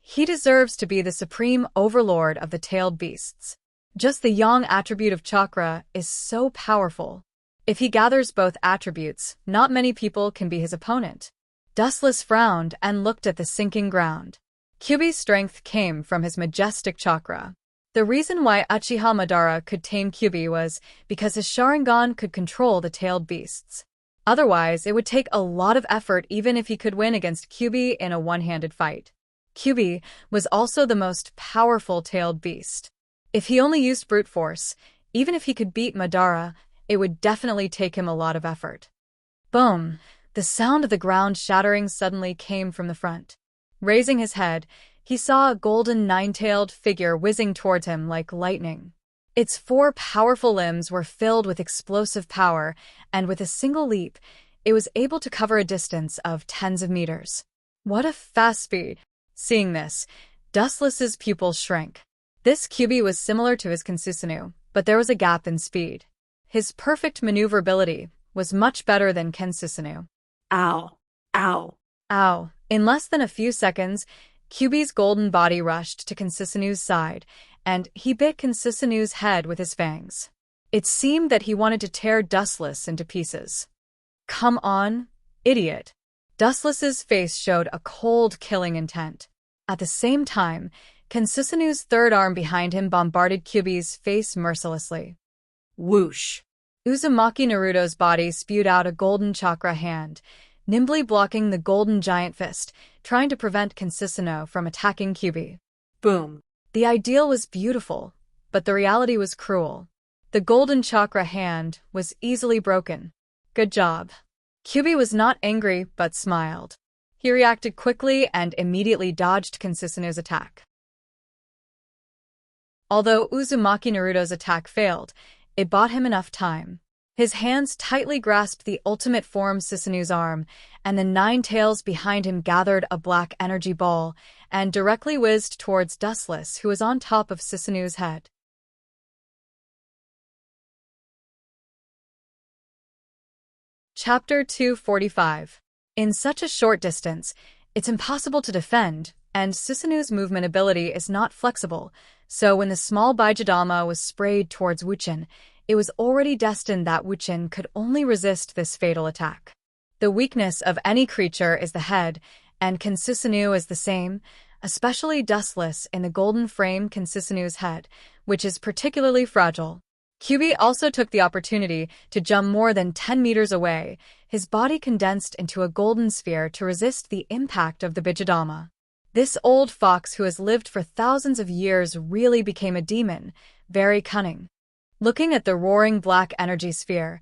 He deserves to be the supreme overlord of the tailed beasts. Just the yang attribute of chakra is so powerful. If he gathers both attributes, not many people can be his opponent. Dustless frowned and looked at the sinking ground. Kyubi's strength came from his majestic chakra. The reason why Uchiha Madara could tame Kyubi was because his Sharingan could control the tailed beasts. Otherwise, it would take a lot of effort even if he could win against Kyubi in a one-handed fight. Kyubi was also the most powerful tailed beast. If he only used brute force, even if he could beat Madara, it would definitely take him a lot of effort. Boom! The sound of the ground shattering suddenly came from the front. Raising his head, he saw a golden nine-tailed figure whizzing towards him like lightning. Its 4 powerful limbs were filled with explosive power, and with a single leap, it was able to cover a distance of tens of meters. What a fast speed! Seeing this, Dustless's pupils shrank. This Kyubi was similar to his Kensusanoo, but there was a gap in speed. His perfect maneuverability was much better than Kensusanoo. Ow. Ow. Ow. In less than a few seconds, Kyubi's golden body rushed to Kensusanoo's side, and he bit Kensusanoo's head with his fangs. It seemed that he wanted to tear Dustless into pieces. Come on, idiot. Dustless's face showed a cold, killing intent. At the same time, Kensusanoo's third arm behind him bombarded Kyubi's face mercilessly. Whoosh. Uzumaki Naruto's body spewed out a golden chakra hand, nimbly blocking the golden giant fist, trying to prevent Kensusanoo from attacking Kyubi. Boom. The ideal was beautiful, but the reality was cruel. The golden chakra hand was easily broken. Good job. Kyubi was not angry, but smiled. He reacted quickly and immediately dodged Kensusanoo's attack. Although Uzumaki Naruto's attack failed, it bought him enough time. His hands tightly grasped the ultimate form Susanu's arm, and the 9 tails behind him gathered a black energy ball and directly whizzed towards Dustless, who was on top of Susanu's head. Chapter 245. In such a short distance, it's impossible to defend, and Susanu's movement ability is not flexible, so when the small Baijidama was sprayed towards Wuchin, it was already destined that Wuchin could only resist this fatal attack. The weakness of any creature is the head, and Kensusanoo is the same, especially Dustless in the golden frame Kensusanoo's head, which is particularly fragile. Kyubi also took the opportunity to jump more than 10 meters away, his body condensed into a golden sphere to resist the impact of the Bijidama. This old fox who has lived for thousands of years really became a demon, very cunning. Looking at the roaring black energy sphere,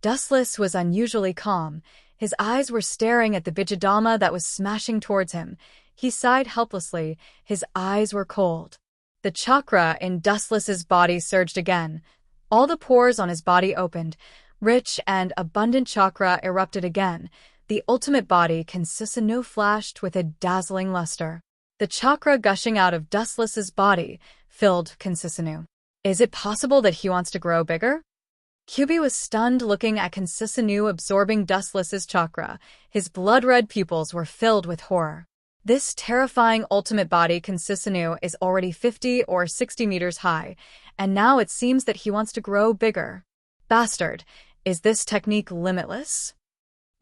Dustless was unusually calm. His eyes were staring at the Bijidama that was smashing towards him. He sighed helplessly. His eyes were cold. The chakra in Dustless's body surged again. All the pores on his body opened. Rich and abundant chakra erupted again. The ultimate body Kensusanoo flashed with a dazzling luster. The chakra gushing out of Dustless's body filled Kensusanoo. Is it possible that he wants to grow bigger? Kyubi was stunned looking at Kensusanoo absorbing Dustless's chakra. His blood-red pupils were filled with horror. This terrifying ultimate body Kensusanoo is already 50 or 60 meters high, and now it seems that he wants to grow bigger. Bastard, is this technique limitless?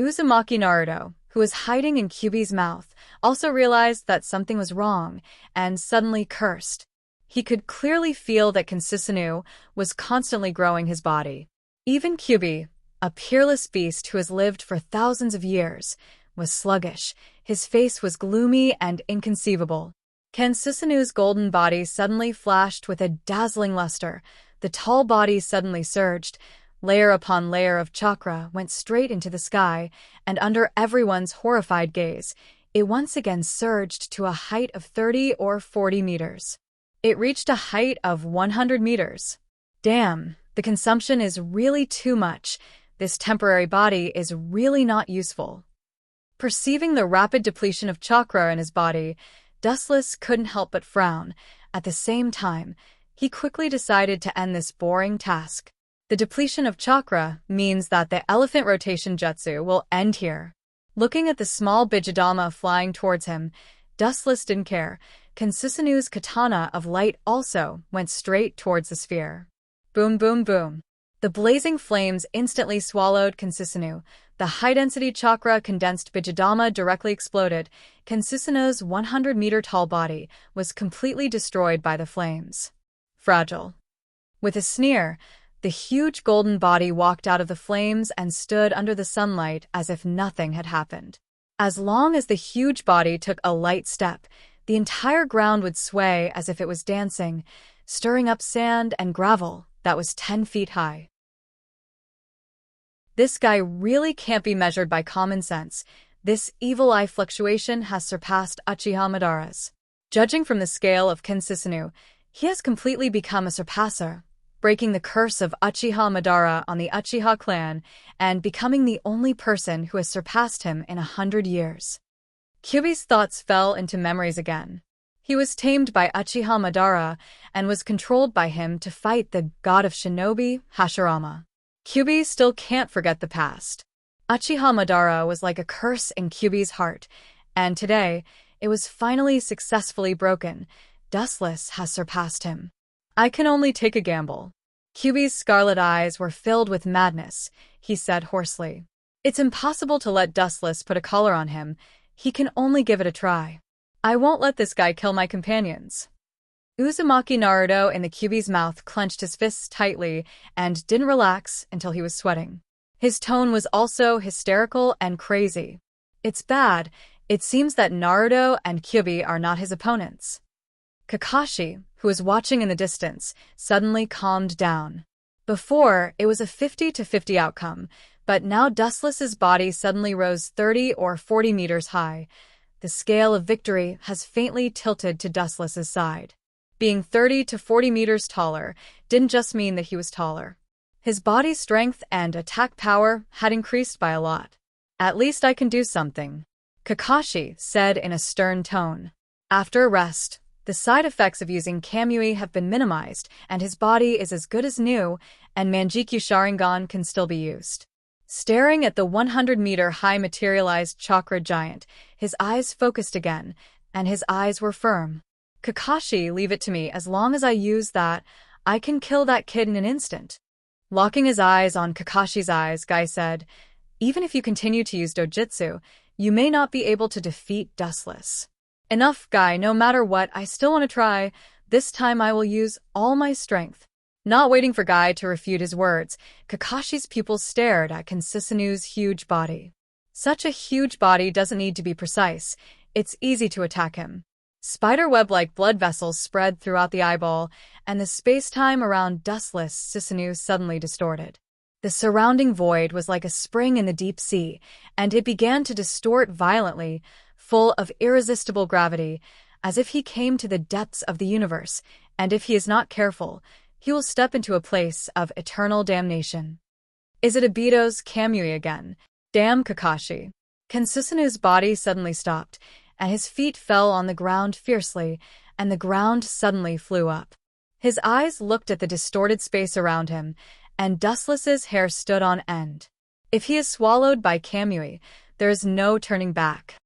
Uzumaki Naruto, who was hiding in Kyubi's mouth, also realized that something was wrong, and suddenly cursed. He could clearly feel that Kensusanoo was constantly growing his body. Even Kyubi, a peerless beast who has lived for thousands of years, was sluggish. His face was gloomy and inconceivable. Kensusanoo's golden body suddenly flashed with a dazzling luster. The tall body suddenly surged. Layer upon layer of chakra went straight into the sky, and under everyone's horrified gaze, it once again surged to a height of 30 or 40 meters. It reached a height of 100 meters. Damn, the consumption is really too much. This temporary body is really not useful. Perceiving the rapid depletion of chakra in his body, Dustless couldn't help but frown. At the same time, he quickly decided to end this boring task. The depletion of chakra means that the elephant rotation jutsu will end here. Looking at the small Bijadama flying towards him, Dustless didn't care. Kansusanu's katana of light also went straight towards the sphere. Boom, boom, boom. The blazing flames instantly swallowed Kansusanu. The high-density chakra condensed Bijadama directly exploded. Kansusanu's 100-meter-tall body was completely destroyed by the flames. Fragile. With a sneer, the huge golden body walked out of the flames and stood under the sunlight as if nothing had happened. As long as the huge body took a light step, the entire ground would sway as if it was dancing, stirring up sand and gravel that was 10 feet high. This guy really can't be measured by common sense. This evil eye fluctuation has surpassed Uchiha Madara's. Judging from the scale of Kansusanu, he has completely become a surpasser, breaking the curse of Uchiha Madara on the Uchiha clan and becoming the only person who has surpassed him in 100 years. Kyuubi's thoughts fell into memories again. He was tamed by Uchiha Madara and was controlled by him to fight the god of shinobi, Hashirama. Kyuubi still can't forget the past. Uchiha Madara was like a curse in Kyuubi's heart, and today, it was finally successfully broken. Dustless has surpassed him. I can only take a gamble. Kyuubi's scarlet eyes were filled with madness. He said hoarsely, "It's impossible to let Dustless put a collar on him. He can only give it a try. I won't let this guy kill my companions." Uzumaki Naruto in the Kyuubi's mouth clenched his fists tightly and didn't relax until he was sweating. His tone was also hysterical and crazy. "It's bad. It seems that Naruto and Kyuubi are not his opponents." Kakashi, who was watching in the distance, suddenly calmed down. Before, it was a 50-50 outcome, but now Dustless's body suddenly rose 30 or 40 meters high. The scale of victory has faintly tilted to Dustless's side. Being 30 to 40 meters taller didn't just mean that he was taller. His body's strength and attack power had increased by a lot. "At least I can do something," Kakashi said in a stern tone. After a rest, the side effects of using Kamui have been minimized, and his body is as good as new, and Manjikyu Sharingan can still be used. Staring at the 100-meter-high materialized chakra giant, his eyes focused again, and his eyes were firm. "Kakashi, leave it to me. As long as I use that, I can kill that kid in an instant." Locking his eyes on Kakashi's eyes, Guy said, "Even if you continue to use dojutsu, you may not be able to defeat Dustless." "Enough, Guy. No matter what, I still want to try. This time I will use all my strength." Not waiting for Guy to refute his words, Kakashi's pupils stared at Kansusanu's huge body. Such a huge body doesn't need to be precise. It's easy to attack him. Spiderweb-like blood vessels spread throughout the eyeball, and the space-time around Dustless Susanu suddenly distorted. The surrounding void was like a spring in the deep sea, and it began to distort violently, full of irresistible gravity, as if he came to the depths of the universe, and if he is not careful, he will step into a place of eternal damnation. Is it Obito's Kamui again? Damn Kakashi. Kansusanu's body suddenly stopped, and his feet fell on the ground fiercely, and the ground suddenly flew up. His eyes looked at the distorted space around him, and Dustless's hair stood on end. If he is swallowed by Kamui, there is no turning back.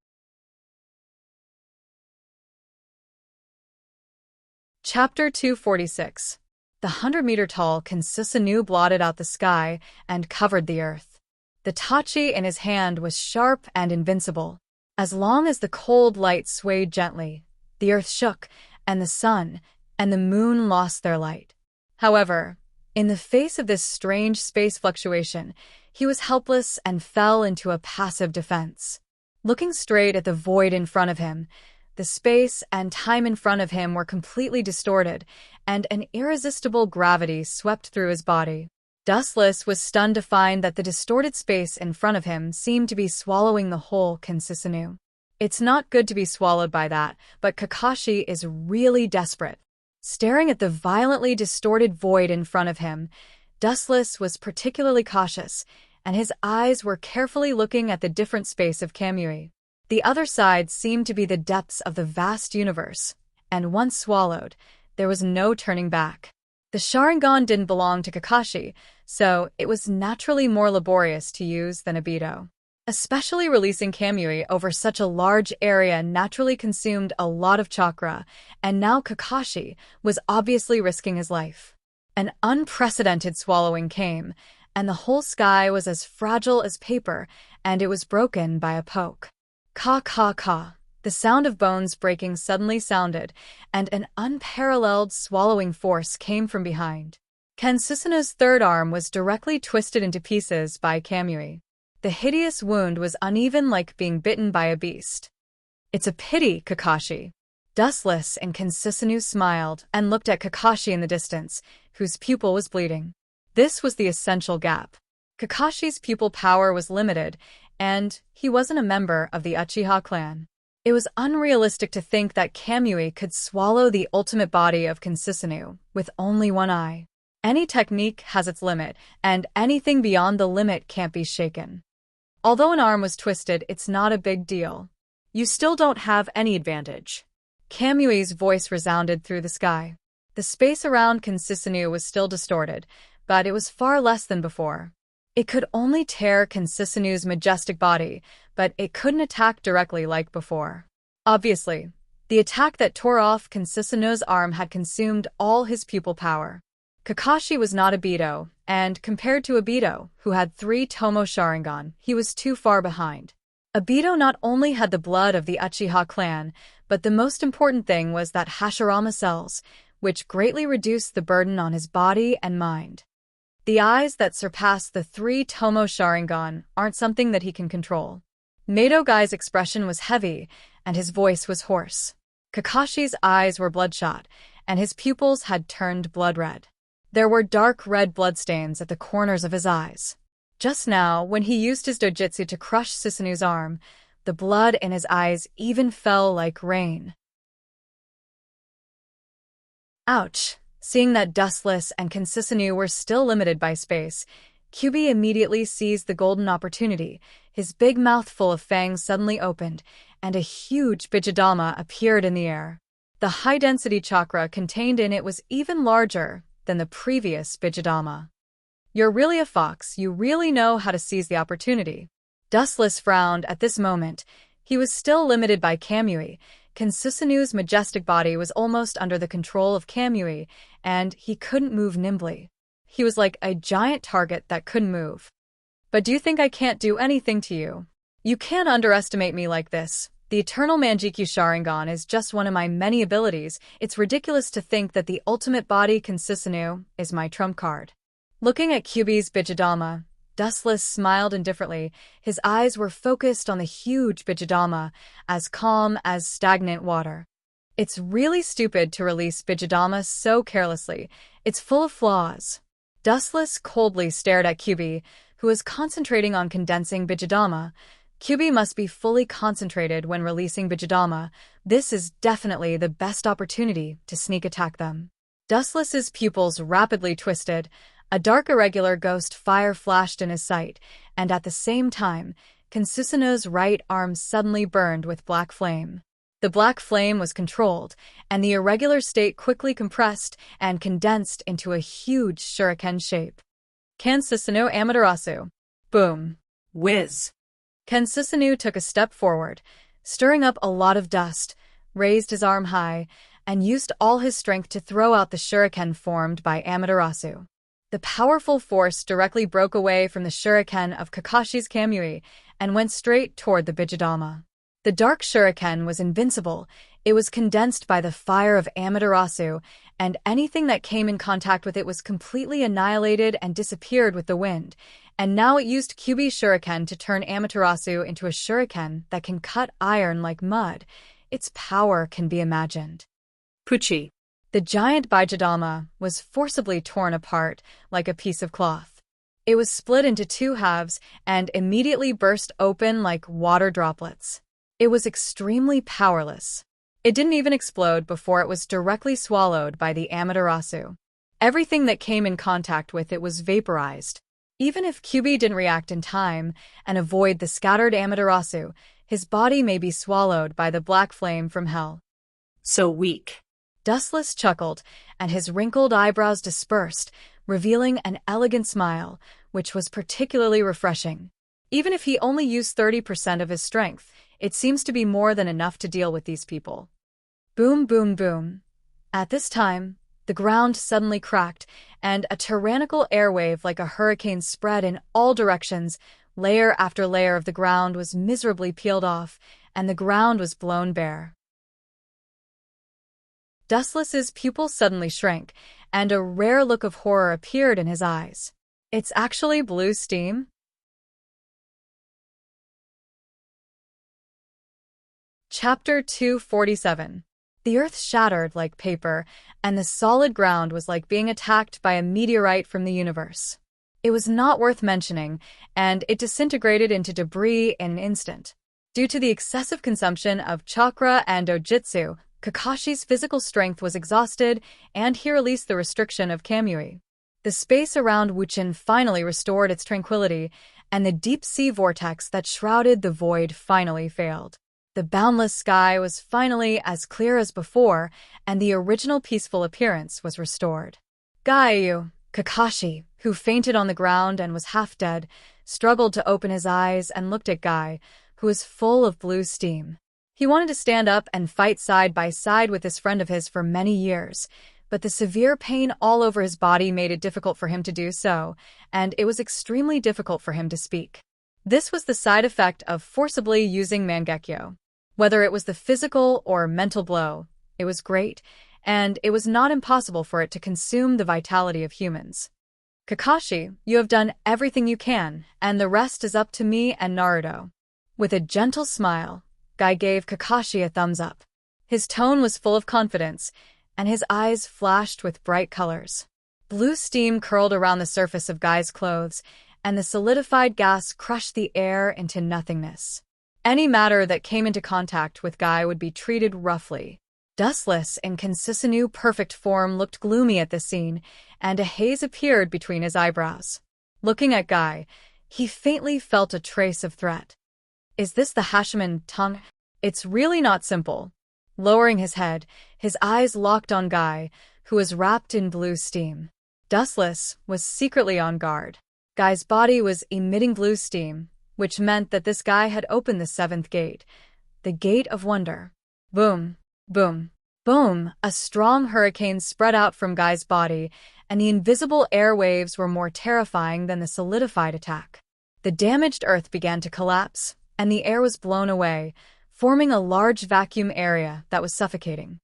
Chapter 246. The 100-meter-tall Kansusanu blotted out the sky and covered the earth. The tachi in his hand was sharp and invincible. As long as the cold light swayed gently, the earth shook, and the sun and the moon lost their light. However, in the face of this strange space fluctuation, he was helpless and fell into a passive defense. Looking straight at the void in front of him, the space and time in front of him were completely distorted, and an irresistible gravity swept through his body. Dustless was stunned to find that the distorted space in front of him seemed to be swallowing the whole Kansusanu. It's not good to be swallowed by that, but Kakashi is really desperate. Staring at the violently distorted void in front of him, Dustless was particularly cautious, and his eyes were carefully looking at the different space of Kamui. The other side seemed to be the depths of the vast universe, and once swallowed, there was no turning back. The Sharingan didn't belong to Kakashi, so it was naturally more laborious to use than Obito. Especially releasing Kamui over such a large area naturally consumed a lot of chakra, and now Kakashi was obviously risking his life. An unprecedented swallowing came, and the whole sky was as fragile as paper, and it was broken by a poke. Ka ka ka. The sound of bones breaking suddenly sounded, and an unparalleled swallowing force came from behind. Ken Susanoo's third arm was directly twisted into pieces by Kamui. The hideous wound was uneven like being bitten by a beast. "It's a pity, Kakashi." Dustless and Ken Susanoo smiled and looked at Kakashi in the distance, whose pupil was bleeding. This was the essential gap. Kakashi's pupil power was limited, and he wasn't a member of the Uchiha clan. It was unrealistic to think that Kamui could swallow the ultimate body of Ken Susanoo with only one eye. Any technique has its limit, and anything beyond the limit can't be shaken. Although an arm was twisted, it's not a big deal. You still don't have any advantage. Kamui's voice resounded through the sky. The space around Ken Susanoo was still distorted, but it was far less than before. It could only tear Ken Susanoo's majestic body, but it couldn't attack directly like before. Obviously, the attack that tore off Ken Susanoo's arm had consumed all his pupil power. Kakashi was not Obito, and compared to Obito, who had 3 Tomo Sharingan, he was too far behind. Obito not only had the blood of the Uchiha clan, but the most important thing was that Hashirama cells, which greatly reduced the burden on his body and mind. The eyes that surpass the 3 Tomo Sharingan aren't something that he can control. Madogai's expression was heavy, and his voice was hoarse. Kakashi's eyes were bloodshot, and his pupils had turned blood red. There were dark red bloodstains at the corners of his eyes. Just now, when he used his dojutsu to crush Susanoo's arm, the blood in his eyes even fell like rain. Ouch! Seeing that Dustless and Ken Susanoo were still limited by space, Kyuubi immediately seized the golden opportunity. His big mouth full of fangs suddenly opened, and a huge Bijidama appeared in the air. The high-density chakra contained in it was even larger than the previous Bijidama. "You're really a fox, you really know how to seize the opportunity." Dustless frowned at this moment. He was still limited by Kamui. Ken Susanoo's majestic body was almost under the control of Kamui, and he couldn't move nimbly. He was like a giant target that couldn't move. "But do you think I can't do anything to you? You can't underestimate me like this. The Eternal Manjikyu Sharingan is just one of my many abilities. It's ridiculous to think that the ultimate body Ken Susanoo is my trump card." Looking at Kyuubi's Bijidama, Dustless smiled indifferently. His eyes were focused on the huge Bijidama, as calm as stagnant water. "It's really stupid to release Bijidama so carelessly. It's full of flaws." Dustless coldly stared at Kyuubi, who was concentrating on condensing Bijidama. Kyuubi must be fully concentrated when releasing Bijidama. This is definitely the best opportunity to sneak attack them. Dustless's pupils rapidly twisted. A dark irregular ghost fire flashed in his sight, and at the same time, Ken Susanoo's right arm suddenly burned with black flame. The black flame was controlled, and the irregular state quickly compressed and condensed into a huge shuriken shape. Ken Susanoo Amaterasu. Boom. Whiz. Ken Susanoo took a step forward, stirring up a lot of dust, raised his arm high, and used all his strength to throw out the shuriken formed by Amaterasu. The powerful force directly broke away from the shuriken of Kakashi's Kamui and went straight toward the Bijidama. The dark shuriken was invincible. It was condensed by the fire of Amaterasu, and anything that came in contact with it was completely annihilated and disappeared with the wind. And now it used Kyuubi's shuriken to turn Amaterasu into a shuriken that can cut iron like mud. Its power can be imagined. Puchi. The giant Bijidama was forcibly torn apart like a piece of cloth. It was split into 2 halves and immediately burst open like water droplets. It was extremely powerless. It didn't even explode before it was directly swallowed by the Amaterasu. Everything that came in contact with it was vaporized. Even if QB didn't react in time and avoid the scattered Amaterasu, his body may be swallowed by the black flame from hell. So weak. Dustless chuckled, and his wrinkled eyebrows dispersed, revealing an elegant smile, which was particularly refreshing. Even if he only used 30% of his strength, it seems to be more than enough to deal with these people. Boom, boom, boom. At this time, the ground suddenly cracked, and a tyrannical airwave like a hurricane spread in all directions. Layer after layer of the ground was miserably peeled off, and the ground was blown bare. Dustless's pupils suddenly shrank, and a rare look of horror appeared in his eyes. It's actually blue steam? Chapter 247. The earth shattered like paper, and the solid ground was like being attacked by a meteorite from the universe. It was not worth mentioning, and it disintegrated into debris in an instant. Due to the excessive consumption of chakra and dojutsu, Kakashi's physical strength was exhausted, and he released the restriction of Kamui. The space around Wuchin finally restored its tranquility, and the deep-sea vortex that shrouded the void finally failed. The boundless sky was finally as clear as before, and the original peaceful appearance was restored. Gaiu, Kakashi, who fainted on the ground and was half dead, struggled to open his eyes and looked at Guy, who was full of blue steam. He wanted to stand up and fight side by side with this friend of his for many years, but the severe pain all over his body made it difficult for him to do so, and it was extremely difficult for him to speak. This was the side effect of forcibly using Mangekyo. Whether it was the physical or mental blow, it was great, and it was not impossible for it to consume the vitality of humans. Kakashi, you have done everything you can, and the rest is up to me and Naruto. With a gentle smile, Guy gave Kakashi a thumbs up. His tone was full of confidence, and his eyes flashed with bright colors. Blue steam curled around the surface of Guy's clothes, and the solidified gas crushed the air into nothingness. Any matter that came into contact with Guy would be treated roughly. Dustless in Concisanu perfect form looked gloomy at the scene, and a haze appeared between his eyebrows. Looking at Guy, he faintly felt a trace of threat. Is this the Hashiman tongue? It's really not simple. Lowering his head, his eyes locked on Guy, who was wrapped in blue steam. Dustless was secretly on guard. Guy's body was emitting blue steam, which meant that this guy had opened the seventh gate, the Gate of Wonder. Boom, boom, boom, a strong hurricane spread out from Guy's body, and the invisible airwaves were more terrifying than the solidified attack. The damaged earth began to collapse, and the air was blown away, forming a large vacuum area that was suffocating.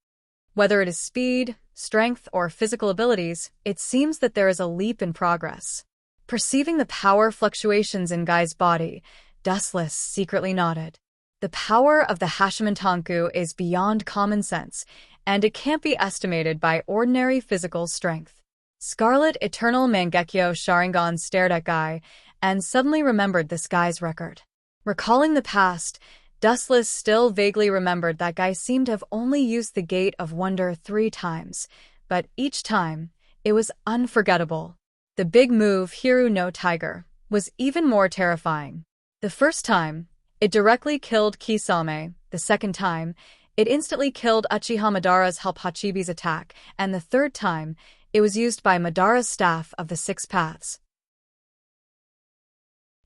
Whether it is speed, strength, or physical abilities, it seems that there is a leap in progress. Perceiving the power fluctuations in Guy's body, Dustless secretly nodded. The power of the Hashimantanku is beyond common sense, and it can't be estimated by ordinary physical strength. Scarlet Eternal Mangekyo Sharingan stared at Guy, and suddenly remembered this guy's record. Recalling the past, Dustless still vaguely remembered that Guy seemed to have only used the Gate of Wonder 3 times, but each time, it was unforgettable. The big move, Hiru no Tiger, was even more terrifying. The first time, it directly killed Kisame. The second time, it instantly killed Uchiha Madara's Help Hachibi's attack, and the third time, it was used by Madara's staff of the Six Paths.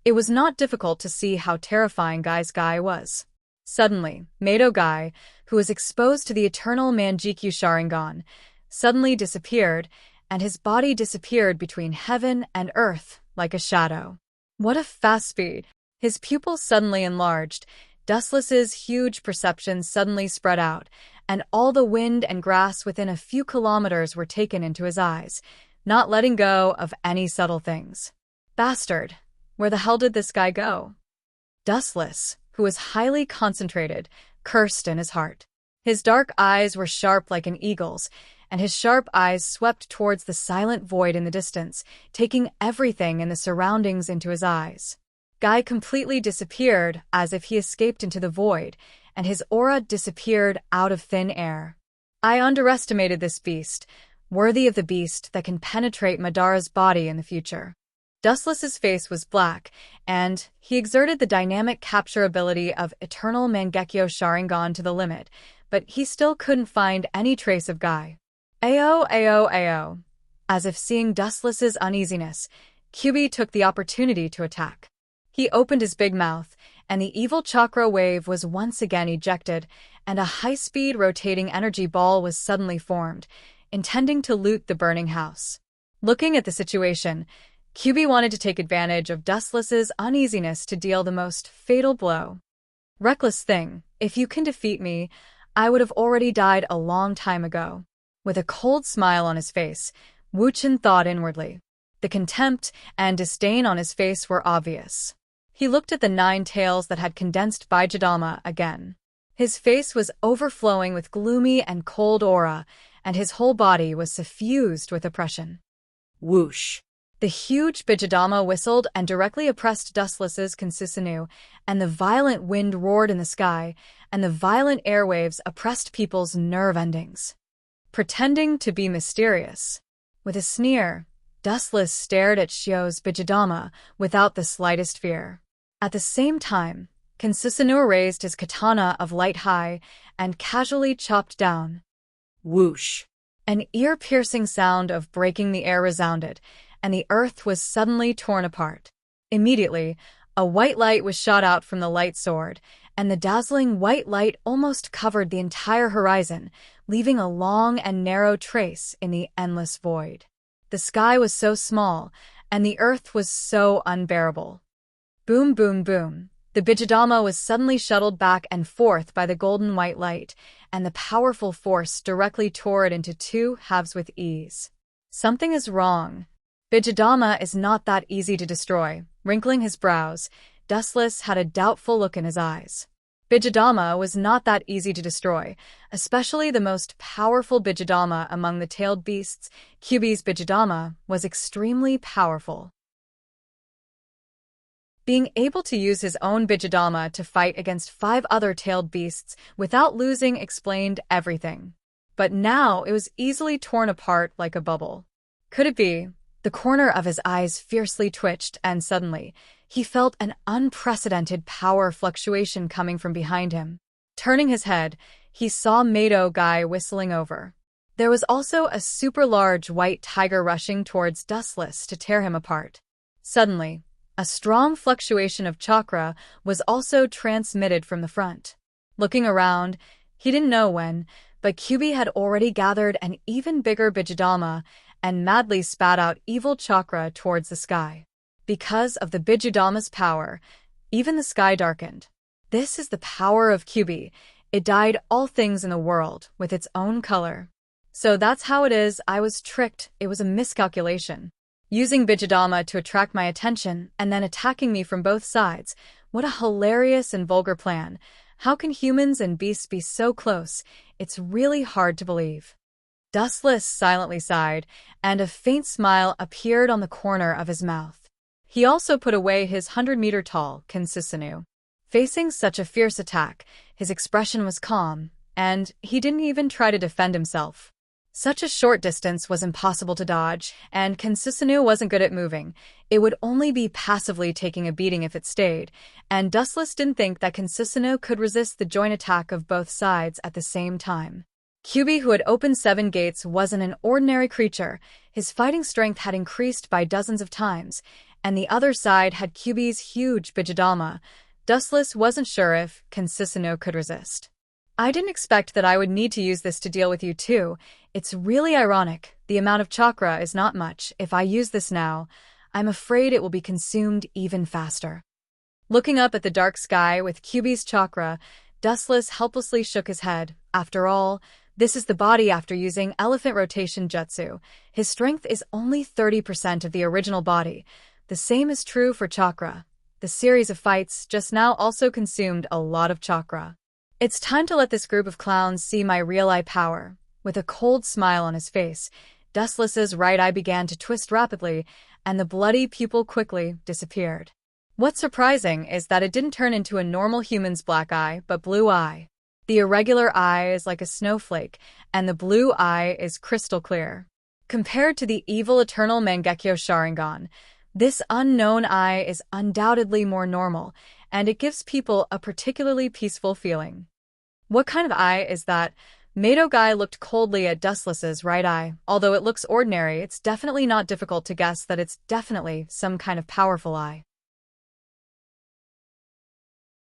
It was not difficult to see how terrifying Guy's Guy was. Suddenly, Mado Guy, who was exposed to the eternal Manjikyu Sharingan, suddenly disappeared, and his body disappeared between heaven and earth like a shadow. What a fast speed! His pupils suddenly enlarged, Dustless's huge perception suddenly spread out, and all the wind and grass within a few kilometers were taken into his eyes, not letting go of any subtle things. Bastard! Where the hell did this guy go? Dustless, who was highly concentrated, cursed in his heart. His dark eyes were sharp like an eagle's, and his sharp eyes swept towards the silent void in the distance, taking everything in the surroundings into his eyes. Guy completely disappeared as if he escaped into the void, and his aura disappeared out of thin air. I underestimated this beast, worthy of the beast that can penetrate Madara's body in the future. Dustless's face was black, and he exerted the dynamic capture ability of Eternal Mangekyo Sharingan to the limit, but he still couldn't find any trace of Guy. Ayo, ayo, ayo. As if seeing Dustless's uneasiness, Kyubi took the opportunity to attack. He opened his big mouth, and the evil chakra wave was once again ejected, and a high-speed rotating energy ball was suddenly formed, intending to loot the burning house. Looking at the situation, Kyubi wanted to take advantage of Dustless's uneasiness to deal the most fatal blow. Reckless thing, if you can defeat me, I would have already died a long time ago. With a cold smile on his face, Wuchen thought inwardly. The contempt and disdain on his face were obvious. He looked at the 9 tails that had condensed Bijidama again. His face was overflowing with gloomy and cold aura, and his whole body was suffused with oppression. Whoosh. The huge Bijidama whistled and directly oppressed Dustless's Consusinu, and the violent wind roared in the sky, and the violent airwaves oppressed people's nerve endings. Pretending to be mysterious. With a sneer, Dustless stared at Shio's Bijidama without the slightest fear. At the same time, Consusinu raised his katana of light high and casually chopped down. Whoosh. An ear-piercing sound of breaking the air resounded, and the earth was suddenly torn apart. Immediately, a white light was shot out from the light sword, and the dazzling white light almost covered the entire horizon, leaving a long and narrow trace in the endless void. The sky was so small, and the earth was so unbearable. Boom, boom, boom. The Bijidama was suddenly shuttled back and forth by the golden white light, and the powerful force directly tore it into 2 halves with ease. Something is wrong. Bijidama is not that easy to destroy. Wrinkling his brows, Dustless had a doubtful look in his eyes. Bijidama was not that easy to destroy, especially the most powerful Bijidama among the tailed beasts. Kyubi's Bijidama was extremely powerful. Being able to use his own Bijidama to fight against 5 other tailed beasts without losing explained everything. But now it was easily torn apart like a bubble. Could it be? The corner of his eyes fiercely twitched, and suddenly, he felt an unprecedented power fluctuation coming from behind him. Turning his head, he saw Mado Guy whistling over. There was also a super large white tiger rushing towards Dustless to tear him apart. Suddenly, a strong fluctuation of chakra was also transmitted from the front. Looking around, he didn't know when, but Kyubi had already gathered an even bigger Bijidama and madly spat out evil chakra towards the sky. Because of the Bijidama's power, even the sky darkened. This is the power of Kyubi. It dyed all things in the world with its own color. So that's how it is. I was tricked. It was a miscalculation. Using Bijidama to attract my attention and then attacking me from both sides. What a hilarious and vulgar plan. How can humans and beasts be so close? It's really hard to believe. Dustless silently sighed, and a faint smile appeared on the corner of his mouth. He also put away his 100-meter-tall Consusinu. Facing such a fierce attack, his expression was calm, and he didn't even try to defend himself. Such a short distance was impossible to dodge, and Consusinu wasn't good at moving. It would only be passively taking a beating if it stayed, and Dustless didn't think that Consusinu could resist the joint attack of both sides at the same time. Kyubi, who had opened 7 gates, wasn't an ordinary creature. His fighting strength had increased by dozens of times, and the other side had Kyubi's huge Bijidama. Dustless wasn't sure if Consusinu could resist. I didn't expect that I would need to use this to deal with you too. It's really ironic. The amount of chakra is not much. If I use this now, I'm afraid it will be consumed even faster. Looking up at the dark sky with Kyubi's chakra, Dustless helplessly shook his head. After all, this is the body after using elephant rotation jutsu. His strength is only 30% of the original body. The same is true for chakra. The series of fights just now also consumed a lot of chakra. It's time to let this group of clowns see my real-eye power. With a cold smile on his face, Dustless's right eye began to twist rapidly, and the bloody pupil quickly disappeared. What's surprising is that it didn't turn into a normal human's black eye, but blue eye. The irregular eye is like a snowflake, and the blue eye is crystal clear. Compared to the evil Eternal Mangekyo Sharingan, This unknown eye is undoubtedly more normal, and it gives people a particularly peaceful feeling. What kind of eye is that? Mado Guy looked coldly at Dustless's right eye. Although it looks ordinary, it's definitely not difficult to guess that it's definitely some kind of powerful eye.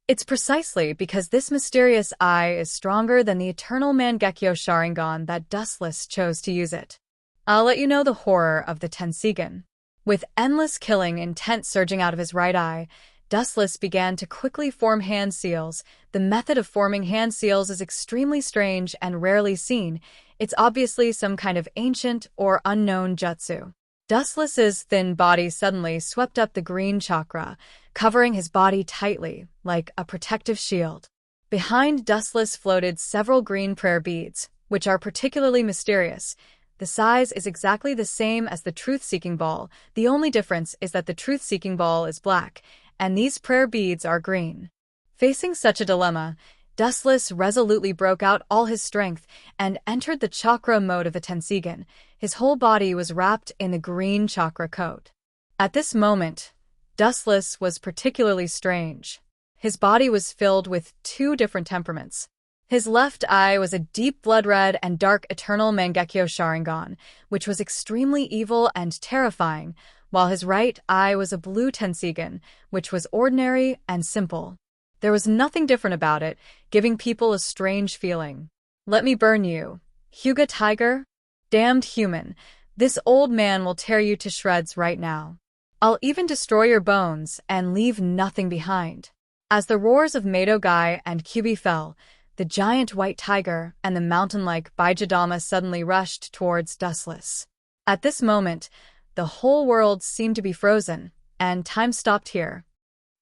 It's precisely because this mysterious eye is stronger than the eternal Mangekyo Sharingan that Dustless chose to use it. I'll let you know the horror of the Tensigen. With endless killing intent surging out of his right eye, Dustless began to quickly form hand seals. The method of forming hand seals is extremely strange and rarely seen. It's obviously some kind of ancient or unknown jutsu. Dustless's thin body suddenly swept up the green chakra, covering his body tightly, like a protective shield. Behind Dustless floated several green prayer beads, which are particularly mysterious. The size is exactly the same as the truth-seeking ball. The only difference is that the truth-seeking ball is black, and these prayer beads are green. Facing such a dilemma, Dustless resolutely broke out all his strength and entered the chakra mode of the Tensigen. His whole body was wrapped in the green chakra coat. At this moment, Dustless was particularly strange. His body was filled with two different temperaments. His left eye was a deep blood red and dark eternal Mangekyo Sharingan, which was extremely evil and terrifying, while his right eye was a blue Tensigen, which was ordinary and simple. There was nothing different about it, giving people a strange feeling. Let me burn you, Hyuga Tiger? Damned human, this old man will tear you to shreds right now. I'll even destroy your bones and leave nothing behind. As the roars of Mado Guy and Kyubi fell, the giant white tiger and the mountain-like Baijidama suddenly rushed towards Dustless. At this moment, the whole world seemed to be frozen, and time stopped here.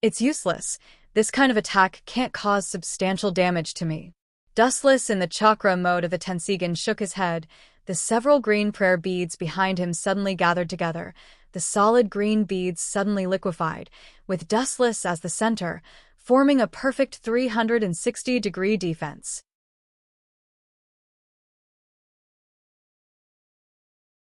It's useless. This kind of attack can't cause substantial damage to me. Dustless in the chakra mode of the Tensigen shook his head. The several green prayer beads behind him suddenly gathered together. The solid green beads suddenly liquefied, with Dustless as the center, forming a perfect 360-degree defense.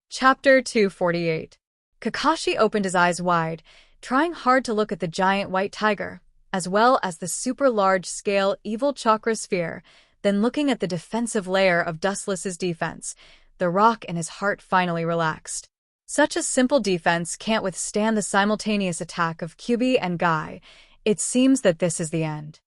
Chapter 248. Kakashi opened his eyes wide, trying hard to look at the giant white tiger, as well as the super-large-scale evil chakra sphere, then looking at the defensive layer of Dustless's defense. The rock in his heart finally relaxed. Such a simple defense can't withstand the simultaneous attack of Kyubi and Guy. It seems that this is the end.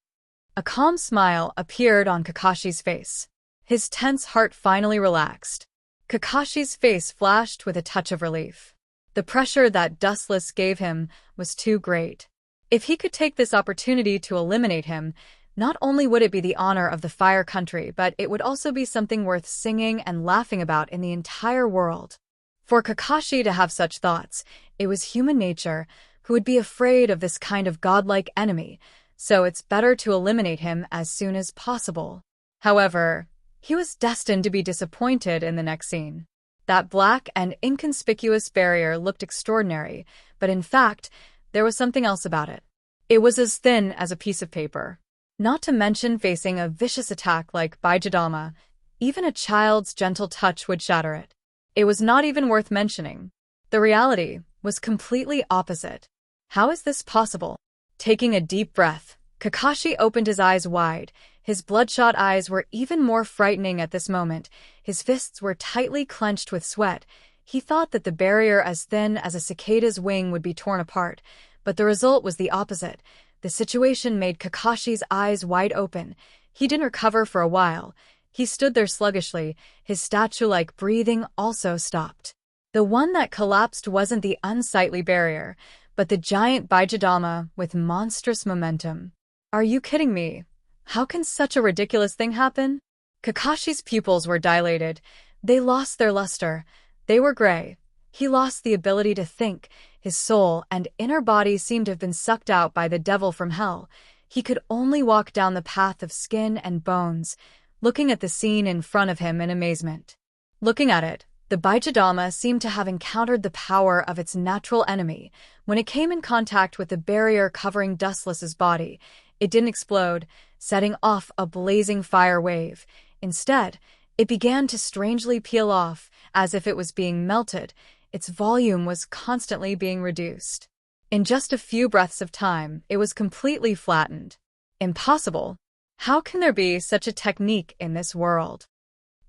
A calm smile appeared on Kakashi's face. His tense heart finally relaxed. Kakashi's face flashed with a touch of relief. The pressure that Dustless gave him was too great. If he could take this opportunity to eliminate him, not only would it be the honor of the Fire Country, but it would also be something worth singing and laughing about in the entire world. For Kakashi to have such thoughts, it was human nature, who would be afraid of this kind of godlike enemy, so it's better to eliminate him as soon as possible. However, he was destined to be disappointed in the next scene. That black and inconspicuous barrier looked extraordinary, but in fact, there was something else about it. It was as thin as a piece of paper. Not to mention facing a vicious attack like Baijidama, even a child's gentle touch would shatter it. It was not even worth mentioning. The reality was completely opposite. How is this possible? Taking a deep breath, Kakashi opened his eyes wide. His bloodshot eyes were even more frightening at this moment. His fists were tightly clenched with sweat. He thought that the barrier as thin as a cicada's wing would be torn apart, but the result was the opposite. The situation made Kakashi's eyes wide open. He didn't recover for a while. He stood there sluggishly. His statue-like breathing also stopped. The one that collapsed wasn't the unsightly barrier, but the giant Baijidama with monstrous momentum. Are you kidding me? How can such a ridiculous thing happen? Kakashi's pupils were dilated. They lost their luster. They were gray. He lost the ability to think. His soul and inner body seemed to have been sucked out by the devil from hell. He could only walk down the path of skin and bones, looking at the scene in front of him in amazement. Looking at it, the Baijidama seemed to have encountered the power of its natural enemy. When it came in contact with the barrier covering Dustless's body, it didn't explode, setting off a blazing fire wave. Instead, it began to strangely peel off, as if it was being melted. Its volume was constantly being reduced. In just a few breaths of time, it was completely flattened. Impossible. How can there be such a technique in this world?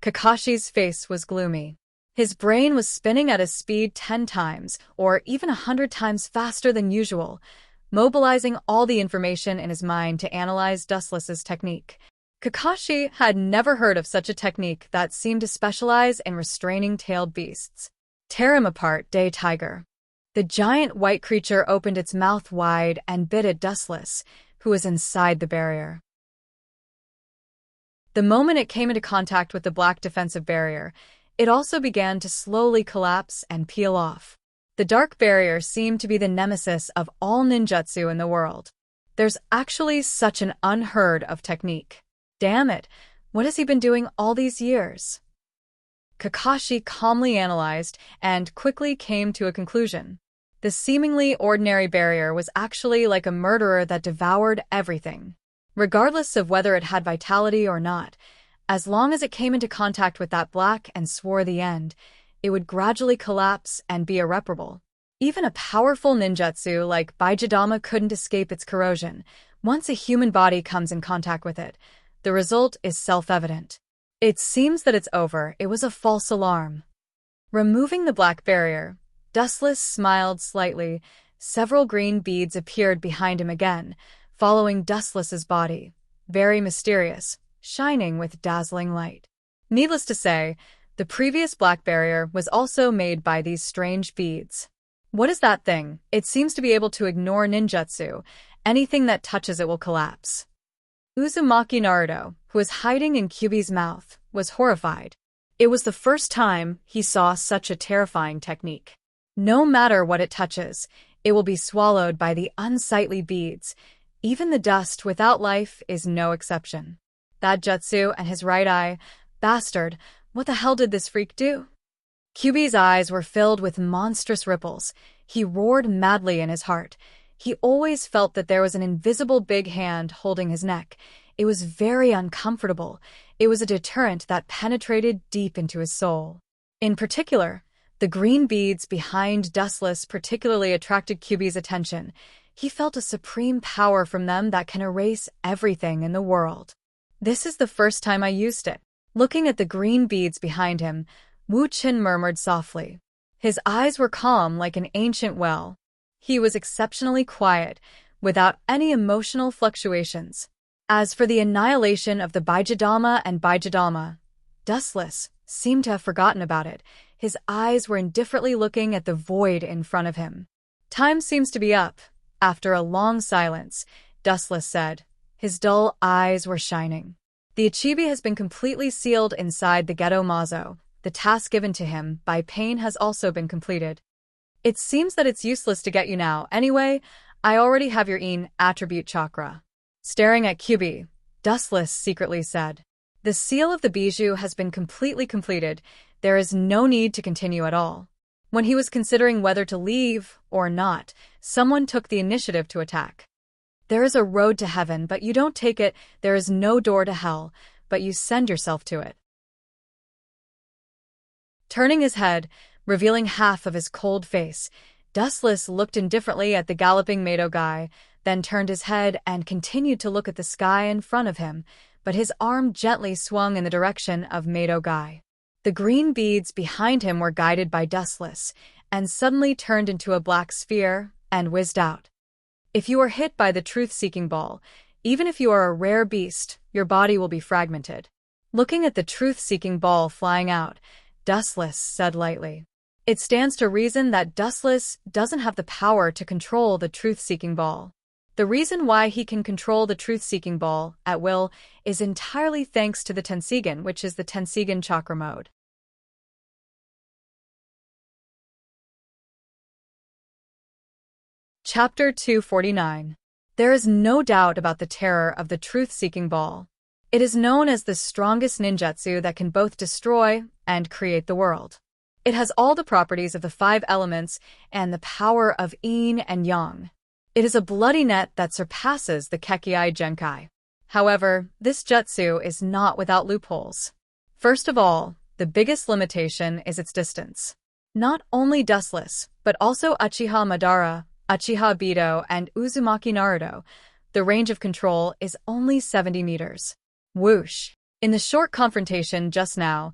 Kakashi's face was gloomy. His brain was spinning at a speed 10 times, or even 100 times faster than usual, mobilizing all the information in his mind to analyze Dustless's technique. Kakashi had never heard of such a technique that seemed to specialize in restraining tailed beasts. Tear him apart, Day Tiger. The giant white creature opened its mouth wide and bit at Dustless, who was inside the barrier. The moment it came into contact with the black defensive barrier, it also began to slowly collapse and peel off. The dark barrier seemed to be the nemesis of all ninjutsu in the world. There's actually such an unheard-of technique. Damn it, what has he been doing all these years? Kakashi calmly analyzed and quickly came to a conclusion. The seemingly ordinary barrier was actually like a murderer that devoured everything. Regardless of whether it had vitality or not, as long as it came into contact with that black and swore the end, it would gradually collapse and be irreparable. Even a powerful ninjutsu like Bijidama couldn't escape its corrosion. Once a human body comes in contact with it, the result is self-evident. It seems that it's over. It was a false alarm. Removing the black barrier, Dustless smiled slightly. Several green beads appeared behind him again, following Dustless's body. Very mysterious, shining with dazzling light. Needless to say, the previous black barrier was also made by these strange beads. What is that thing? It seems to be able to ignore ninjutsu. Anything that touches it will collapse. Uzumaki Naruto, who was hiding in Kyuubi's mouth, was horrified. It was the first time he saw such a terrifying technique. No matter what it touches, it will be swallowed by the unsightly beads. Even the dust without life is no exception. That jutsu and his right eye. Bastard, what the hell did this freak do? Kyuubi's eyes were filled with monstrous ripples. He roared madly in his heart. He always felt that there was an invisible big hand holding his neck. It was very uncomfortable. It was a deterrent that penetrated deep into his soul. In particular, the green beads behind Dustless particularly attracted Kyuubi's attention. He felt a supreme power from them that can erase everything in the world. This is the first time I used it. Looking at the green beads behind him, Wu Qin murmured softly. His eyes were calm like an ancient well. He was exceptionally quiet, without any emotional fluctuations. As for the annihilation of the Bijidama and Bijidama, Dustless seemed to have forgotten about it. His eyes were indifferently looking at the void in front of him. Time seems to be up. After a long silence, Dustless said. His dull eyes were shining. The Ichibi has been completely sealed inside the Ghetto Mazo. The task given to him by Pain has also been completed. It seems that it's useless to get you now. Anyway, I already have your En attribute chakra. Staring at Kyuubi, Dustless secretly said. The seal of the bijou has been completely completed. There is no need to continue at all. When he was considering whether to leave or not, someone took the initiative to attack. There is a road to heaven, but you don't take it. There is no door to hell, but you send yourself to it. Turning his head, revealing half of his cold face, Dustless looked indifferently at the galloping Mado guy, then turned his head and continued to look at the sky in front of him, but his arm gently swung in the direction of Mado guy. The green beads behind him were guided by Dustless, and suddenly turned into a black sphere and whizzed out. If you are hit by the truth-seeking ball, even if you are a rare beast, your body will be fragmented. Looking at the truth-seeking ball flying out, Dustless said lightly. It stands to reason that Dustless doesn't have the power to control the truth-seeking ball. The reason why he can control the truth-seeking ball at will is entirely thanks to the Tensigen, which is the Tensigen chakra mode. Chapter 249. There is no doubt about the terror of the truth-seeking ball. It is known as the strongest ninjutsu that can both destroy and create the world. It has all the properties of the 5 elements and the power of yin and yang. It is a bloody net that surpasses the Kekkei Genkai. However, this jutsu is not without loopholes. First of all, the biggest limitation is its distance. Not only Dustless, but also Uchiha Madara, Uchiha Obito and Uzumaki Naruto, the range of control is only 70 meters. Whoosh! In the short confrontation just now,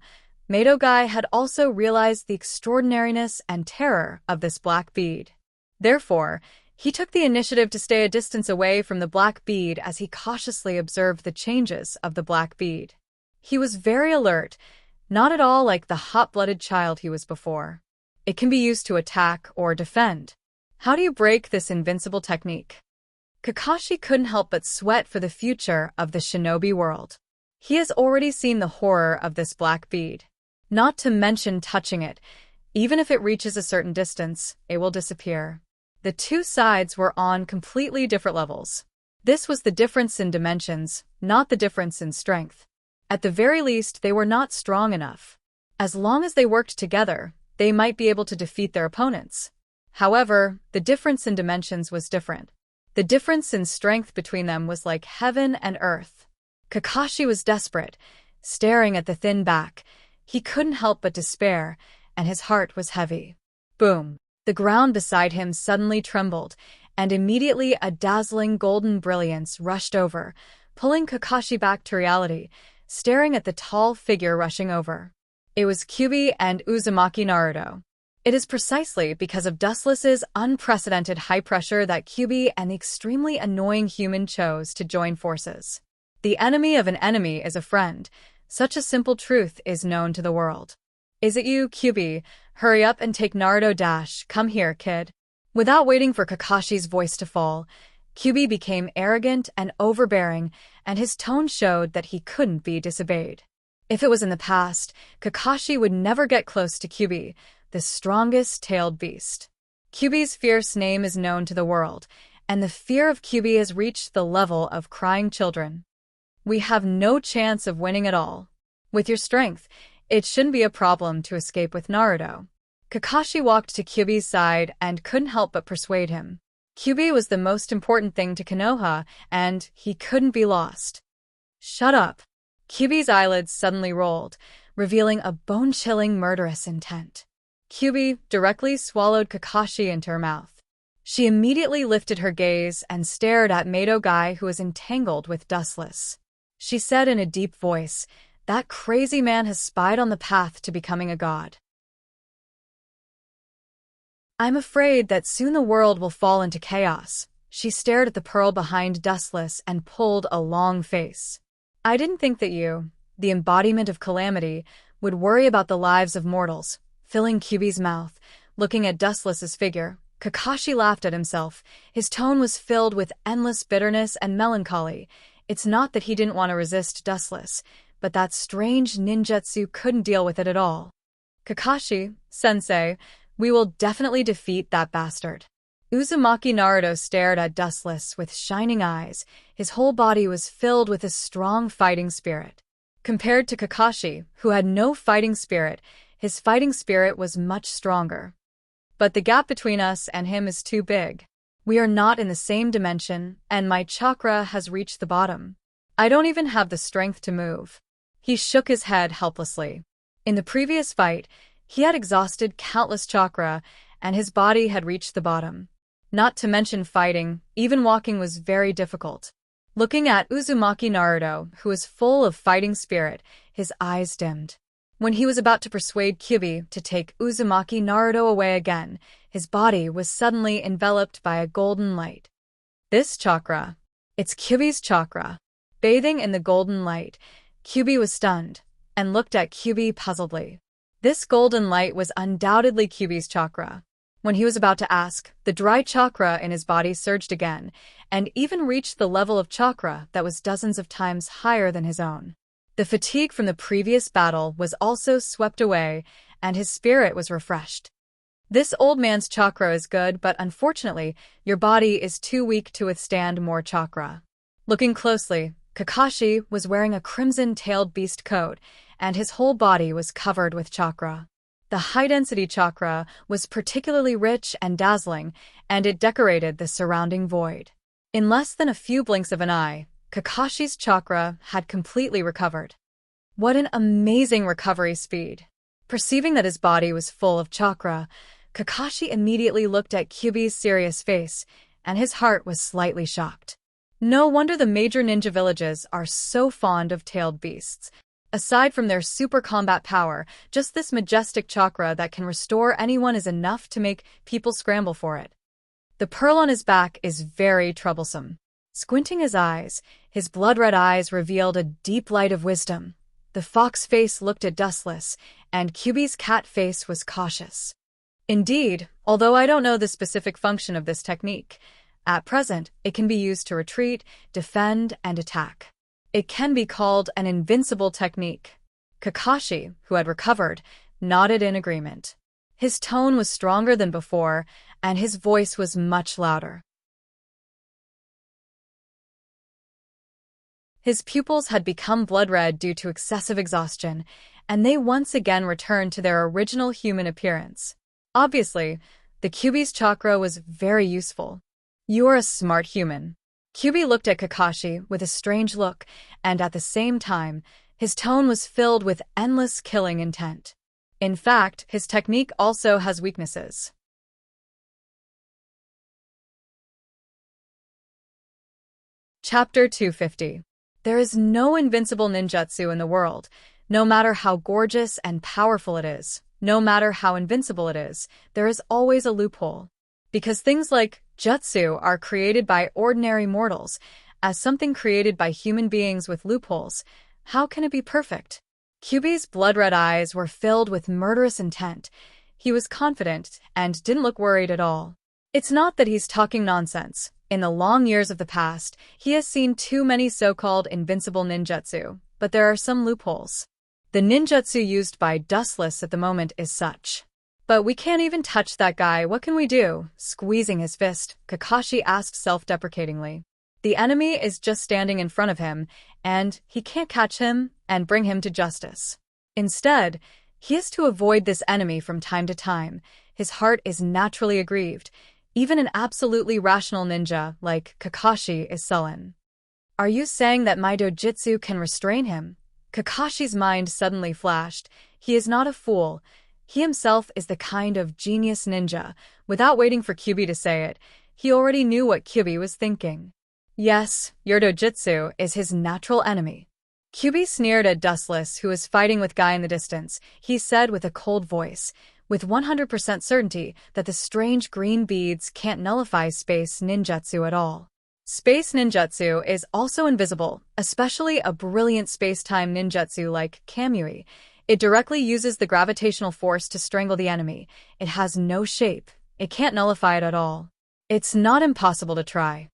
Madogai had also realized the extraordinariness and terror of this black bead. Therefore, he took the initiative to stay a distance away from the black bead as he cautiously observed the changes of the black bead. He was very alert, not at all like the hot-blooded child he was before. It can be used to attack or defend. How do you break this invincible technique? Kakashi couldn't help but sweat for the future of the shinobi world. He has already seen the horror of this black bead. Not to mention touching it. Even if it reaches a certain distance, it will disappear. The two sides were on completely different levels. This was the difference in dimensions, not the difference in strength. At the very least, they were not strong enough. As long as they worked together, they might be able to defeat their opponents. However, the difference in dimensions was different. The difference in strength between them was like heaven and earth. Kakashi was desperate, staring at the thin back. He couldn't help but despair, and his heart was heavy. Boom! The ground beside him suddenly trembled, and immediately a dazzling golden brilliance rushed over, pulling Kakashi back to reality, staring at the tall figure rushing over. It was Kyuubi and Uzumaki Naruto. It is precisely because of Dustless's unprecedented high pressure that Kyuubi and the extremely annoying human chose to join forces. The enemy of an enemy is a friend. Such a simple truth is known to the world. Is it you, Kyuubi? Hurry up and take Naruto dash. Come here, kid. Without waiting for Kakashi's voice to fall, Kyuubi became arrogant and overbearing, and his tone showed that he couldn't be disobeyed. If it was in the past, Kakashi would never get close to Kyuubi, the strongest tailed beast. Kyuubi's fierce name is known to the world, and the fear of Kyuubi has reached the level of crying children. We have no chance of winning at all. With your strength, it shouldn't be a problem to escape with Naruto. Kakashi walked to Kyuubi's side and couldn't help but persuade him. Kyuubi was the most important thing to Konoha, and he couldn't be lost. Shut up. Kyuubi's eyelids suddenly rolled, revealing a bone-chilling murderous intent. Kyuubi directly swallowed Kakashi into her mouth. She immediately lifted her gaze and stared at Madogai, who was entangled with Dustless. She said in a deep voice, "That crazy man has spied on the path to becoming a god. I'm afraid that soon the world will fall into chaos." She stared at the pearl behind Dustless and pulled a long face. "I didn't think that you, the embodiment of calamity, would worry about the lives of mortals." Filling Kyuubi's mouth, looking at Dustless's figure, Kakashi laughed at himself. His tone was filled with endless bitterness and melancholy. It's not that he didn't want to resist Dustless, but that strange ninjutsu couldn't deal with it at all. "Kakashi, sensei, we will definitely defeat that bastard." Uzumaki Naruto stared at Dustless with shining eyes. His whole body was filled with a strong fighting spirit. Compared to Kakashi, who had no fighting spirit, his fighting spirit was much stronger. But the gap between us and him is too big. We are not in the same dimension, and my chakra has reached the bottom. I don't even have the strength to move. He shook his head helplessly. In the previous fight, he had exhausted countless chakra, and his body had reached the bottom. Not to mention fighting, even walking was very difficult. Looking at Uzumaki Naruto, who was full of fighting spirit, his eyes dimmed. When he was about to persuade Kyuubi to take Uzumaki Naruto away again, his body was suddenly enveloped by a golden light. This chakra. It's Kyuubi's chakra. Bathing in the golden light, Kyuubi was stunned, and looked at Kyuubi puzzledly. This golden light was undoubtedly Kyuubi's chakra. When he was about to ask, the dry chakra in his body surged again, and even reached the level of chakra that was dozens of times higher than his own. The fatigue from the previous battle was also swept away, and his spirit was refreshed. "This old man's chakra is good, but unfortunately, your body is too weak to withstand more chakra." Looking closely, Kakashi was wearing a crimson-tailed beast coat, and his whole body was covered with chakra. The high-density chakra was particularly rich and dazzling, and it decorated the surrounding void. In less than a few blinks of an eye, Kakashi's chakra had completely recovered. What an amazing recovery speed! Perceiving that his body was full of chakra, Kakashi immediately looked at Kyuubi's serious face, and his heart was slightly shocked. No wonder the major ninja villages are so fond of tailed beasts. Aside from their super combat power, just this majestic chakra that can restore anyone is enough to make people scramble for it. The pearl on his back is very troublesome. Squinting his eyes, his blood-red eyes revealed a deep light of wisdom. The fox face looked at Dustless, and Kyuubi's cat face was cautious. Indeed, although I don't know the specific function of this technique, at present it can be used to retreat, defend, and attack. It can be called an invincible technique. Kakashi, who had recovered, nodded in agreement. His tone was stronger than before, and his voice was much louder. His pupils had become blood-red due to excessive exhaustion, and they once again returned to their original human appearance. Obviously, the Kyuubi's chakra was very useful. "You are a smart human." Kyuubi looked at Kakashi with a strange look, and at the same time, his tone was filled with endless killing intent. In fact, his technique also has weaknesses. Chapter 250. There is no invincible ninjutsu in the world, no matter how gorgeous and powerful it is, no matter how invincible it is, there is always a loophole. Because things like jutsu are created by ordinary mortals, as something created by human beings with loopholes, how can it be perfect? Kyuubi's blood-red eyes were filled with murderous intent. He was confident and didn't look worried at all. It's not that he's talking nonsense. In the long years of the past, he has seen too many so-called invincible ninjutsu, but there are some loopholes. The ninjutsu used by Dustless at the moment is such. "But we can't even touch that guy, what can we do?" Squeezing his fist, Kakashi asked self-deprecatingly. The enemy is just standing in front of him, and he can't catch him and bring him to justice. Instead, he has to avoid this enemy from time to time. His heart is naturally aggrieved. Even an absolutely rational ninja like Kakashi is sullen. "Are you saying that my dojutsu can restrain him?" Kakashi's mind suddenly flashed. He is not a fool. He himself is the kind of genius ninja. Without waiting for Kyuubi to say it, he already knew what Kyuubi was thinking. "Yes, your dojutsu is his natural enemy." Kyuubi sneered at Dustless, who was fighting with Guy in the distance. He said with a cold voice, with 100% certainty, that the strange green beads can't nullify space ninjutsu at all. Space ninjutsu is also invisible, especially a brilliant space-time ninjutsu like Kamui. It directly uses the gravitational force to strangle the enemy. It has no shape. It can't nullify it at all. It's not impossible to try.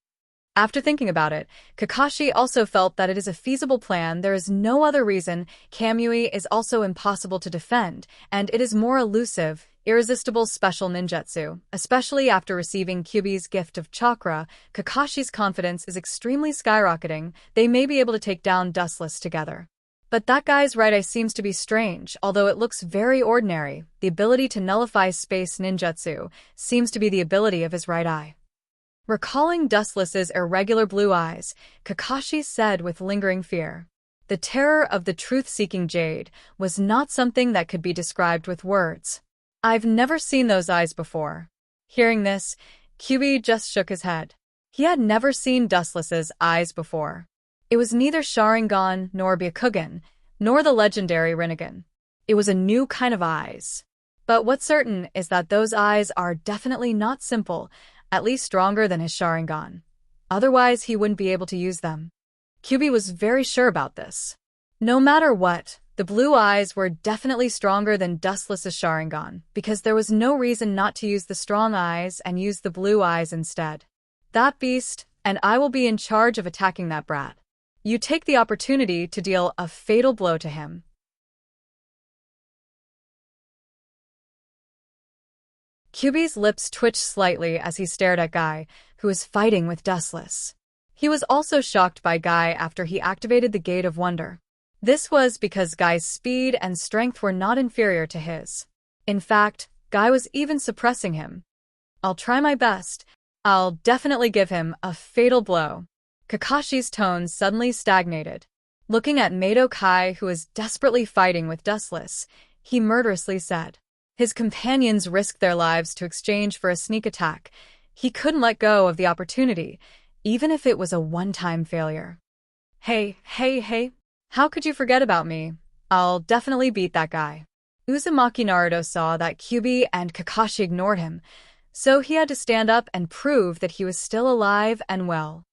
After thinking about it, Kakashi also felt that it is a feasible plan. There is no other reason. Kamui is also impossible to defend, and it is more elusive, irresistible special ninjutsu. Especially after receiving Kyuubi's gift of chakra, Kakashi's confidence is extremely skyrocketing. They may be able to take down Dustless together. But that guy's right eye seems to be strange, although it looks very ordinary. The ability to nullify space ninjutsu seems to be the ability of his right eye. Recalling Dustless's irregular blue eyes, Kakashi said with lingering fear. The terror of the truth-seeking jade was not something that could be described with words. "I've never seen those eyes before." Hearing this, Kyuubi just shook his head. He had never seen Dustless's eyes before. It was neither Sharingan nor Byakugan, nor the legendary Rinnegan. It was a new kind of eyes. But what's certain is that those eyes are definitely not simple, at least stronger than his Sharingan. Otherwise, he wouldn't be able to use them. Kyuubi was very sure about this. No matter what, the blue eyes were definitely stronger than Dustless's Sharingan, because there was no reason not to use the strong eyes and use the blue eyes instead. "That beast, and I will be in charge of attacking that brat. You take the opportunity to deal a fatal blow to him." Kyuubi's lips twitched slightly as he stared at Guy, who was fighting with Dustless. He was also shocked by Guy after he activated the Gate of Wonder. This was because Guy's speed and strength were not inferior to his. In fact, Guy was even suppressing him. "I'll try my best. I'll definitely give him a fatal blow." Kakashi's tone suddenly stagnated. Looking at Madokai, who was desperately fighting with Dustless, he murderously said, His companions risked their lives to exchange for a sneak attack. He couldn't let go of the opportunity, even if it was a one-time failure. Hey, how could you forget about me? I'll definitely beat that guy. Uzumaki Naruto saw that Kyuubi and Kakashi ignored him, so he had to stand up and prove that he was still alive and well.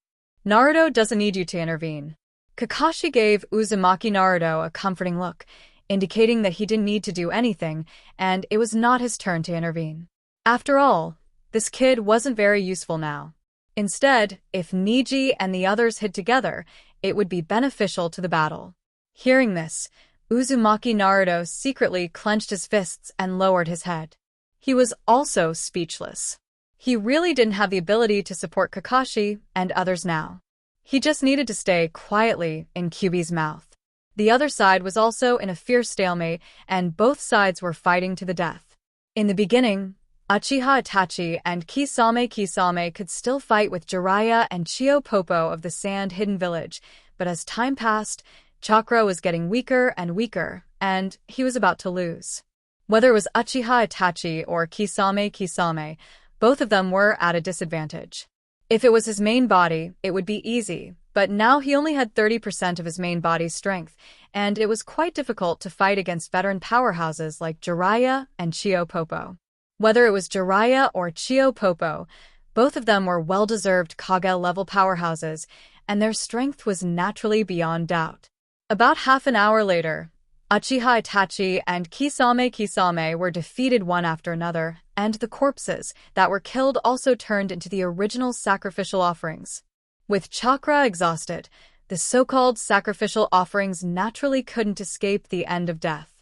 Naruto doesn't need you to intervene. Kakashi gave Uzumaki Naruto a comforting look, indicating that he didn't need to do anything, and it was not his turn to intervene. After all, this kid wasn't very useful now. Instead, if Niji and the others hid together, it would be beneficial to the battle. Hearing this, Uzumaki Naruto secretly clenched his fists and lowered his head. He was also speechless. He really didn't have the ability to support Kakashi and others now. He just needed to stay quietly in Kyuubi's mouth. The other side was also in a fierce stalemate, and both sides were fighting to the death. In the beginning, Uchiha Itachi and Kisame could still fight with Jiraiya and Chio Popo of the Sand Hidden Village, but as time passed, Chakra was getting weaker and weaker, and he was about to lose. Whether it was Uchiha Itachi or Kisame, both of them were at a disadvantage. If it was his main body, it would be easy, but now he only had 30% of his main body's strength, and it was quite difficult to fight against veteran powerhouses like Jiraiya and Chio Popo. Whether it was Jiraiya or Chio Popo, both of them were well-deserved Kage-level powerhouses, and their strength was naturally beyond doubt. About half an hour later, Uchiha Itachi and Kisame were defeated one after another, and the corpses that were killed also turned into the original sacrificial offerings. With chakra exhausted, the so-called sacrificial offerings naturally couldn't escape the end of death.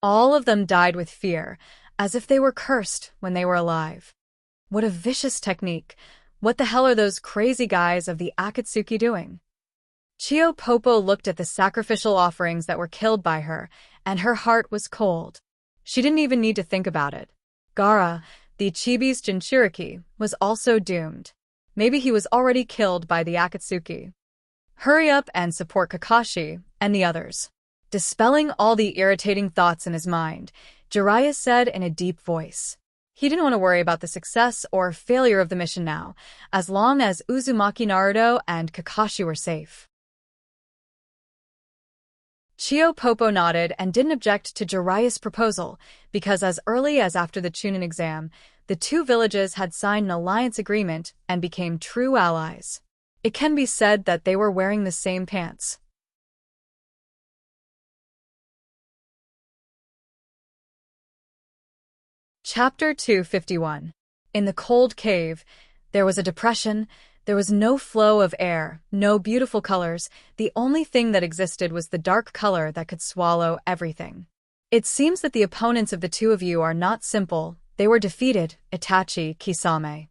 All of them died with fear, as if they were cursed when they were alive. What a vicious technique! What the hell are those crazy guys of the Akatsuki doing? Chio Popo looked at the sacrificial offerings that were killed by her, and her heart was cold. She didn't even need to think about it. Gaara, the Chibi's Jinchuriki, was also doomed. Maybe he was already killed by the Akatsuki. Hurry up and support Kakashi and the others. Dispelling all the irritating thoughts in his mind, Jiraiya said in a deep voice. He didn't want to worry about the success or failure of the mission now, as long as Uzumaki Naruto and Kakashi were safe. Chio Popo nodded and didn't object to Jiraiya's proposal, because as early as after the Chunin exam, the two villages had signed an alliance agreement and became true allies. It can be said that they were wearing the same pants. Chapter 251. In the cold cave, there was a depression. There was no flow of air, no beautiful colors. The only thing that existed was the dark color that could swallow everything. It seems that the opponents of the two of you are not simple. They were defeated, Itachi Kisame.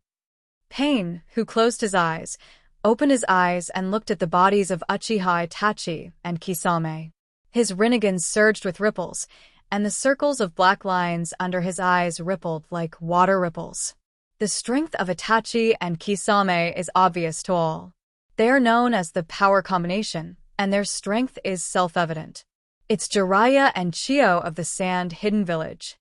Pain, who closed his eyes, opened his eyes and looked at the bodies of Uchiha Itachi and Kisame. His Rinnegan surged with ripples, and the circles of black lines under his eyes rippled like water ripples. The strength of Itachi and Kisame is obvious to all. They are known as the power combination, and their strength is self-evident. It's Jiraiya and Chio of the Sand Hidden Village.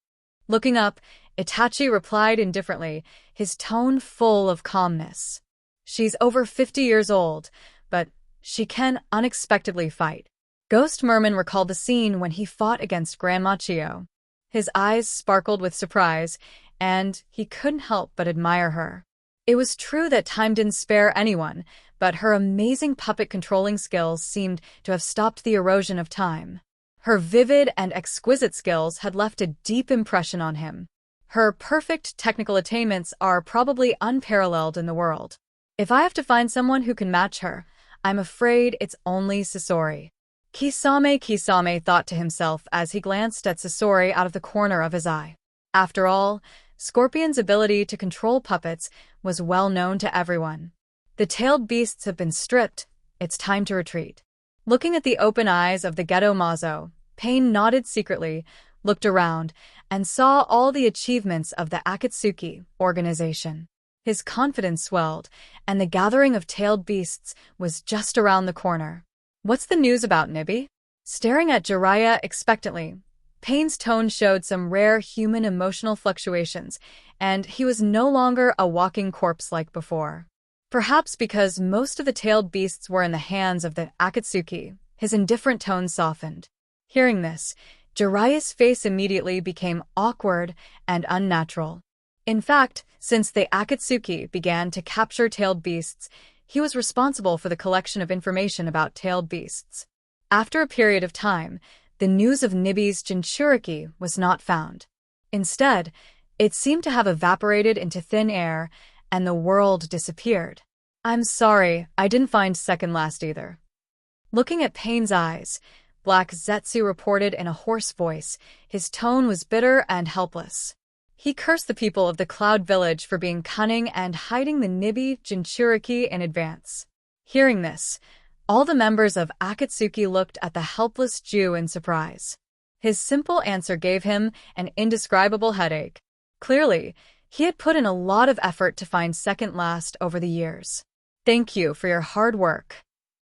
Looking up, Itachi replied indifferently, his tone full of calmness. She's over 50 years old, but she can unexpectedly fight. Ghost Merman recalled the scene when he fought against Grandma Chio. His eyes sparkled with surprise, and he couldn't help but admire her. It was true that time didn't spare anyone, but her amazing puppet-controlling skills seemed to have stopped the erosion of time. Her vivid and exquisite skills had left a deep impression on him. Her perfect technical attainments are probably unparalleled in the world. If I have to find someone who can match her, I'm afraid it's only Sasori. Kisame thought to himself as he glanced at Sasori out of the corner of his eye. After all, Scorpion's ability to control puppets was well known to everyone. The tailed beasts have been stripped. It's time to retreat. Looking at the open eyes of the Geto Mazo, Pain nodded secretly, looked around, and saw all the achievements of the Akatsuki organization. His confidence swelled, and the gathering of tailed beasts was just around the corner. What's the news about Nibi? Staring at Jiraiya expectantly, Payne's tone showed some rare human emotional fluctuations, and he was no longer a walking corpse like before. Perhaps because most of the tailed beasts were in the hands of the Akatsuki, his indifferent tone softened. Hearing this, Jiraiya's face immediately became awkward and unnatural. In fact, since the Akatsuki began to capture tailed beasts, he was responsible for the collection of information about tailed beasts. After a period of time, the news of Nibi's Jinchuriki was not found. Instead, it seemed to have evaporated into thin air, and the world disappeared. I'm sorry, I didn't find second last either. Looking at Payne's eyes, Black Zetsu reported in a hoarse voice. His tone was bitter and helpless. He cursed the people of the Cloud Village for being cunning and hiding the Nibi Jinchuriki in advance. Hearing this, all the members of Akatsuki looked at the helpless Jew in surprise. His simple answer gave him an indescribable headache. Clearly, he had put in a lot of effort to find second last over the years. Thank you for your hard work.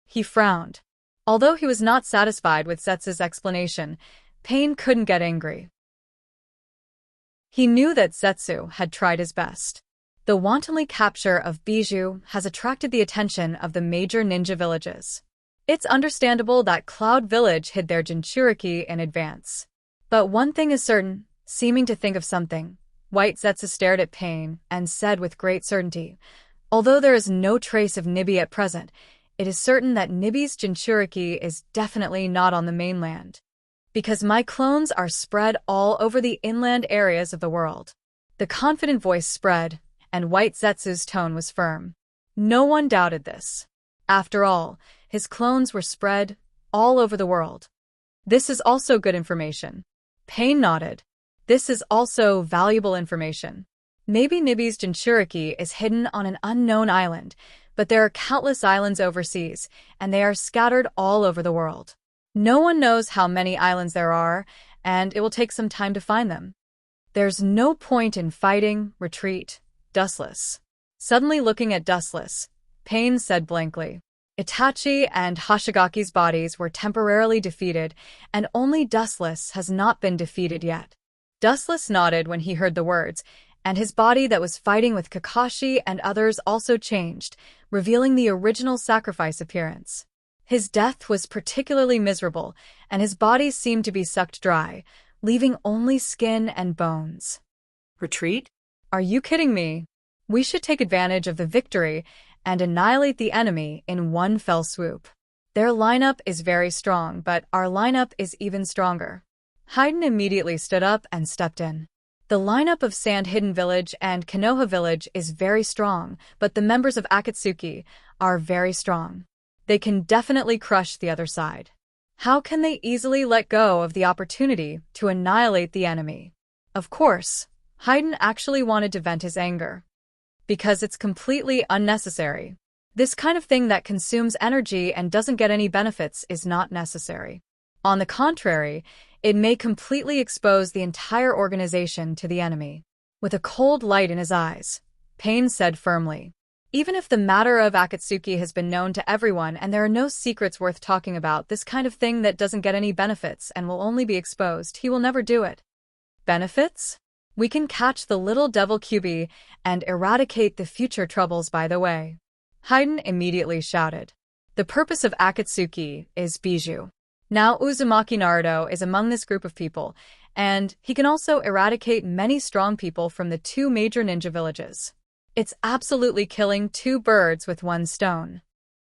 He frowned. Although he was not satisfied with Zetsu's explanation, Payne couldn't get angry. He knew that Zetsu had tried his best. The wantonly capture of Bijou has attracted the attention of the major ninja villages. It's understandable that Cloud Village hid their Jinchuriki in advance. But one thing is certain, seeming to think of something, White Zetsu stared at Payne and said with great certainty, although there is no trace of Nibi at present, it is certain that Nibi's Jinchuriki is definitely not on the mainland. Because my clones are spread all over the inland areas of the world. The confident voice spread, and White Zetsu's tone was firm. No one doubted this. After all, his clones were spread all over the world. This is also good information. Payne nodded. This is also valuable information. Maybe Nibi's Jinchuriki is hidden on an unknown island, but there are countless islands overseas, and they are scattered all over the world. No one knows how many islands there are, and it will take some time to find them. There's no point in fighting, retreat, Dustless. Suddenly looking at Dustless, Payne said blankly. Itachi and Hoshigaki's bodies were temporarily defeated, and only Dustless has not been defeated yet. Dustless nodded when he heard the words, and his body that was fighting with Kakashi and others also changed, revealing the original sacrifice appearance. His death was particularly miserable, and his body seemed to be sucked dry, leaving only skin and bones. Retreat? Are you kidding me? We should take advantage of the victory and annihilate the enemy in one fell swoop. Their lineup is very strong, but our lineup is even stronger. Haydn immediately stood up and stepped in. The lineup of Sand Hidden Village and Konoha Village is very strong, but the members of Akatsuki are very strong. They can definitely crush the other side. How can they easily let go of the opportunity to annihilate the enemy? Of course, Haydn actually wanted to vent his anger. Because it's completely unnecessary. This kind of thing that consumes energy and doesn't get any benefits is not necessary. On the contrary, it may completely expose the entire organization to the enemy. With a cold light in his eyes, Payne said firmly. Even if the matter of Akatsuki has been known to everyone and there are no secrets worth talking about, this kind of thing that doesn't get any benefits and will only be exposed, he will never do it. Benefits? We can catch the little devil Kyuubi and eradicate the future troubles by the way. Haydn immediately shouted. The purpose of Akatsuki is Bijou. Now Uzumaki Naruto is among this group of people, and he can also eradicate many strong people from the two major ninja villages. It's absolutely killing two birds with one stone.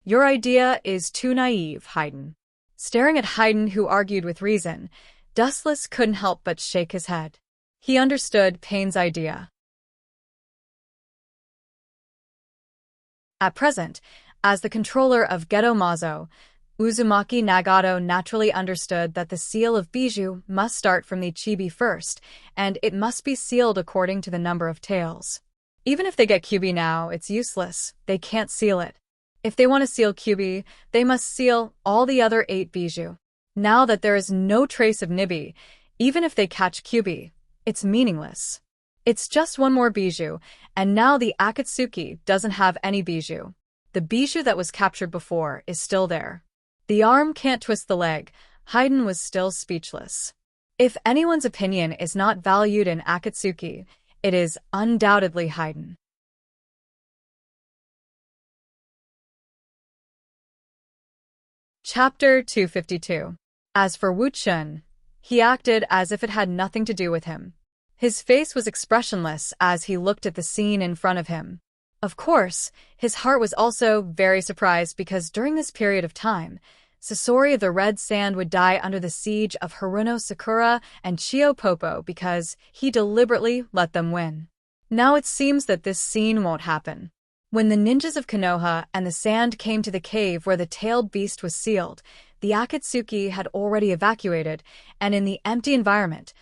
Your idea is too naive, Haydn. Staring at Haydn, who argued with reason, Dustless couldn't help but shake his head. He understood Payne's idea. At present, as the controller of Geto Mazo, Uzumaki Nagato naturally understood that the seal of Bijou must start from the Chibi first, and it must be sealed according to the number of tails. Even if they get Kyuubi now, it's useless. They can't seal it. If they want to seal Kyuubi, they must seal all the other 8 Bijou. Now that there is no trace of Nibi, even if they catch Kyuubi, it's meaningless. It's just one more Bijou, and now the Akatsuki doesn't have any Bijou. The Bijou that was captured before is still there. The arm can't twist the leg. Haydn was still speechless. If anyone's opinion is not valued in Akatsuki, it is undoubtedly Haydn. Chapter 252. As for Wu Chun, he acted as if it had nothing to do with him. His face was expressionless as he looked at the scene in front of him. Of course, his heart was also very surprised because during this period of time, Sasori of the Red Sand would die under the siege of Haruno Sakura and Chio Popo because he deliberately let them win. Now it seems that this scene won't happen. When the ninjas of Konoha and the sand came to the cave where the tailed beast was sealed, the Akatsuki had already evacuated, and in the empty environment,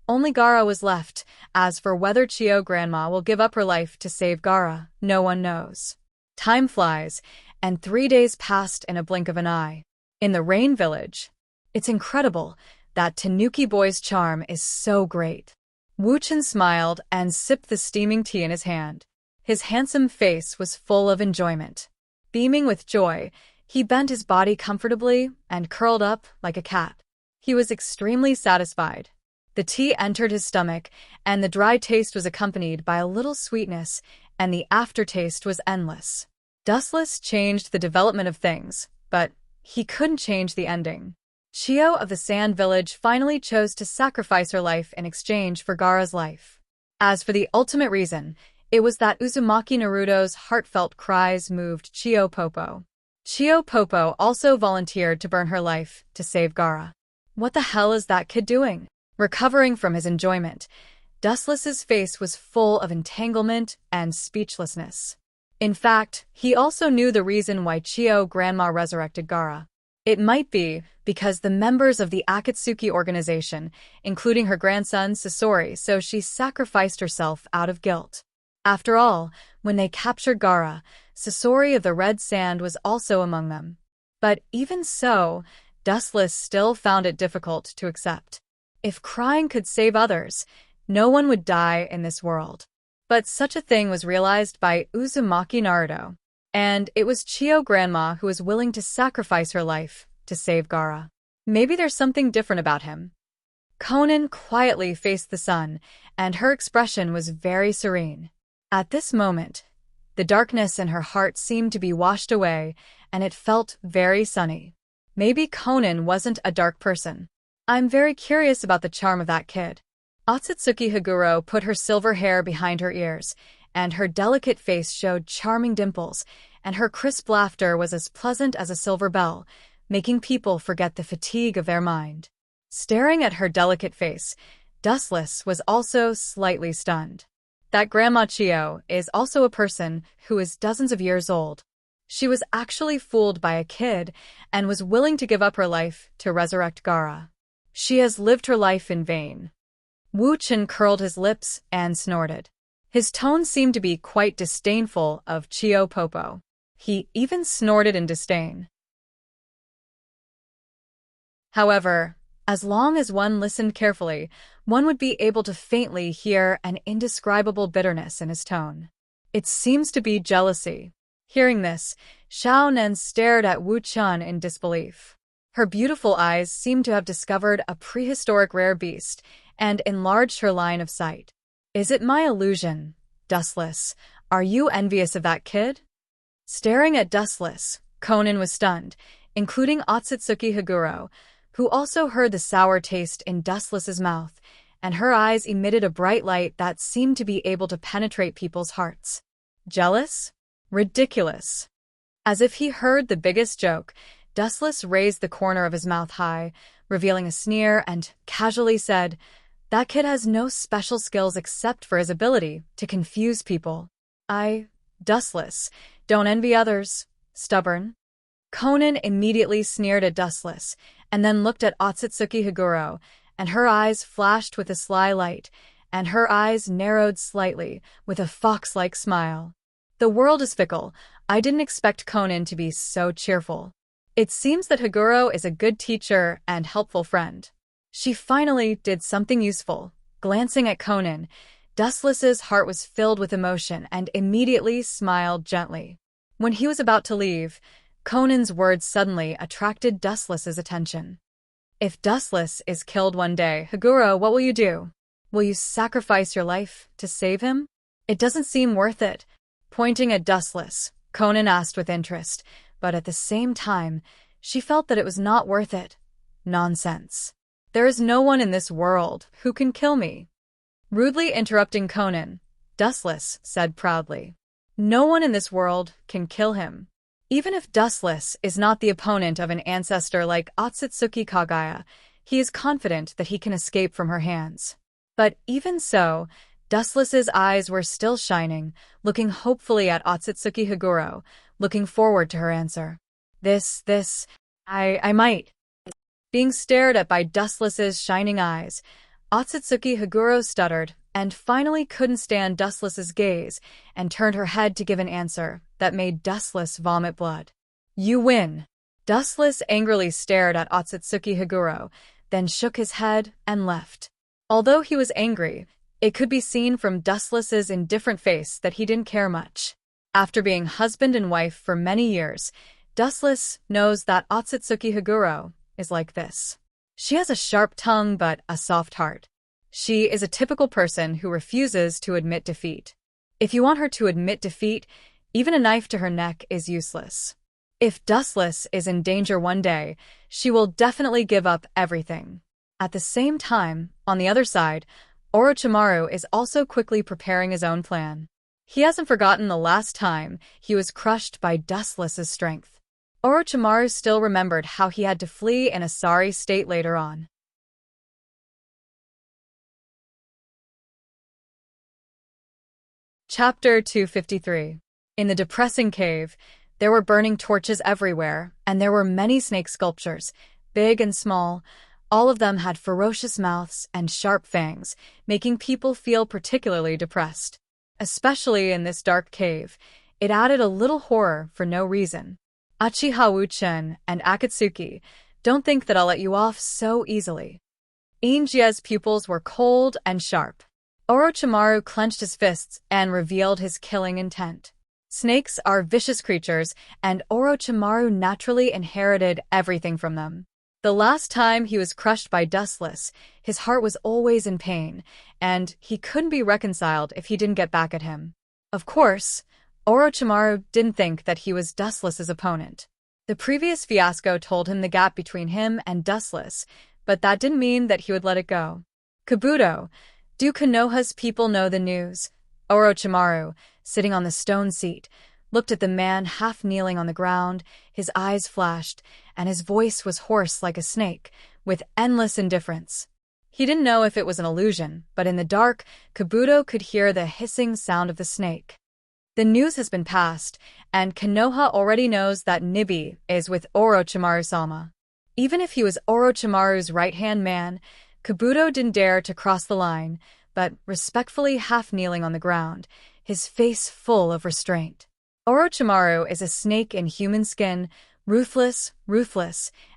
only Gaara was left. As for whether Chio Grandma will give up her life to save Gaara, no one knows. Time flies, and 3 days passed in a blink of an eye. In the Rain Village, it's incredible. That Tanuki boy's charm is so great. Wu Chun smiled and sipped the steaming tea in his hand. His handsome face was full of enjoyment. Beaming with joy, he bent his body comfortably and curled up like a cat. He was extremely satisfied. The tea entered his stomach, and the dry taste was accompanied by a little sweetness, and the aftertaste was endless. Dustless changed the development of things, but he couldn't change the ending. Chio of the Sand Village finally chose to sacrifice her life in exchange for Gaara's life. As for the ultimate reason, it was that Uzumaki Naruto's heartfelt cries moved Chio Popo. Chio Popo also volunteered to burn her life to save Gaara. What the hell is that kid doing? Recovering from his enjoyment, Dustless's face was full of entanglement and speechlessness. In fact, he also knew the reason why Chio Grandma resurrected Gaara. It might be because the members of the Akatsuki organization, including her grandson Sasori, so she sacrificed herself out of guilt. After all, when they captured Gaara, Sasori of the Red Sand was also among them. But even so, Dustless still found it difficult to accept. If crying could save others, no one would die in this world. But such a thing was realized by Uzumaki Naruto, and it was Chio Grandma who was willing to sacrifice her life to save Gaara. Maybe there's something different about him. Conan quietly faced the sun, and her expression was very serene. At this moment, the darkness in her heart seemed to be washed away, and it felt very sunny. Maybe Conan wasn't a dark person. I'm very curious about the charm of that kid. Otsutsuki Haguro put her silver hair behind her ears, and her delicate face showed charming dimples, and her crisp laughter was as pleasant as a silver bell, making people forget the fatigue of their mind. Staring at her delicate face, Dustless was also slightly stunned. That Grandma Chio is also a person who is dozens of years old. She was actually fooled by a kid and was willing to give up her life to resurrect Gaara. She has lived her life in vain. Wu Chun curled his lips and snorted. His tone seemed to be quite disdainful of Chio Popo. He even snorted in disdain. However, as long as one listened carefully, one would be able to faintly hear an indescribable bitterness in his tone. It seems to be jealousy. Hearing this, Xiao Nen stared at Wu Chun in disbelief. Her beautiful eyes seemed to have discovered a prehistoric rare beast and enlarged her line of sight. Is it my illusion, Dustless? Are you envious of that kid? Staring at Dustless, Conan was stunned, including Otsutsuki Haguro, who also heard the sour taste in Dustless's mouth, and her eyes emitted a bright light that seemed to be able to penetrate people's hearts. Jealous? Ridiculous. As if he heard the biggest joke, Dustless raised the corner of his mouth high, revealing a sneer, and casually said, "That kid has no special skills except for his ability to confuse people. Dustless, don't envy others. Stubborn." Conan immediately sneered at Dustless, and then looked at Otsutsuki Haguro, and her eyes flashed with a sly light, and her eyes narrowed slightly, with a fox-like smile. The world is fickle. I didn't expect Conan to be so cheerful. It seems that Haguro is a good teacher and helpful friend. She finally did something useful. Glancing at Conan, Dustless's heart was filled with emotion and immediately smiled gently. When he was about to leave, Conan's words suddenly attracted Dustless's attention. If Dustless is killed one day, Higuro, what will you do? Will you sacrifice your life to save him? It doesn't seem worth it. Pointing at Dustless, Conan asked with interest, but at the same time, she felt that it was not worth it. Nonsense. There is no one in this world who can kill me. Rudely interrupting Conan, Dustless said proudly. No one in this world can kill him. Even if Dustless is not the opponent of an ancestor like Otsutsuki Kagaya, he is confident that he can escape from her hands. But even so, Dustless's eyes were still shining, looking hopefully at Otsutsuki Higuro, looking forward to her answer. I might. Being stared at by Dustless's shining eyes, Otsutsuki Higuro stuttered and finally couldn't stand Dustless's gaze and turned her head to give an answer that made Dustless vomit blood. You win. Dustless angrily stared at Otsutsuki Higuro, then shook his head and left. Although he was angry, it could be seen from Dustless's indifferent face that he didn't care much. After being husband and wife for many years, Dustless knows that Otsutsuki Higuro is like this. She has a sharp tongue but a soft heart. She is a typical person who refuses to admit defeat. If you want her to admit defeat, even a knife to her neck is useless. If Dustless is in danger one day, she will definitely give up everything. At the same time, on the other side, Orochimaru is also quickly preparing his own plan. He hasn't forgotten the last time he was crushed by Dustless's strength. Orochimaru still remembered how he had to flee in a sorry state later on. Chapter 253. In the depressing cave, there were burning torches everywhere, and there were many snake sculptures, big and small. All of them had ferocious mouths and sharp fangs, making people feel particularly depressed. Especially in this dark cave, it added a little horror for no reason. Achi-Hawuchen and Akatsuki, don't think that I'll let you off so easily. Injia's pupils were cold and sharp. Orochimaru clenched his fists and revealed his killing intent. Snakes are vicious creatures, and Orochimaru naturally inherited everything from them. The last time he was crushed by Dustless, his heart was always in pain, and he couldn't be reconciled if he didn't get back at him. Of course, Orochimaru didn't think that he was Dustless's opponent. The previous fiasco told him the gap between him and Dustless, but that didn't mean that he would let it go. Kabuto, do Konoha's people know the news? Orochimaru, sitting on the stone seat, looked at the man half kneeling on the ground. His eyes flashed, and his voice was hoarse like a snake, with endless indifference. He didn't know if it was an illusion, but in the dark, Kabuto could hear the hissing sound of the snake. The news has been passed, and Konoha already knows that Nibi is with Orochimaru-sama. Even if he was Orochimaru's right-hand man, Kabuto didn't dare to cross the line, but respectfully half kneeling on the ground, his face full of restraint. Orochimaru is a snake in human skin, ruthless,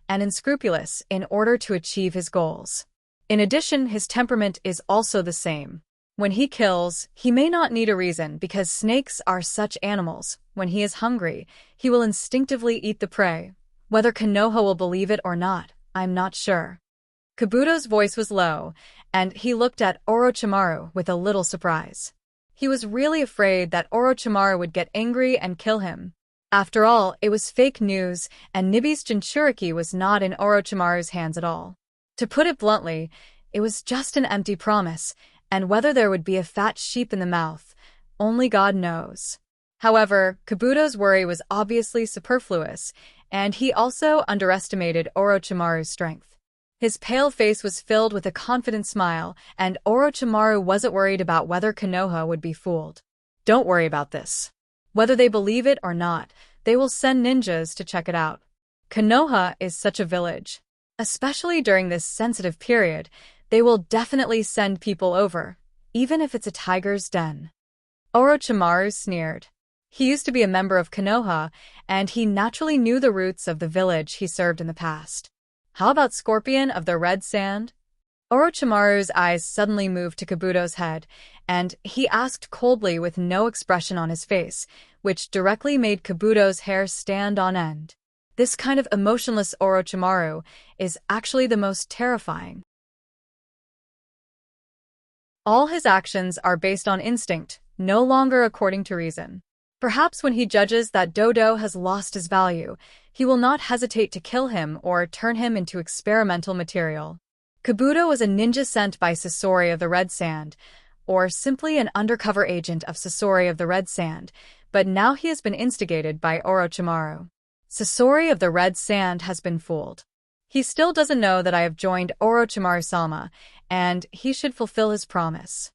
and unscrupulous in order to achieve his goals. In addition, his temperament is also the same. When he kills, he may not need a reason because snakes are such animals. When he is hungry, he will instinctively eat the prey. Whether Konoha will believe it or not, I'm not sure. Kabuto's voice was low, and he looked at Orochimaru with a little surprise. He was really afraid that Orochimaru would get angry and kill him. After all, it was fake news, and Nibi's Jinchuriki was not in Orochimaru's hands at all. To put it bluntly, it was just an empty promise, and whether there would be a fat sheep in the mouth, only God knows. However, Kabuto's worry was obviously superfluous, and he also underestimated Orochimaru's strength. His pale face was filled with a confident smile, and Orochimaru wasn't worried about whether Konoha would be fooled. Don't worry about this. Whether they believe it or not, they will send ninjas to check it out. Konoha is such a village. Especially during this sensitive period, they will definitely send people over, even if it's a tiger's den. Orochimaru sneered. He used to be a member of Konoha, and he naturally knew the roots of the village he served in the past. How about Scorpion of the Red Sand? Orochimaru's eyes suddenly moved to Kabuto's head, and he asked coldly with no expression on his face, which directly made Kabuto's hair stand on end. This kind of emotionless Orochimaru is actually the most terrifying. All his actions are based on instinct, no longer according to reason. Perhaps when he judges that Dodo has lost his value, he will not hesitate to kill him or turn him into experimental material. Kabuto was a ninja sent by Sasori of the Red Sand, or simply an undercover agent of Sasori of the Red Sand, but now he has been instigated by Orochimaru. Sasori of the Red Sand has been fooled. He still doesn't know that I have joined Orochimaru-sama, and he should fulfill his promise.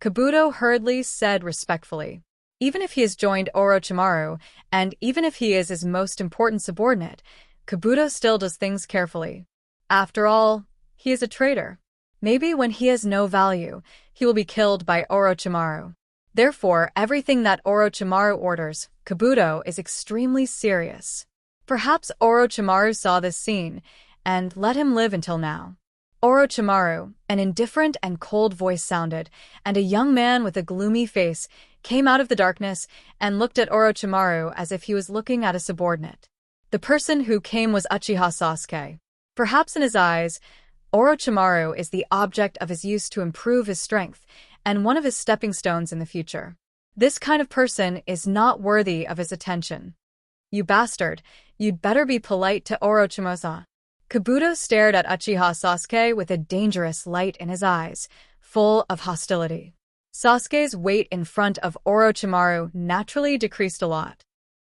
Kabuto hurriedly said respectfully. Even if he has joined Orochimaru, and even if he is his most important subordinate, Kabuto still does things carefully. After all, he is a traitor. Maybe when he has no value, he will be killed by Orochimaru. Therefore, everything that Orochimaru orders, Kabuto is extremely serious. Perhaps Orochimaru saw this scene, and let him live until now. Orochimaru, an indifferent and cold voice sounded, and a young man with a gloomy face came out of the darkness and looked at Orochimaru as if he was looking at a subordinate. The person who came was Uchiha Sasuke. Perhaps in his eyes, Orochimaru is the object of his use to improve his strength, and one of his stepping stones in the future. This kind of person is not worthy of his attention. You bastard, you'd better be polite to Orochimaru. Kabuto stared at Uchiha Sasuke with a dangerous light in his eyes, full of hostility. Sasuke's weight in front of Orochimaru naturally decreased a lot.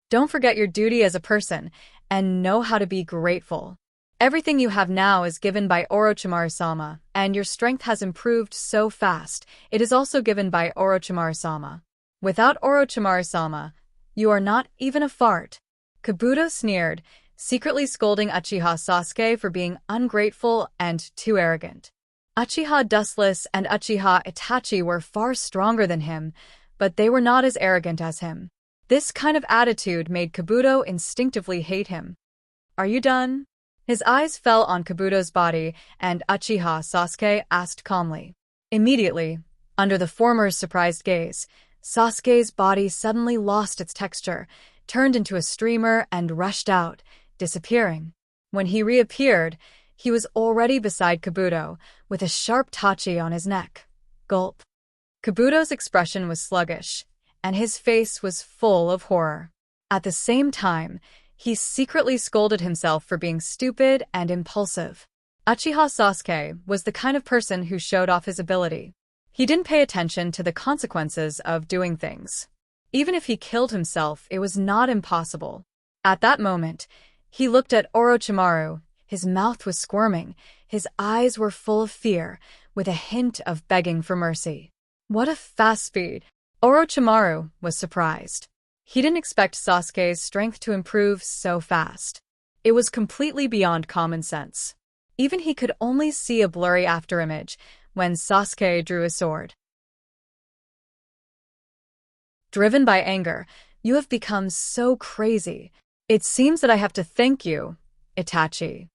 Don't forget your duty as a person, and know how to be grateful. Everything you have now is given by Orochimaru-sama, and your strength has improved so fast, it is also given by Orochimaru-sama. Without Orochimaru-sama, you are not even a fart. Kabuto sneered, secretly scolding Uchiha Sasuke for being ungrateful and too arrogant. Uchiha Dustless and Uchiha Itachi were far stronger than him, but they were not as arrogant as him. This kind of attitude made Kabuto instinctively hate him. Are you done? His eyes fell on Kabuto's body, and Uchiha Sasuke asked calmly. Immediately, under the former's surprised gaze, Sasuke's body suddenly lost its texture, turned into a streamer and rushed out, disappearing. When he reappeared, he was already beside Kabuto, with a sharp tachi on his neck. Gulp. Kabuto's expression was sluggish, and his face was full of horror. At the same time, he secretly scolded himself for being stupid and impulsive. Uchiha Sasuke was the kind of person who showed off his ability. He didn't pay attention to the consequences of doing things. Even if he killed himself, it was not impossible. At that moment, he looked at Orochimaru. His mouth was squirming, his eyes were full of fear, with a hint of begging for mercy. What a fast speed! Orochimaru was surprised. He didn't expect Sasuke's strength to improve so fast. It was completely beyond common sense. Even he could only see a blurry afterimage when Sasuke drew his sword. Driven by anger, you have become so crazy. It seems that I have to thank you, Itachi.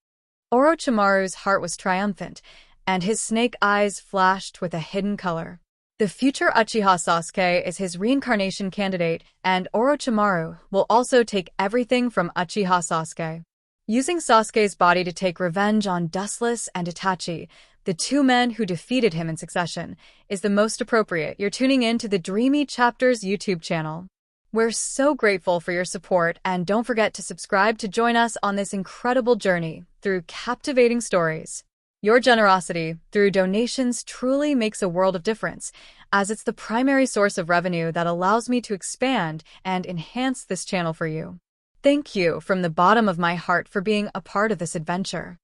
Orochimaru's heart was triumphant, and his snake eyes flashed with a hidden color. The future Uchiha Sasuke is his reincarnation candidate, and Orochimaru will also take everything from Uchiha Sasuke. Using Sasuke's body to take revenge on Dustless and Itachi, the two men who defeated him in succession, is the most appropriate. You're tuning in to the Dreamy Chapters YouTube channel. We're so grateful for your support, and don't forget to subscribe to join us on this incredible journey through captivating stories. Your generosity through donations truly makes a world of difference, as it's the primary source of revenue that allows me to expand and enhance this channel for you. Thank you from the bottom of my heart for being a part of this adventure.